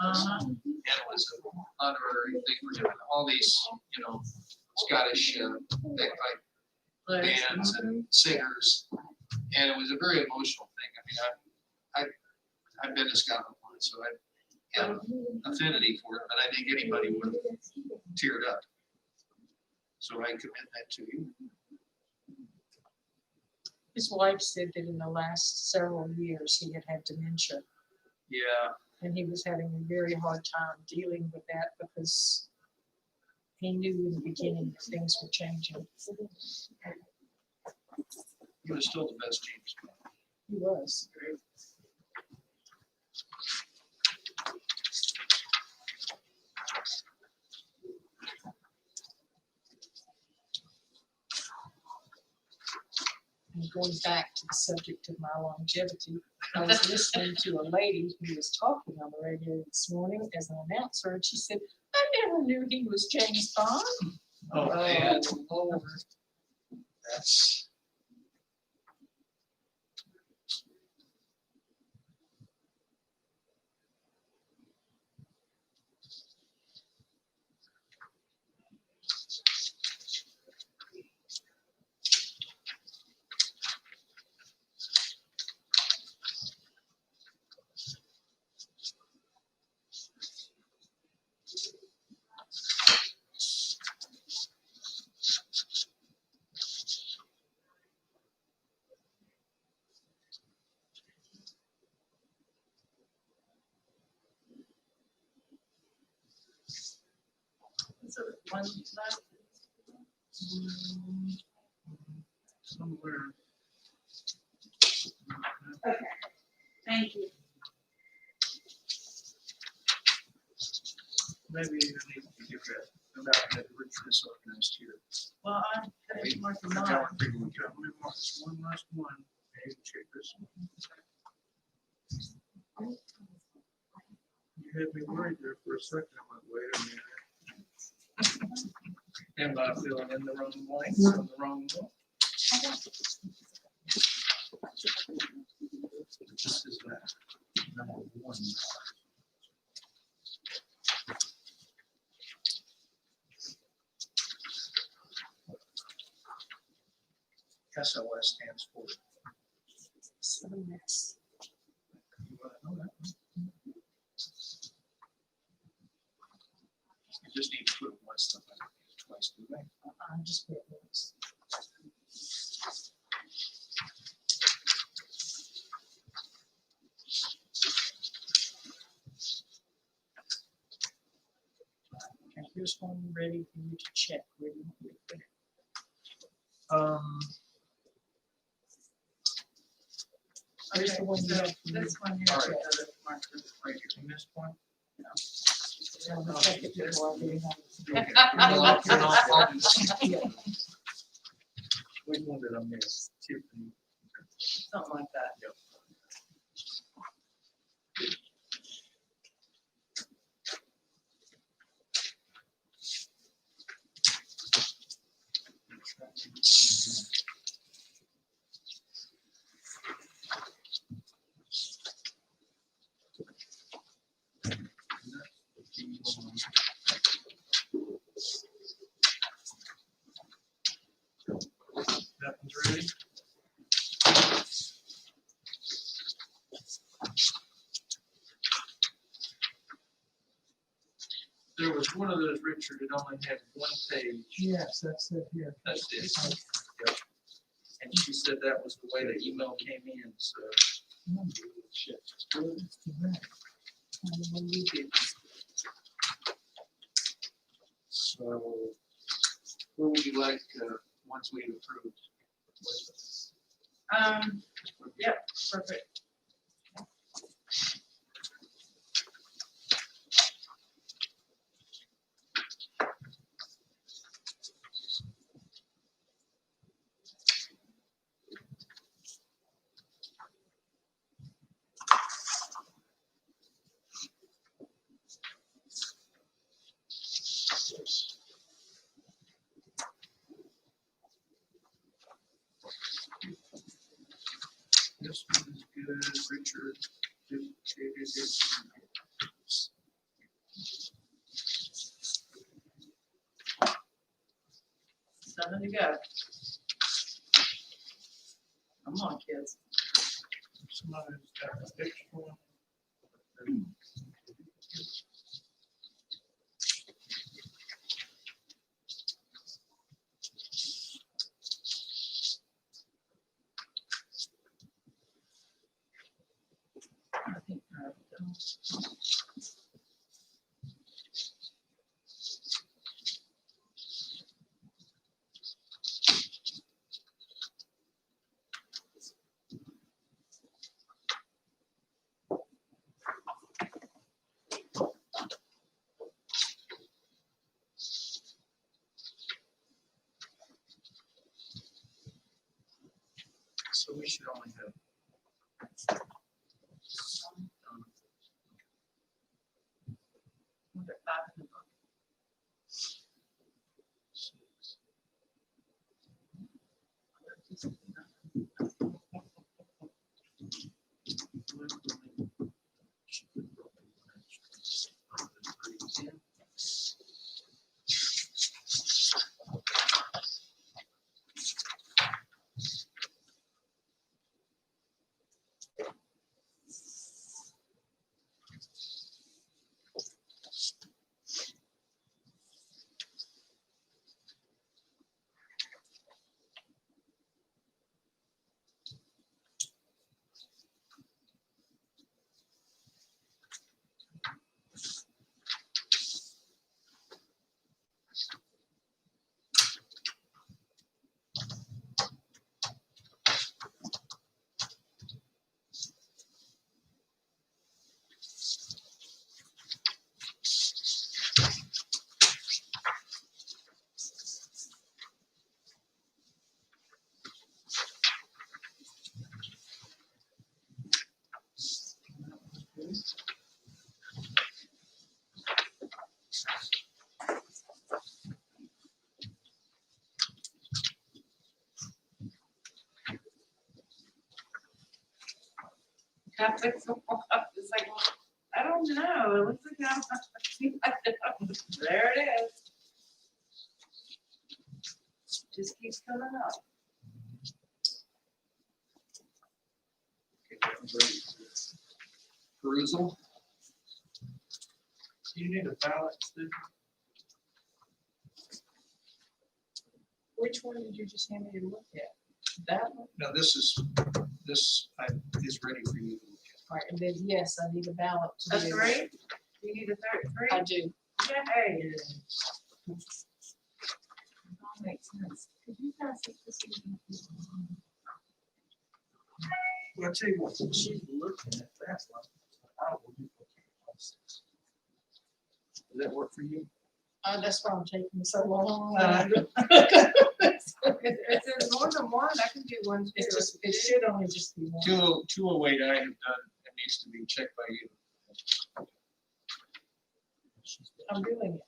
Speaker 1: it was an honorary thing for doing all these, you know, Scottish bagpipe bands and singers. And it was a very emotional thing. I mean, I've been to Scotland once, so I have an affinity for it, but I think anybody would have teared up. So I commend that to you.
Speaker 8: His wife said that in the last several years, he had had dementia,
Speaker 1: Yeah,
Speaker 8: and he was having a very hard time dealing with that because he knew in the beginning that things were changing.
Speaker 1: he was still the best James Bond.
Speaker 8: He was. And going back to the subject of my longevity, I was listening to a lady who was talking on the radio this morning as an announcer, and she said, I never knew he was James Bond.
Speaker 1: Oh, man,
Speaker 8: Lord.
Speaker 1: that's.
Speaker 5: So one last.
Speaker 1: Somewhere.
Speaker 5: Thank you.
Speaker 1: Maybe you need to give that about that which is organized here.
Speaker 5: Well, I'm finished marking
Speaker 1: I
Speaker 5: mine.
Speaker 1: got one big one. Got one more, just one last one. Maybe check this one. You had me worried there for a second. I went, wait a minute. Am I filling in the wrong blanks on the wrong one? This is number one. SOS stands for.
Speaker 8: SMS.
Speaker 1: You wanna know that one? You just need to put one stuff on it twice, do they?
Speaker 8: I just put it once. Okay, here's one ready for you to check. Where do you want me to put it? Here's the one you have.
Speaker 5: This one here.
Speaker 1: All right.
Speaker 5: is the marker.
Speaker 1: Right here, in this point.
Speaker 8: I'm gonna check it before I do it.
Speaker 1: Okay. I'll do this. Which one did I miss? Tiffany.
Speaker 5: Something like that.
Speaker 1: That one's ready. There was one of those Rick
Speaker 6: Richard, it only had one page.
Speaker 8: Yes, that's it here.
Speaker 6: That's it. Yep. And she said that was the way the email came in, so. So, where would you like, once we approved?
Speaker 5: Yep, perfect.
Speaker 6: This one is good, Richard duplicated it.
Speaker 5: Seven to go. Come on, kids.
Speaker 6: Somebody's got a picture one.
Speaker 5: I think,
Speaker 6: So we should only have.
Speaker 5: We'll get five in the book. Can I fix them all up? It's like, well, I don't know. It looks like I'm. There it is. Just keeps coming up.
Speaker 6: Okay, that was ready for perusal. Do you need a ballot, Steve?
Speaker 8: Which one did you just hand me to look at? That one?
Speaker 6: No, this is ready for you to look
Speaker 8: All right, and then, yes, I need a ballot. to
Speaker 5: A
Speaker 8: do.
Speaker 5: three? You need a third, three?
Speaker 8: I do.
Speaker 5: Yay. All makes sense.
Speaker 2: Could you pass it this evening?
Speaker 6: Well, I tell you what, since she's looking at that one, I will duplicate this. Does that work for you?
Speaker 8: That's why I'm taking so long.
Speaker 5: If there's more than one, I can do one too.
Speaker 8: It's just, it should only just be one.
Speaker 6: 208 I have done, it needs to be checked by you.
Speaker 8: I'm doing it.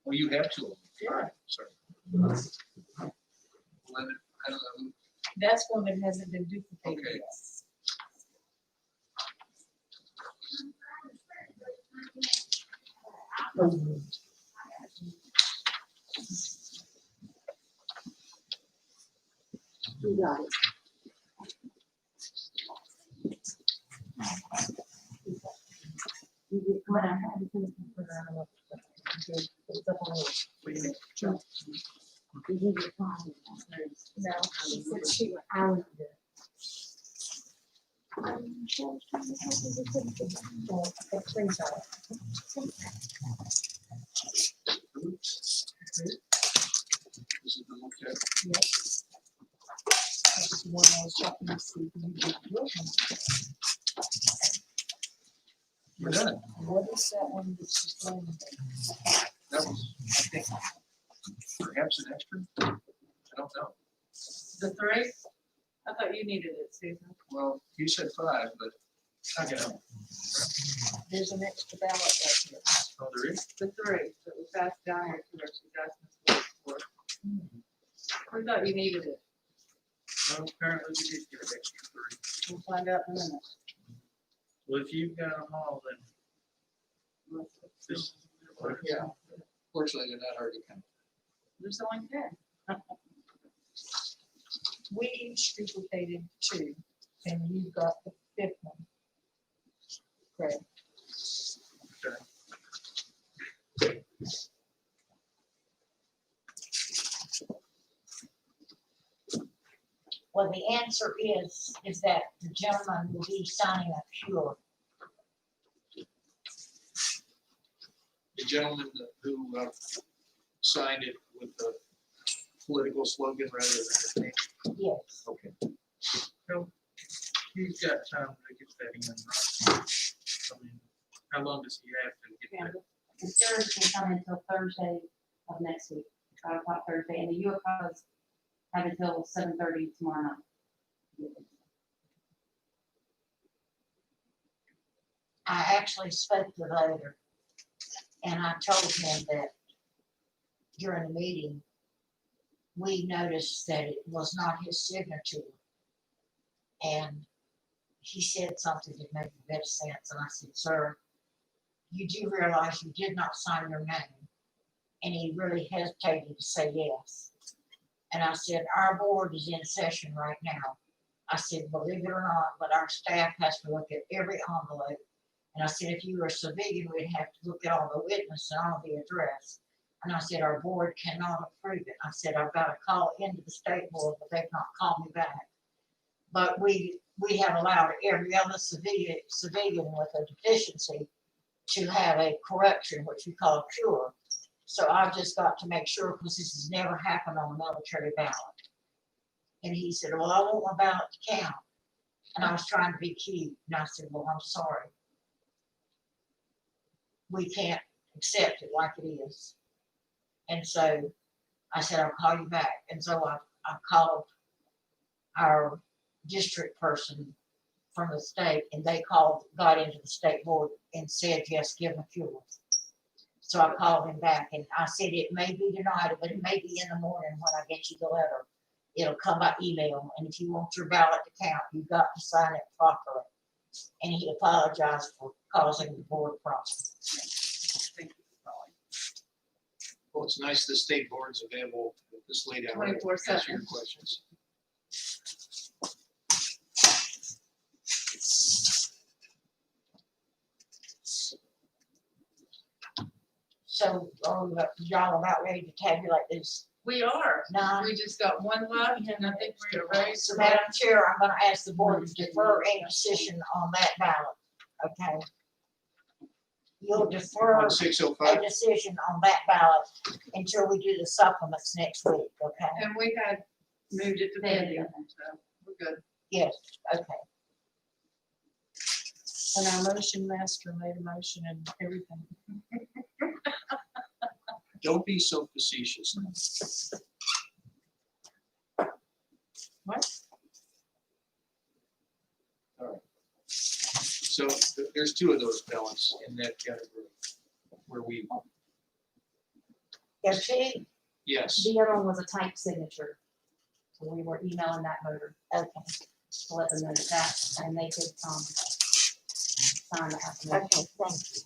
Speaker 6: Well, you have two of them.
Speaker 8: Yeah.
Speaker 6: All right, sorry. Well, I don't know.
Speaker 8: That's one that hasn't been duplicated
Speaker 6: Okay.
Speaker 8: yet.
Speaker 9: You got it. You get what I had to do. It's up on the-
Speaker 6: We need
Speaker 9: we need to find it. No, she said she, I would do it.
Speaker 6: This is the one that
Speaker 8: That's the one I was checking to see if you did your homework.
Speaker 6: we're done.
Speaker 8: What is that one that she's playing?
Speaker 6: That was, I think, perhaps an extra. I don't know.
Speaker 5: The three? I thought you needed it, Susan.
Speaker 6: Well, you said 5, but I got it.
Speaker 8: There's an extra ballot right here.
Speaker 6: Oh, there is?
Speaker 5: The three that we passed down here to her, she's asking us for. We thought you needed it.
Speaker 6: Well, apparently we did get an extra 3.
Speaker 5: We'll find out in a minute.
Speaker 6: Well, if you've got them all, then this, yeah. Fortunately, they're not hard to count.
Speaker 5: There's only 10.
Speaker 8: We each duplicated 2, and you got the 5th one. Great.
Speaker 3: Well, the answer is that the gentleman will be signing a cure.
Speaker 1: The gentleman who signed it with the political slogan rather than a name.
Speaker 3: Yes.
Speaker 1: Okay.
Speaker 6: So he's got time to get that in, right? I mean, how long does he have to get that?
Speaker 7: And Sarah's can come until Thursday of next week, 5 o'clock Thursday, and the UFOs have until 7:30 tomorrow night.
Speaker 3: I actually spoke to the voter, and I told him that during the meeting, we noticed that it was not his signature. And he said something that made a bit of sense, and I said, sir, you do realize you did not sign your name? And he really hesitated to say yes. And I said, our board is in session right now. I said, believe it or not, but our staff has to look at every envelope. And I said, if you were a civilian, we'd have to look at all the witness and all the address. And I said, our board cannot approve it. I said, I've got to call into the state board, but they've not called me back. But we have allowed every other civilian with a deficiency to have a correction, which we call a cure. So I've just got to make sure, because this has never happened on a military ballot. And he said, well, I want my ballot to count. And I was trying to be cute. And I said, well, I'm sorry. We can't accept it like it is. And so I said, I'll call you back. And so I called our district person from the state, and they got into the state board and said, yes, give him a cure. So I called him back, and I said, it may be tonight, but it may be in the morning when I get you the letter. It'll come by email, and if you want your ballot to count, you've got to sign it properly. And he apologized for causing the board problems.
Speaker 5: Thank you for calling.
Speaker 1: Well, it's nice the state board's available at this late hour. to
Speaker 5: 24/7.
Speaker 1: Answer your questions.
Speaker 3: So y'all about ready to tabulate this?
Speaker 5: We are.
Speaker 3: None?
Speaker 5: We just got one left, and I think we're ready.
Speaker 3: So Madam Chair, I'm gonna ask the board to defer any decision on that ballot, okay? You'll defer
Speaker 1: On
Speaker 3: a
Speaker 1: 605,
Speaker 3: decision on that ballot until we do the supplements next week, okay?
Speaker 5: And we had moved it to pending, so we're good.
Speaker 3: Yes, okay.
Speaker 8: And our motion master made a motion and everything.
Speaker 1: don't be so facetious.
Speaker 8: What?
Speaker 1: All right. So there's 2 of those ballots in that category where we,
Speaker 3: Yes, she,
Speaker 1: yes.
Speaker 7: The other one was a type signature. So we were emailing that voter
Speaker 3: okay,
Speaker 7: to let them know that, and they could, sign the application.
Speaker 3: okay, thank you.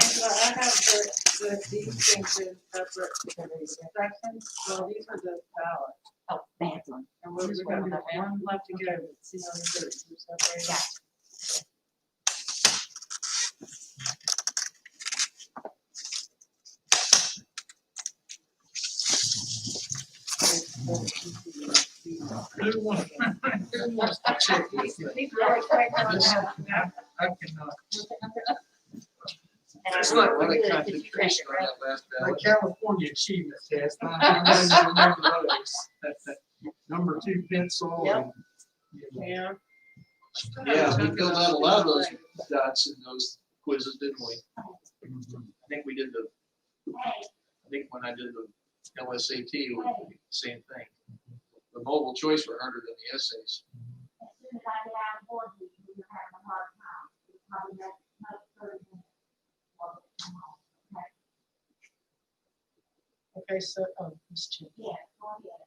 Speaker 5: And so I have these things in separate sections, so these are the ballots.
Speaker 7: Oh, bad one.
Speaker 5: And we're gonna have one left to go. It's just separated.
Speaker 7: Got
Speaker 6: Who wants to check this?
Speaker 5: He's really quick on that.
Speaker 6: I cannot.
Speaker 7: And
Speaker 6: It's
Speaker 7: I
Speaker 6: like
Speaker 7: really
Speaker 6: when I
Speaker 7: good
Speaker 6: got
Speaker 7: if
Speaker 6: the
Speaker 7: you print it, right?
Speaker 6: The California Achievement Test, I know you remember those. That number 2 pencil.
Speaker 5: Yep.
Speaker 6: and,
Speaker 5: Yeah.
Speaker 10: Yeah, we filled out a lot of those dots in those quizzes, didn't we? I think we did I think when I did the LSAT, it was the same thing. The multiple choice were harder than the essays.
Speaker 9: As soon as I get out of board meeting, you're having a hard time. It's probably not 30 minutes. Well, come on, okay?
Speaker 8: Okay, so, oh, Ms. Chen.
Speaker 9: Yeah, go ahead.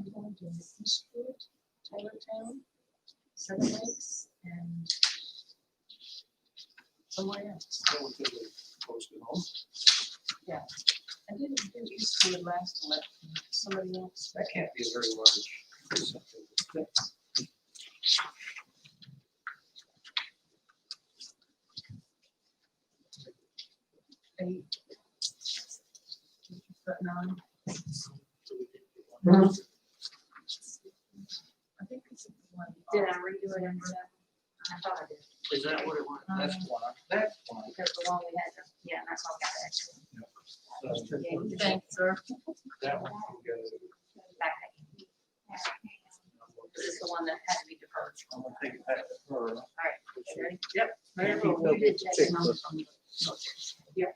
Speaker 8: I'm going to Eastwood, Taylortown, Seven Lakes, and somewhere else. I didn't do Eastwood last election, somebody else.
Speaker 10: That can't be a very large.
Speaker 8: Eight. But 9. I think this is the one.
Speaker 7: Did I redo it? I thought I did,
Speaker 10: Is that what it was? That's why, that's why.
Speaker 7: because the one we had, yeah, and that's all I got extra.
Speaker 5: Thanks, sir.
Speaker 10: That one can go.
Speaker 7: Back. This is the one that had to be deferred.
Speaker 10: I'm gonna take it back to her.
Speaker 7: All right, you ready?
Speaker 5: Yep.
Speaker 7: Very
Speaker 4: Keep
Speaker 7: well. You did
Speaker 4: check
Speaker 7: check it
Speaker 4: this.
Speaker 7: on. Yeah.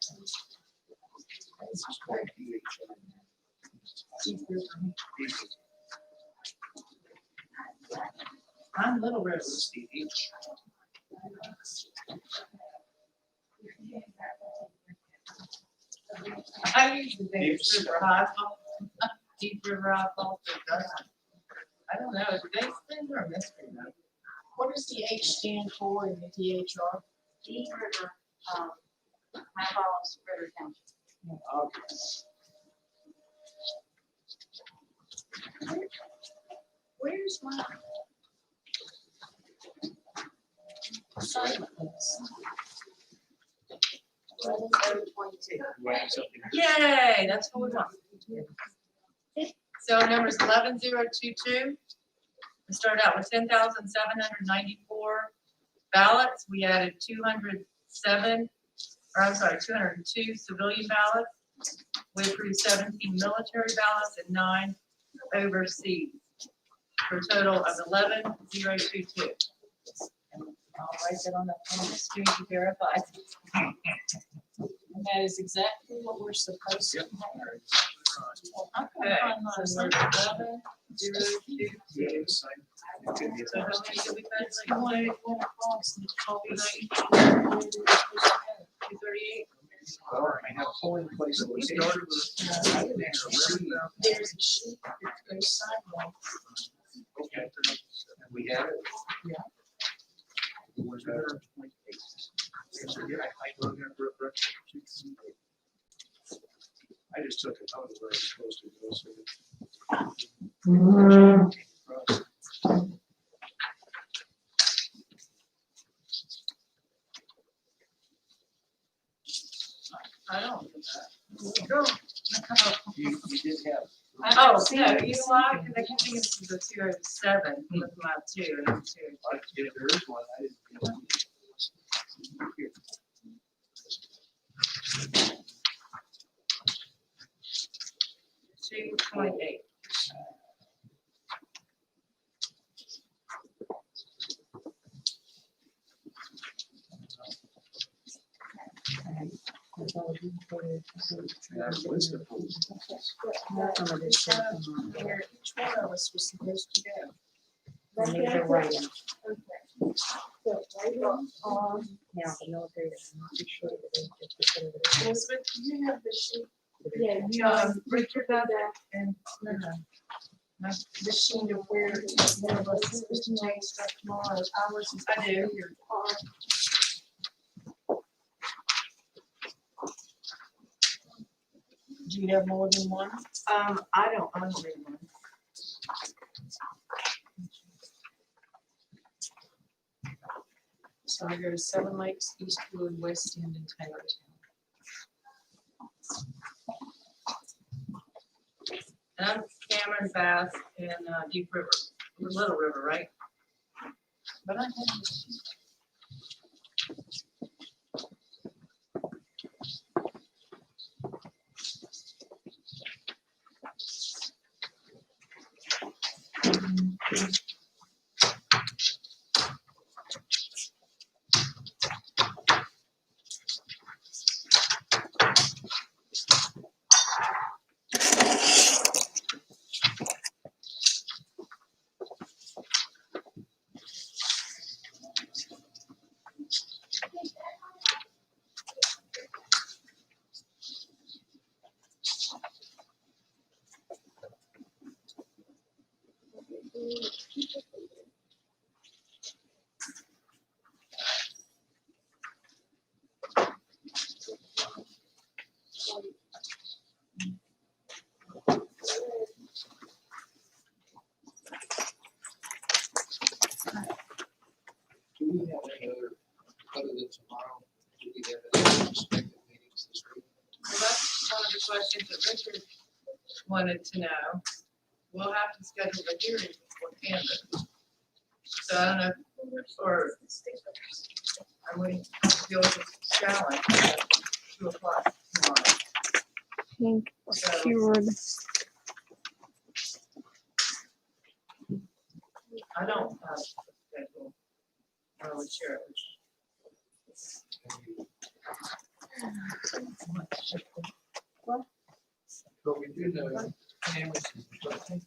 Speaker 5: I'm Little River. I usually think it's River High. Deep River High Falls. I don't know, is it Dayston or Mystery?
Speaker 8: What does the H stand for in the DHR?
Speaker 7: Deep River, High Falls, River Township.
Speaker 8: Where's my assignment list?
Speaker 7: 11/7/22.
Speaker 5: Yay, that's what we want. So numbers 11022. We started out with 10,794 ballots. We added 202 civilian ballots. We approved 17 military ballots and 9 overseas, for a total of 11,022.
Speaker 8: I'll write that on the screen to verify. And that is exactly what we're supposed to have.
Speaker 5: Okay, so we're 11,022. So how many did we calculate? 238.
Speaker 10: Well, I have polling places. We started with.
Speaker 8: There's a sheet that goes sidewalks.
Speaker 10: Okay. And we have it.
Speaker 8: Yeah.
Speaker 10: Was there? I just took it. I was where I was supposed to go. So
Speaker 5: I don't do that. Go.
Speaker 10: you did have.
Speaker 5: Oh, no, you know why? Because I keep thinking this is a 207, with my 2 and 2.
Speaker 10: If there is one, I didn't. Here.
Speaker 5: 228.
Speaker 10: Yeah, list of polls.
Speaker 8: Where each one of us was supposed to go.
Speaker 7: And these are writing.
Speaker 9: So, right on,
Speaker 7: Now, the military, I'm not too sure that they just consider it.
Speaker 5: Elizabeth, do you have the sheet?
Speaker 9: yeah, you
Speaker 5: Richard got that?
Speaker 8: And, the sheet of where one of us is supposed to take stuff tomorrow, ours is.
Speaker 5: I do.
Speaker 8: here. Do you have more than one?
Speaker 5: I don't read one.
Speaker 8: So I go to Seven Lakes, Eastwood, West End, and Taylortown.
Speaker 5: And I'm Cameron, Bath, and Deep River, Little River, right?
Speaker 8: But I have this.
Speaker 10: Do we have any other than tomorrow, do we have any respective meetings this week?
Speaker 5: Well, that's one of the questions that Richard wanted to know. We'll have to schedule a hearing for Canvas. So I don't know, or I wouldn't feel it's a challenge at 2 o'clock tomorrow.
Speaker 2: Pink
Speaker 5: So
Speaker 2: cured.
Speaker 5: I don't have a schedule. I would share it with
Speaker 10: But we do know cameras is something.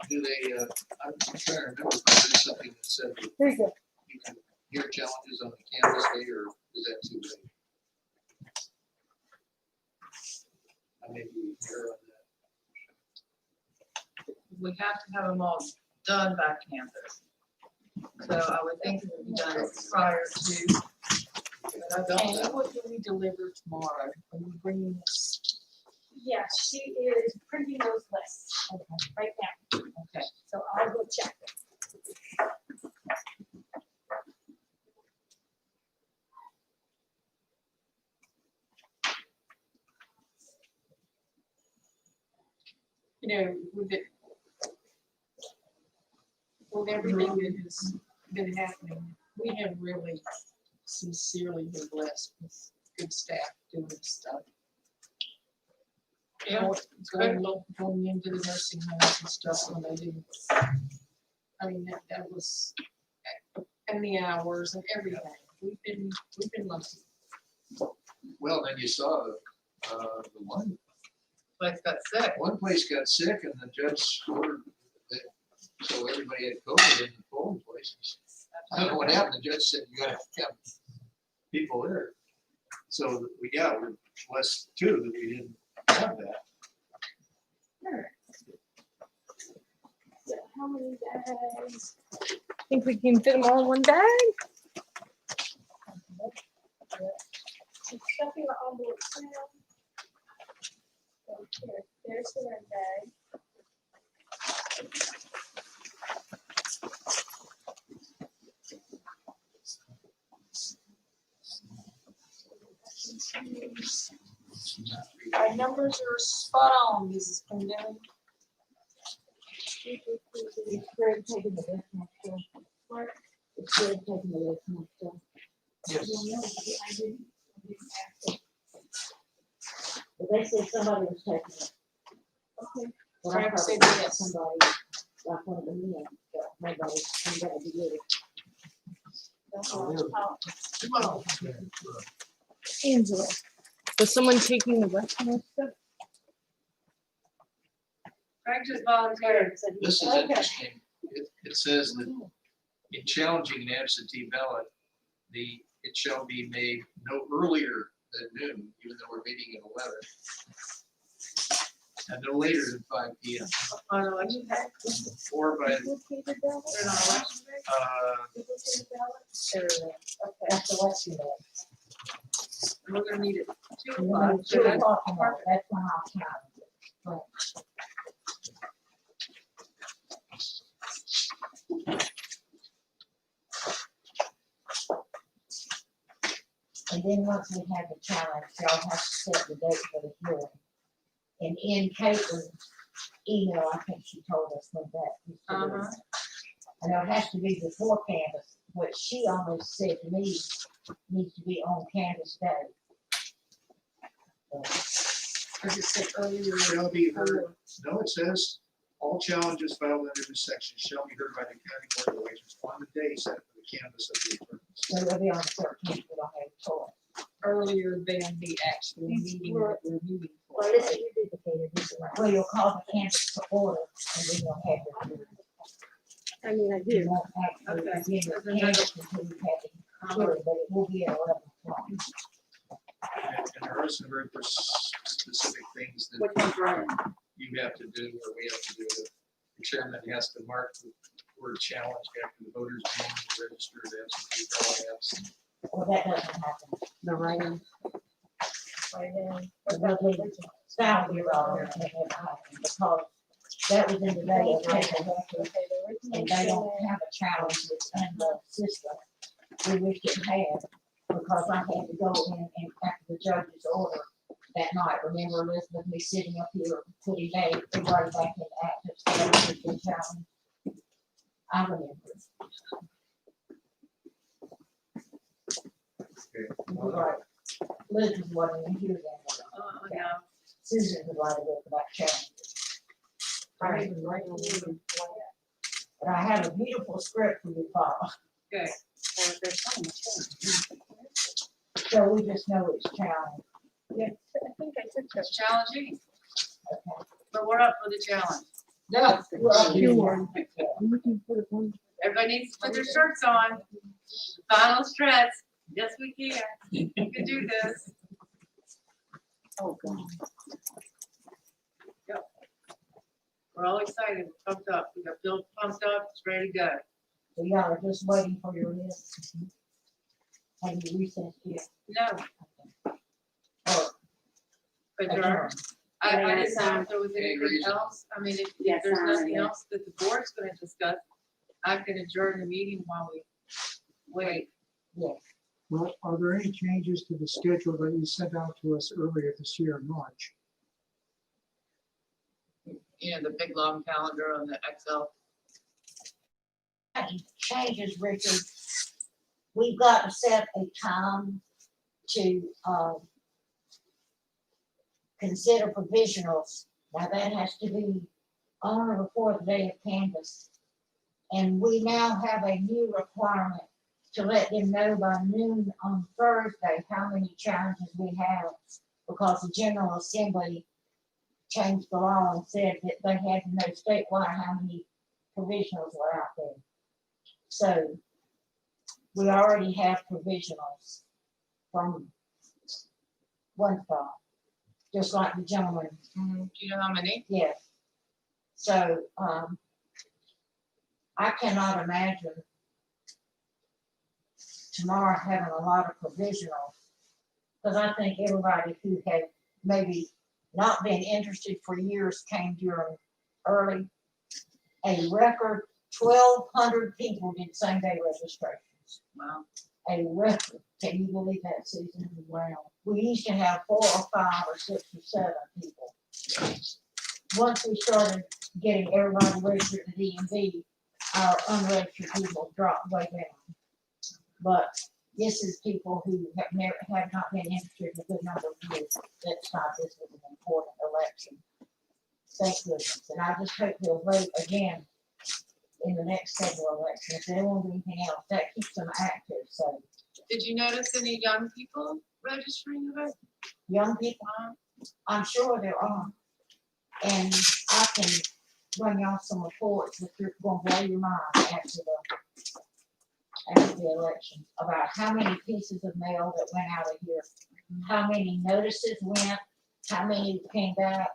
Speaker 10: Do they, I'm trying to remember if there's something that said that
Speaker 2: There you go.
Speaker 10: you can hear challenges on the Canvas day, or is that too late? I may be here on that.
Speaker 5: we have to have them all done by Canvas. So I would think it would be done prior to, but I don't
Speaker 8: And
Speaker 5: know.
Speaker 8: what do we deliver tomorrow? Are you bringing this?
Speaker 2: Yes, she is printing those lists right now.
Speaker 8: Okay.
Speaker 2: So I'll go check.
Speaker 8: You know, with everything that has been happening, we have really sincerely been blessed with good staff doing this stuff.
Speaker 5: Yeah,
Speaker 8: Going into the nursing homes and stuff when they do. I mean, that was, and the hours and everything. We've been lucky.
Speaker 10: Well, then you saw the one
Speaker 5: place got sick.
Speaker 10: One place got sick and the judge ordered that, so everybody had COVID in the polling places. I don't know what happened. The judge said, you gotta have people there. So, we're blessed too that we didn't have that.
Speaker 2: So how many bags? Think we can fit them all in one bag? Stuffing the envelopes down. So here, there's the red bag.
Speaker 8: Our numbers are spot on, Mrs. Condon.
Speaker 9: It's good taking the list next door. It's good taking the list next door.
Speaker 10: Yes.
Speaker 9: I didn't ask them. But they said somebody was taking it.
Speaker 2: Okay.
Speaker 9: But I
Speaker 8: Frank said
Speaker 9: probably
Speaker 8: yes.
Speaker 9: somebody, like one of the men, but nobody, somebody did it.
Speaker 2: That's
Speaker 10: Oh,
Speaker 2: all.
Speaker 10: really?
Speaker 2: Oh, Angela, was someone taking the rest of my stuff?
Speaker 5: Frank just volunteered.
Speaker 10: This is
Speaker 2: Okay.
Speaker 10: interesting. It says that in challenging an absentee ballot, it shall be made no earlier than noon, even though we're meeting at 11. and no later than 5 P.M.
Speaker 5: On election day?
Speaker 10: or by,
Speaker 2: Duplicated ballot?
Speaker 5: They're not election day?
Speaker 2: Duplicated ballot? Okay.
Speaker 3: That's the election day.
Speaker 5: We're gonna meet at 2
Speaker 3: And then
Speaker 5: o'clock.
Speaker 3: at 2 o'clock tomorrow, that's when I'll count. And then once we have the challenge, y'all have to set the date for the hearing. And in Caitlin's email, I think she told us when that is to be. And it has to be before canvas, which she almost said to me needs to be on canvas day.
Speaker 8: As it said earlier.
Speaker 10: shall be heard, no, it says, all challenges filed under this section shall be heard by the county board of elections on the day set for the canvas of the attorneys.
Speaker 3: So it'll be on the 13th, we don't have a choice.
Speaker 8: Earlier than the actual meeting that we're meeting for.
Speaker 9: Well, listen, you duplicated this one.
Speaker 3: Well, you'll call the canvas to order and then you'll have the hearing.
Speaker 9: I mean, I
Speaker 3: You
Speaker 9: do.
Speaker 3: won't actually
Speaker 5: Okay.
Speaker 3: begin the canvas until you have the hearing, but it will be at 11 o'clock.
Speaker 10: And there are some very specific things that
Speaker 9: Which one's right?
Speaker 10: you have to do, or we have to do. The chairman has to mark the word challenge after the voters being registered as absentee.
Speaker 3: Well, that doesn't happen.
Speaker 8: The writing.
Speaker 3: That'll be wrong, and it won't happen, because that was in the day of paper record, and they don't have a challenge within the system. We wish it had, because I had to go in and after the judge's order that night, remember Elizabeth, me sitting up here, putting everybody back in active, so that was a good challenge. I remember. You're right. Elizabeth wasn't in here then.
Speaker 5: Yeah.
Speaker 3: Susan would write a book about challenges.
Speaker 8: I even write on it.
Speaker 3: But I have a beautiful script for you to follow,
Speaker 5: Okay.
Speaker 3: so we just know it's challenge.
Speaker 2: I think I took that.
Speaker 5: It's challenging,
Speaker 3: Okay.
Speaker 5: but we're up for the challenge.
Speaker 8: No.
Speaker 3: Sure.
Speaker 5: Everybody needs to put their shirts on. Final stretch. Yes, we can. We can do this.
Speaker 8: Oh, God.
Speaker 5: We're all excited, pumped up. We got Bill pumped up, it's ready to go.
Speaker 3: So y'all are just waiting for your list. Have you recessed yet?
Speaker 5: No,
Speaker 3: Or
Speaker 5: adjourn.
Speaker 3: adjourned?
Speaker 5: I
Speaker 9: Yeah,
Speaker 5: didn't know if there was
Speaker 10: Any
Speaker 5: anything
Speaker 10: reason?
Speaker 5: else. I mean, if
Speaker 9: Yes,
Speaker 5: there's
Speaker 9: I
Speaker 5: nothing
Speaker 9: am.
Speaker 5: else that the board's gonna discuss, I can adjourn the meeting while we wait.
Speaker 3: Yes.
Speaker 6: Well, are there any changes to the schedule that you sent out to us earlier this year in March?
Speaker 5: You know, the big long calendar on the Excel.
Speaker 3: Changes, Richard. We've got to set a time to, consider provisionals. Now that has to be on or before the day of canvass. And we now have a new requirement to let them know by noon on Thursday how many challenges we have. Because the General Assembly changed the law and said that they had to know statewide how many provisionals were out there. So we already have provisionals from one spot, just like the gentleman,
Speaker 5: Do you know how many?
Speaker 3: yes. So, I cannot imagine tomorrow having a lot of provisionals. Cause I think everybody who had maybe not been interested for years came during early. A record 1,200 people did same day registrations.
Speaker 5: Wow.
Speaker 3: A record. Can you believe that, Susan? Wow. We used to have 4 or 5 or 6 or 7 people. Once we started getting everybody registered at the DMV, our unregistered people dropped way down. But this is people who have not been interested in a good number of years. That's not, this was an important election. Thank goodness. And I just hope they'll vote again in the next several elections. If they won't do anything else, that keeps them active. So
Speaker 5: Did you notice any young people registering to vote?
Speaker 3: young people, I'm sure there are. And I can run y'all some reports that you're gonna blow your mind after the election about how many pieces of mail that went out of here, how many notices went, how many came back.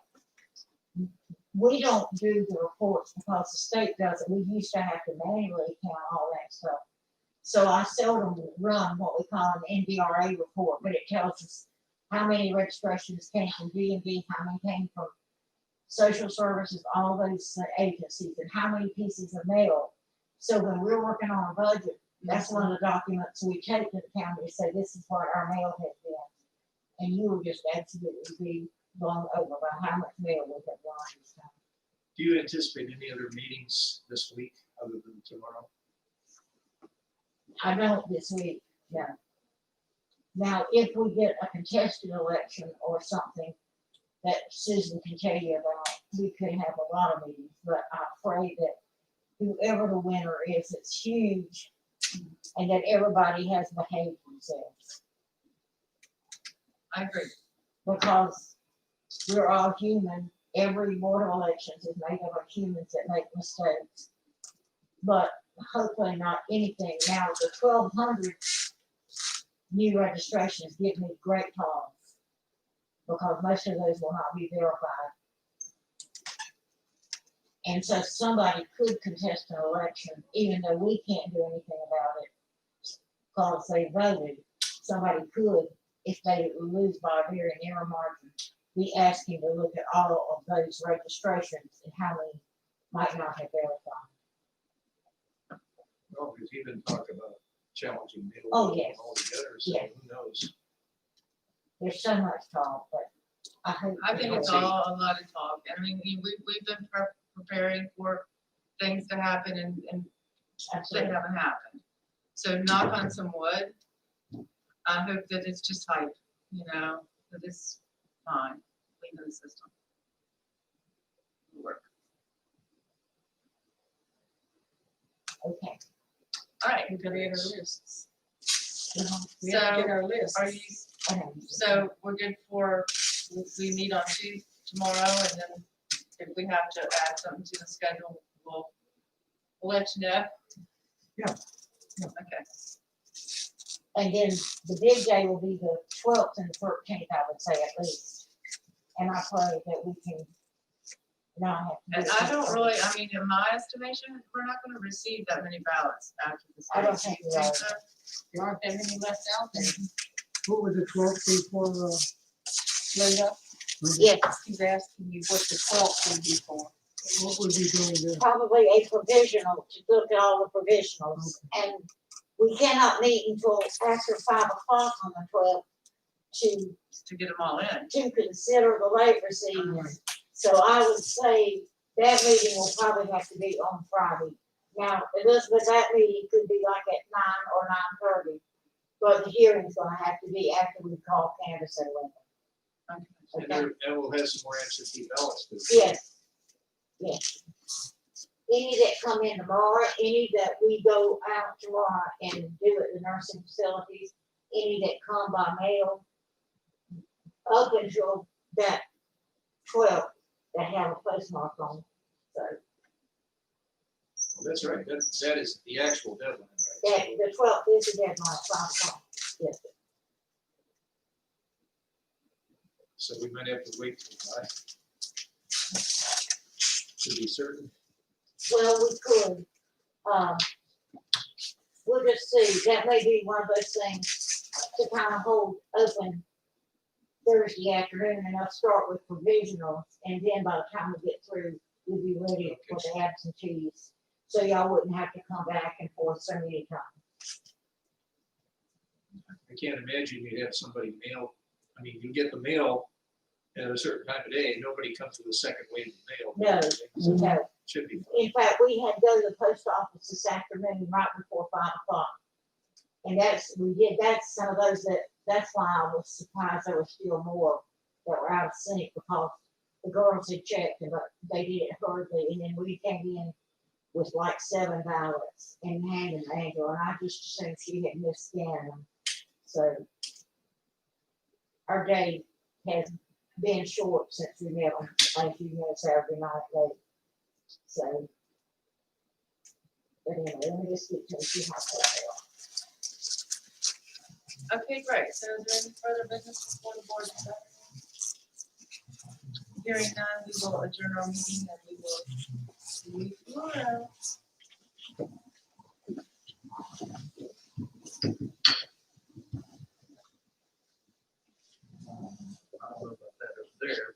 Speaker 3: we don't do the reports because the state does it. We used to have to manually count all that stuff. So I seldom run what we call an NVRA report, but it tells us how many registrations came from DMV, how many came from social services, all those agencies, and how many pieces of mail. So when we're working on a budget, that's one of the documents we take to the county to say, this is what our mail has been. And you will just absolutely be blown over by how much mail we have run this time.
Speaker 10: Do you anticipate any other meetings this week other than tomorrow?
Speaker 3: I don't this week, no. Now, if we get a contested election or something that Susan can tell you about, we could have a lot of meetings, but I'm afraid that whoever the winner is, it's huge, and that everybody has behaved themselves,
Speaker 5: I agree.
Speaker 3: because we're all human. Every board of elections is made up of humans that make mistakes, but hopefully not anything. Now, the 1,200 new registrations give me great pause, because most of those will not be verified. And so somebody could contest an election, even though we can't do anything about it, because they voted. Somebody could, if they lose by a very narrow margin, be asking to look at all of those registrations and how many might not have verified.
Speaker 10: No, because you've been talking about challenging mail
Speaker 3: Oh, yes.
Speaker 10: altogether, so
Speaker 3: Yes.
Speaker 10: who knows?
Speaker 3: There's so much talk, but I hope.
Speaker 5: I think it's all a lot of talk. I mean, we've been preparing for things to happen and they
Speaker 3: Absolutely.
Speaker 5: haven't happened. So knock on some wood. I hope that it's just hype, that it's fine, leaving the system. Work.
Speaker 3: Okay.
Speaker 5: All right,
Speaker 8: We gotta get our lists.
Speaker 3: Uh-huh.
Speaker 8: We have to
Speaker 5: So,
Speaker 8: get our lists.
Speaker 5: are you,
Speaker 3: I know.
Speaker 5: so we're good for, we meet on Tuesday, tomorrow, and then if we have to add something to the schedule, we'll let you know.
Speaker 8: Yeah.
Speaker 5: Okay.
Speaker 3: And then the big day will be the 12th and the 13th, I would say at least. And I pray that we can not have to.
Speaker 5: And
Speaker 3: do
Speaker 5: I
Speaker 3: it.
Speaker 5: don't really, I mean, in my estimation, we're not gonna receive that many ballots after this.
Speaker 3: I don't think we are.
Speaker 8: There aren't that many left out there.
Speaker 11: What would the 12th be for,
Speaker 8: Linda,
Speaker 3: Yes,
Speaker 8: he's asking you what the 12th would be for.
Speaker 11: what would you doing there?
Speaker 3: probably a provisional, to look at all the provisionals. And we cannot meet until after 5 o'clock on the 12th
Speaker 5: To get them all in.
Speaker 3: to consider the late receipts. So I would say that meeting will probably have to be on Friday. Now, Elizabeth, that meeting could be like at 9 or 9:30, but the hearing's gonna have to be after we call Candace at 11.
Speaker 10: And we'll have some more absentee ballots. too.
Speaker 3: Yes, yes. Any that come in tomorrow, any that we go out tomorrow and do at the nursing facilities, any that come by mail, up until that 12th, that have a postmark on it. So
Speaker 10: Well, that's right, that is the actual deadline,
Speaker 3: that,
Speaker 10: right?
Speaker 3: the 12th is the deadline, 5 o'clock. Yes,
Speaker 10: So we might have to wait till July. To be certain.
Speaker 3: well, we could, we'll just see, that may be one of those things to kind of hold open Thursday afternoon, and I'll start with provisionals, and then by the time we get through, we'll be ready for the absentees. So y'all wouldn't have to come back and forth so many times.
Speaker 10: I can't imagine you'd have somebody mail, I mean, you get the mail at a certain time of day, nobody comes with a second wave of mail.
Speaker 3: No, no.
Speaker 10: Should be.
Speaker 3: In fact, we had to go to the post office this afternoon right before 5 o'clock. And that's some of those that's why I was surprised there were still more that were out of sync, because the girls had checked, but they did it hurriedly, and then we came in with like 7 ballots in hand and Angel, and I just assumed she had misscanned them. So our day has been short since we met on, as you know, Saturday night late. So, but anyway, let me just get to see how close
Speaker 5: Okay, great. So is there any further business before the board? Hearing none, we will adjourn our meeting and we will see you tomorrow.
Speaker 10: I don't know about that up there,